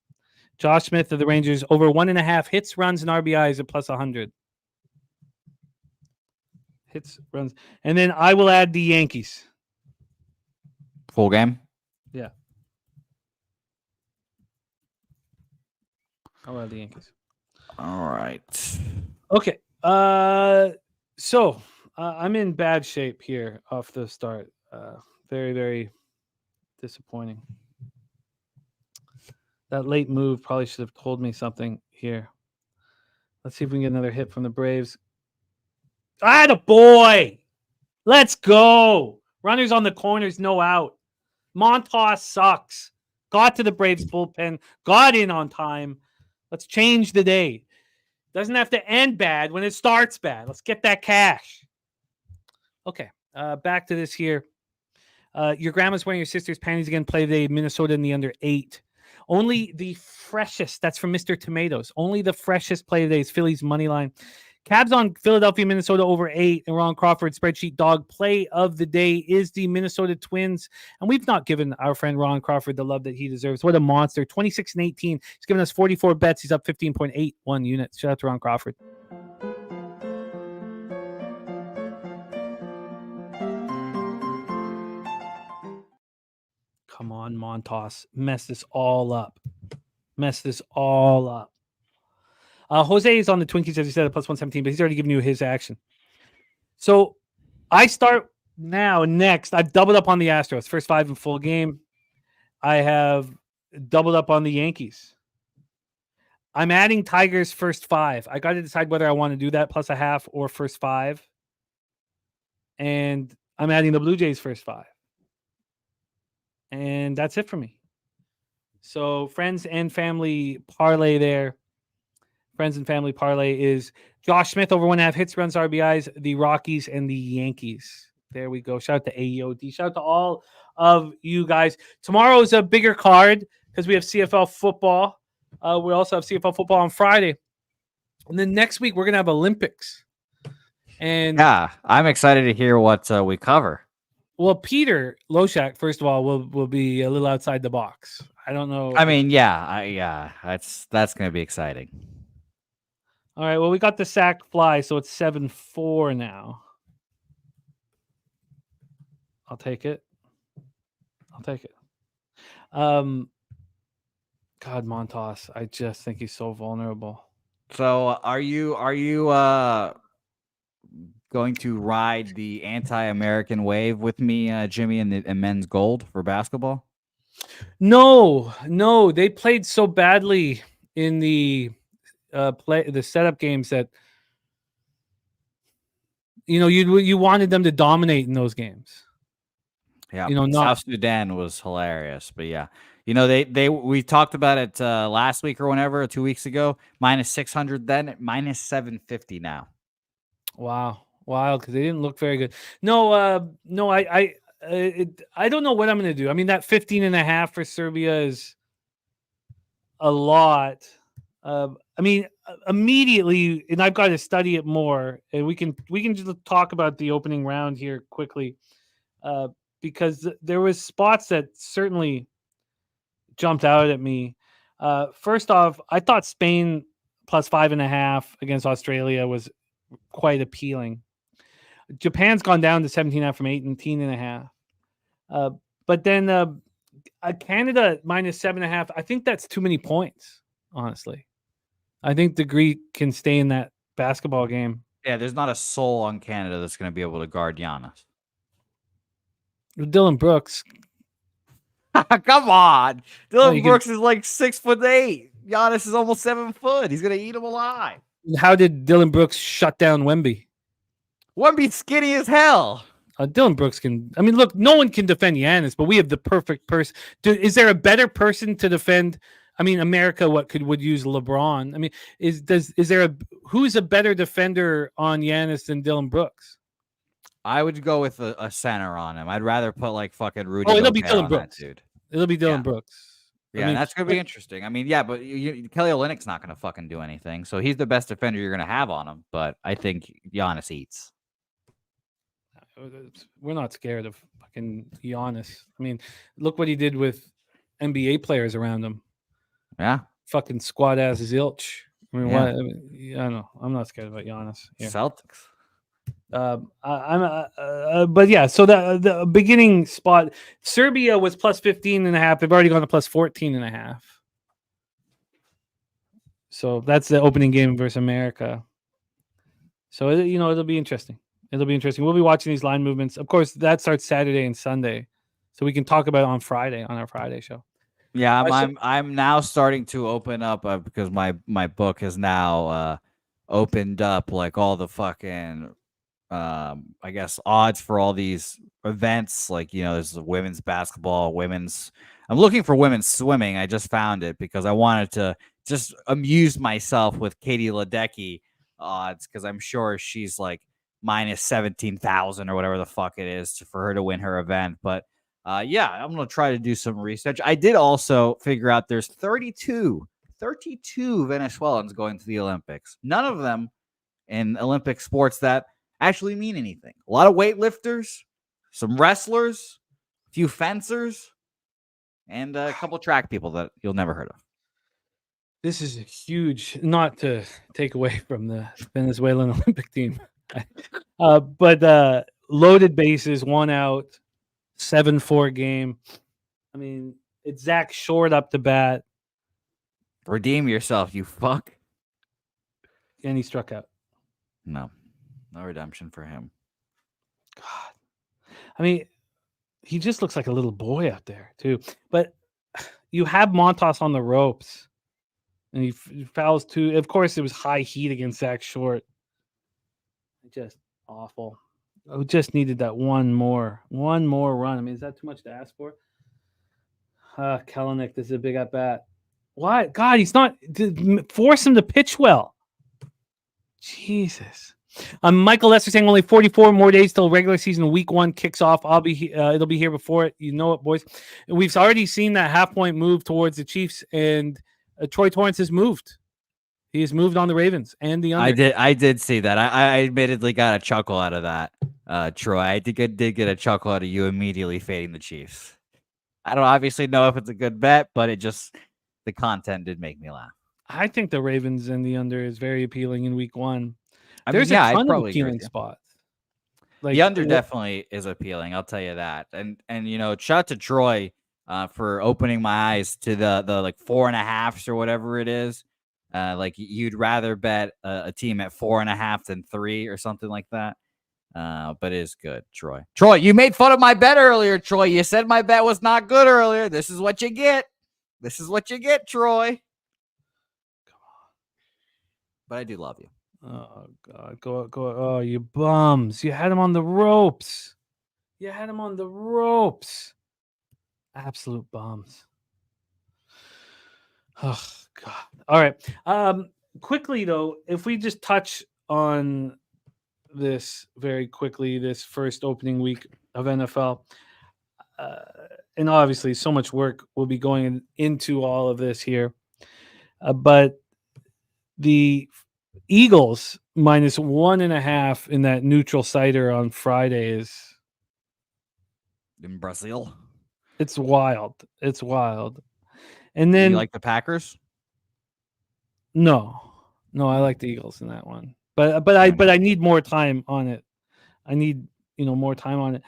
[SPEAKER 3] Josh Smith of the Rangers, over 1.5 hits, runs, and RBIs at plus 100. Hits, runs. And then I will add the Yankees.
[SPEAKER 4] Full game?
[SPEAKER 3] Yeah. I'll add the Yankees.
[SPEAKER 4] All right.
[SPEAKER 3] Okay. So I'm in bad shape here off the start. Very, very disappointing. That late move probably should have told me something here. Let's see if we can get another hit from the Braves. Attaboy! Let's go. Runners on the corners, no out. Montas sucks. Got to the Braves bullpen. Got in on time. Let's change the day. Doesn't have to end bad when it starts bad. Let's get that cash. Okay, back to this here. Your grandma's wearing your sister's panties again. Play today. Minnesota in the under 8. Only the freshest. That's from Mr. Tomatoes. Only the freshest play of the day is Phillies money line. Cabs on Philadelphia, Minnesota over 8. And Ron Crawford spreadsheet dog play of the day is the Minnesota Twins. And we've not given our friend Ron Crawford the love that he deserves. What a monster. 26-18. He's given us 44 bets. He's up 15.81 units. Shout out to Ron Crawford. Come on, Montas. Mess this all up. Jose is on the Twinkies, as he said, at plus 117, but he's already given you his action. So I start now. Next, I've doubled up on the Astros. First 5 in full game. I have doubled up on the Yankees. I'm adding Tigers first 5. I got to decide whether I want to do that plus a half or first 5. And I'm adding the Blue Jays first 5. And that's it for me. So friends and family parlay there. Friends and family parlay is Josh Smith over 1.5 hits, runs, RBIs, the Rockies, and the Yankees. There we go. Shout out to AEOD. Shout out to all of you guys. Tomorrow is a bigger card because we have CFL football. We also have CFL football on Friday. And then next week, we're going to have Olympics. And
[SPEAKER 4] yeah, I'm excited to hear what we cover.
[SPEAKER 3] Well, Peter Loshak, first of all, will be a little outside the box. I don't know.
[SPEAKER 4] I mean, that's going to be exciting.
[SPEAKER 3] All right, well, we got the sack fly, so it's 7-4 now. I'll take it. God, Montas, I just think he's so vulnerable.
[SPEAKER 4] So are you going to ride the anti-American wave with me, Jimmy, and men's gold for basketball?
[SPEAKER 3] No, they played so badly in the setup games that you wanted them to dominate in those games.
[SPEAKER 4] Yeah, South Sudan was hilarious, but yeah, we talked about it last week or whenever, 2 weeks ago. Minus 600 then, at minus 750 now.
[SPEAKER 3] Wow, wild, because they didn't look very good. No, I don't know what I'm going to do. I mean, that 15.5 for Serbia is a lot. I mean, immediately, and I've got to study it more. And we can just talk about the opening round here quickly, because there was spots that certainly jumped out at me. First off, I thought Spain plus 5.5 against Australia was quite appealing. Japan's gone down to 17.5 from 18.5. But then Canada minus 7.5. I think that's too many points, honestly. I think the Greek can stay in that basketball game.
[SPEAKER 4] Yeah, there's not a soul on Canada that's going to be able to guard Giannis.
[SPEAKER 3] Dylan Brooks.
[SPEAKER 4] Come on. Dylan Brooks is like 6'8". Giannis is almost 7 foot. He's going to eat him alive.
[SPEAKER 3] How did Dylan Brooks shut down Wemby?
[SPEAKER 4] Wemby's skinny as hell.
[SPEAKER 3] Dylan Brooks can. I mean, look, no one can defend Giannis, but we have the perfect person. Is there a better person to defend? I mean, America would use LeBron. I mean, who's a better defender on Giannis than Dylan Brooks?
[SPEAKER 4] I would go with a center on him. I'd rather put like fucking Rudy.
[SPEAKER 3] Oh, it'll be Dylan Brooks, dude. It'll be Dylan Brooks.
[SPEAKER 4] Yeah, that's gonna be interesting. I mean, yeah, but Kelly Olynyk's not gonna fucking do anything, so he's the best defender you're gonna have on him. But I think Giannis eats.
[SPEAKER 3] We're not scared of fucking Giannis. I mean, look what he did with NBA players around him.
[SPEAKER 4] Yeah,
[SPEAKER 3] fucking squad ass zilch. I mean, I don't know. I'm not scared about Giannis. Here.
[SPEAKER 4] Celtics.
[SPEAKER 3] But yeah. So the beginning spot, Serbia was plus 15.5. They've already gone to plus 14.5. So that's the opening game versus America. So it'll be interesting. It'll be interesting. We'll be watching these line movements. Of course, that starts Saturday and Sunday, so we can talk about it on Friday on our Friday show.
[SPEAKER 4] Yeah, I'm now starting to open up because my book has now opened up like all the fucking I guess odds for all these events. Like there's women's basketball, I'm looking for women's swimming. I just found it because I wanted to just amuse myself with Katie Ledecky odds because I'm sure she's like minus 17,000 or whatever the fuck it is for her to win her event. But Yeah, I'm going to try to do some research. I did also figure out there's 32 Venezuelans going to the Olympics. None of them in Olympic sports that actually mean anything. A lot of weightlifters, some wrestlers, a few fencers, and a couple track people that you'll never heard of.
[SPEAKER 3] This is a huge, not to take away from the Venezuelan Olympic team, but loaded bases, 1 out, 7-4 game. I mean, it's Zach Short up to bat.
[SPEAKER 4] Redeem yourself, you fuck.
[SPEAKER 3] And he struck out.
[SPEAKER 4] No redemption for him.
[SPEAKER 3] God. I mean, he just looks like a little boy out there, too. But you have Montas on the ropes. And he fouls too. Of course, it was high heat against Zach Short. Just awful. Oh, just needed that one more run. I mean, is that too much to ask for? Kellenic, this is a big at bat. Why? God, he's not. Force him to pitch well. Jesus. Michael Lester saying only 44 more days till regular season week 1 kicks off. It'll be here before it. You know it, boys. And we've already seen that half-point move towards the Chiefs, and Troy Torrance has moved. He has moved on the Ravens and the under.
[SPEAKER 4] I did see that. I admittedly got a chuckle out of that, Troy. I did get a chuckle out of you immediately fading the Chiefs. I don't obviously know if it's a good bet, but the content did make me laugh.
[SPEAKER 3] I think the Ravens and the under is very appealing in week 1.
[SPEAKER 4] There's a ton of
[SPEAKER 3] appealing spots.
[SPEAKER 4] Like, the under definitely is appealing. I'll tell you that. And shout out to Troy for opening my eyes to the like 4.5s or whatever it is. Like you'd rather bet a team at 4.5 than 3 or something like that. But it is good, Troy. Troy, you made fun of my bet earlier, Troy. You said my bet was not good earlier. This is what you get. This is what you get, Troy. Come on. But I do love you.
[SPEAKER 3] Oh, God. Go. Oh, you bums. You had him on the ropes. Absolute bums. Oh, God. All right. Quickly, though, if we just touch on this very quickly, this first opening week of NFL, and obviously so much work will be going into all of this here, but the Eagles minus 1.5 in that neutral cider on Friday is
[SPEAKER 4] in Brazil.
[SPEAKER 3] It's wild. And then
[SPEAKER 4] you like the Packers?
[SPEAKER 3] No, I like the Eagles in that one. But I need more time on it. I need more time on it.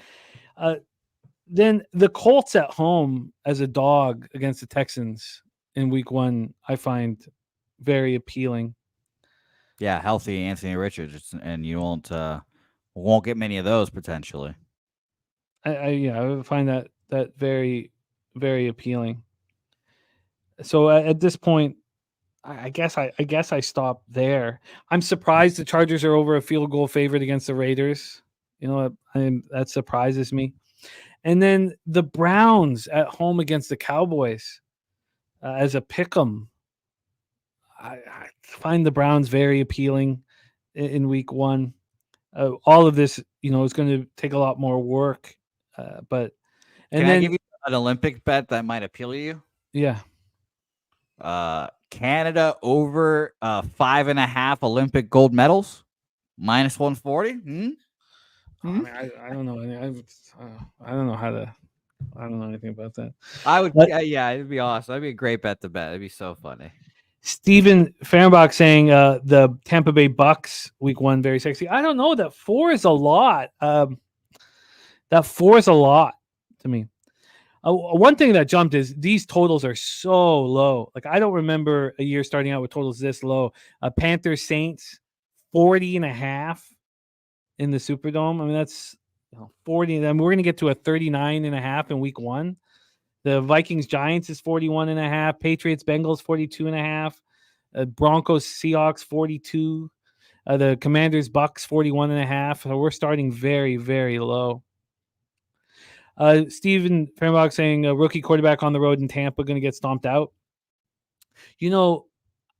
[SPEAKER 3] Then the Colts at home as a dog against the Texans in week 1, I find very appealing.
[SPEAKER 4] Yeah, healthy Anthony Richards, and you won't get many of those potentially.
[SPEAKER 3] I find that very, very appealing. So at this point, I guess I stop there. I'm surprised the Chargers are over a field goal favorite against the Raiders. That surprises me. And then the Browns at home against the Cowboys as a pick'em. I find the Browns very appealing in week 1. All of this, is going to take a lot more work. Can
[SPEAKER 4] I give you an Olympic bet that might appeal to you?
[SPEAKER 3] Yeah.
[SPEAKER 4] Canada over 5.5 Olympic gold medals, minus 140.
[SPEAKER 3] I mean, I don't know. I don't know I don't know anything about that.
[SPEAKER 4] I would. Yeah, it'd be awesome. That'd be a great bet to bet. It'd be so funny.
[SPEAKER 3] Steven Fehrenbach saying the Tampa Bay Bucks week 1 very sexy. I don't know. That 4 is a lot. That 4 is a lot to me. One thing that jumped is these totals are so low. Like, I don't remember a year starting out with totals this low. Panthers Saints 40.5 in the Superdome. I mean, that's 40. Then we're going to get to a 39.5 in week 1. The Vikings Giants is 41.5. Patriots Bengals 42.5. Broncos Seahawks 42. The Commanders Bucks 41.5. So we're starting very, very low. Steven Fehrenbach saying a rookie quarterback on the road in Tampa going to get stomped out.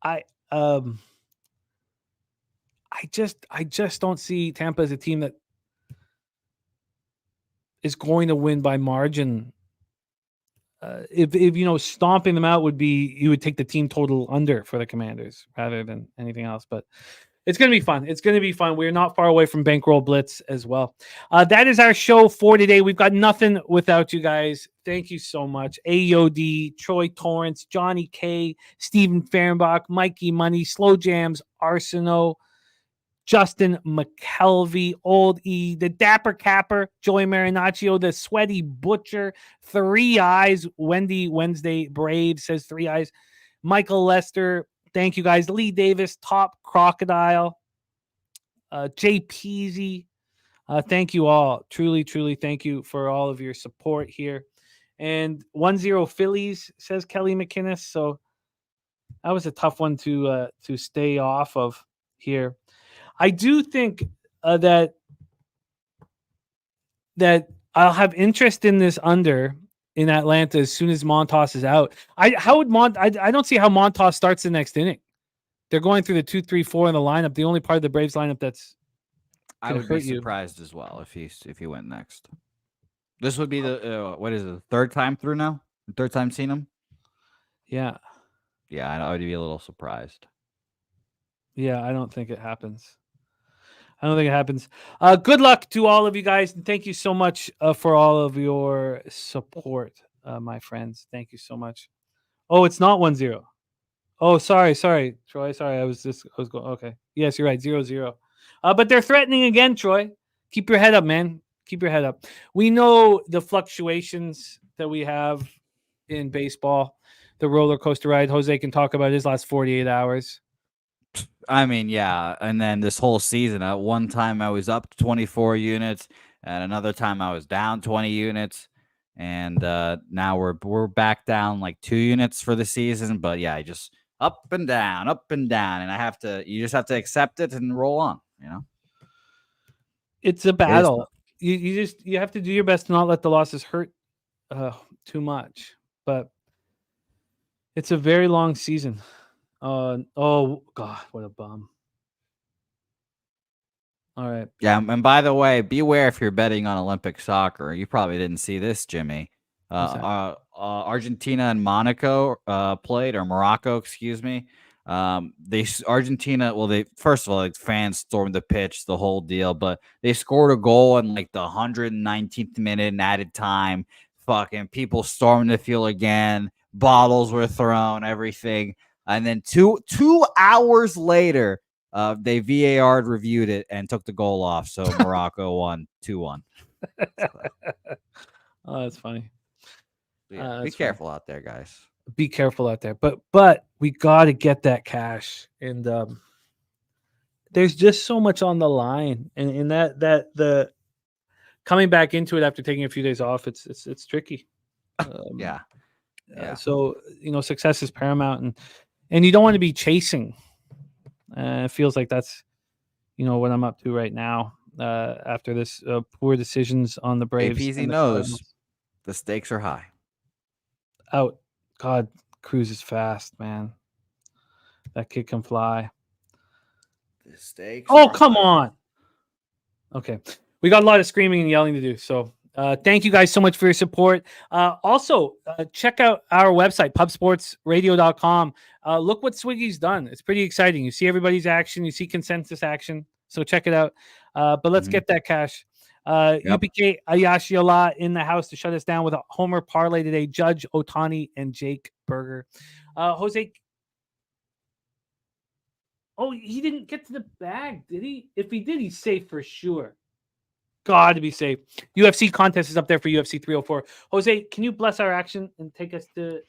[SPEAKER 3] I just don't see Tampa as a team that is going to win by margin. If stomping them out would be, you would take the team total under for the Commanders rather than anything else. But it's going to be fun. It's going to be fun. We're not far away from Bankroll Blitz as well. That is our show for today. We've got nothing without you guys. Thank you so much. AOD, Troy Torrance, Johnny K, Stephen Fehrenbach, Mikey Money, Slow Jams, Arsenault, Justin McKelvey, Old E, the Dapper Capper, Joey Marinaccio, the Sweaty Butcher, Three Eyes, Wendy Wednesday Brave says Three Eyes, Michael Lester, thank you guys, Lee Davis, Top Crocodile, Jay Peasy, thank you all. Truly, truly thank you for all of your support here. And 1-0 Phillies, says Kelly McInnes. So that was a tough one to stay off of here. I do think that I'll have interest in this under in Atlanta as soon as Montas is out. I don't see how Montas starts the next inning. They're going through the 2-3-4 in the lineup. The only part of the Braves lineup that's
[SPEAKER 4] I would be surprised as well if he went next. This would be the what is it? Third time through now? Third time seeing him?
[SPEAKER 3] Yeah.
[SPEAKER 4] Yeah, I would be a little surprised.
[SPEAKER 3] Yeah, I don't think it happens. Good luck to all of you guys, and thank you so much for all of your support, my friends. Thank you so much. Oh, it's not 1-0. Oh, sorry, Troy. Sorry, I was going. Okay, yes, you're right, 0-0. But they're threatening again, Troy. Keep your head up, man. Keep your head up. We know the fluctuations that we have in baseball, the roller coaster ride. Jose can talk about his last 48 hours.
[SPEAKER 4] I mean, yeah, and then this whole season, at one time I was up 24 units, and another time I was down 20 units, and now we're back down like 2 units for the season. But yeah, just up and down, and you just have to accept it and roll on.
[SPEAKER 3] It's a battle. You have to do your best to not let the losses hurt too much, but it's a very long season. Oh God, what a bum. All right.
[SPEAKER 4] Yeah, and by the way, beware if you're betting on Olympic soccer. You probably didn't see this, Jimmy. Argentina and Monaco played, or Morocco, excuse me. Argentina, first of all, fans stormed the pitch, the whole deal, but they scored a goal in like the 119th minute and added time. Fucking people stormed the field again. Bottles were thrown, everything. And then two hours later, they VAR'd, reviewed it, and took the goal off. So Morocco won 2-1.
[SPEAKER 3] Oh, that's funny.
[SPEAKER 4] Yeah, be careful out there, guys.
[SPEAKER 3] Be careful out there. But we got to get that cash. And there's just so much on the line. And that the coming back into it after taking a few days off, it's tricky.
[SPEAKER 4] Yeah.
[SPEAKER 3] So, success is paramount. And you don't want to be chasing. It feels like that's, what I'm up to right now after this poor decisions on the Braves.
[SPEAKER 4] APZ knows the stakes are high.
[SPEAKER 3] Out. God, Cruz is fast, man. That kid can fly.
[SPEAKER 4] The stakes.
[SPEAKER 3] Oh, come on. Okay. We got a lot of screaming and yelling to do. So thank you guys so much for your support. Also, check out our website, pubsportsradio.com. Look what Swiggy's done. It's pretty exciting. You see everybody's action. You see consensus action. So check it out. But let's get that cash. UPK Ayashiola in the house to shut us down with a homer parlay today. Judge Otani and Jake Berger. Jose. Oh, he didn't get to the bag, did he? If he did, he's safe for sure. Got to be safe. UFC contest is up there for UFC 304. Jose, can you bless our action and take us to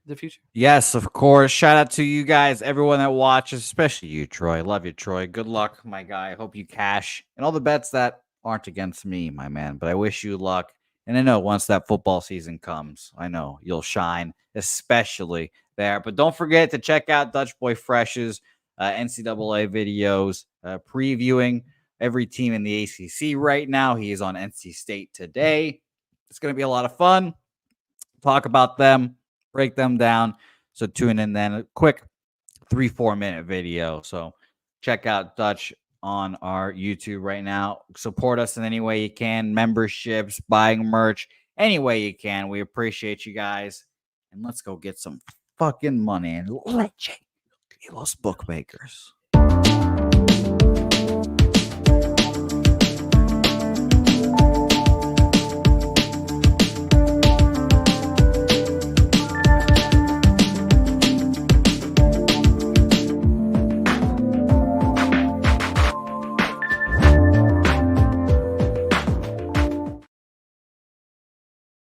[SPEAKER 3] the future?
[SPEAKER 4] Yes, of course. Shout out to you guys, everyone that watches, especially you, Troy. Love you, Troy. Good luck, my guy. I hope you cash. And all the bets that aren't against me, my man. But I wish you luck. And I know once that football season comes, I know you'll shine, especially there. But don't forget to check out Dutch Boy Fresh's NCAA videos previewing every team in the ACC right now. He is on NC State today. It's going to be a lot of fun. Talk about them, break them down. So tune in then. A quick 3-4 minute video. So check out Dutch on our YouTube right now. Support us in any way you can. Memberships, buying merch, any way you can. We appreciate you guys. And let's go get some fucking money and leche. Los bookmakers.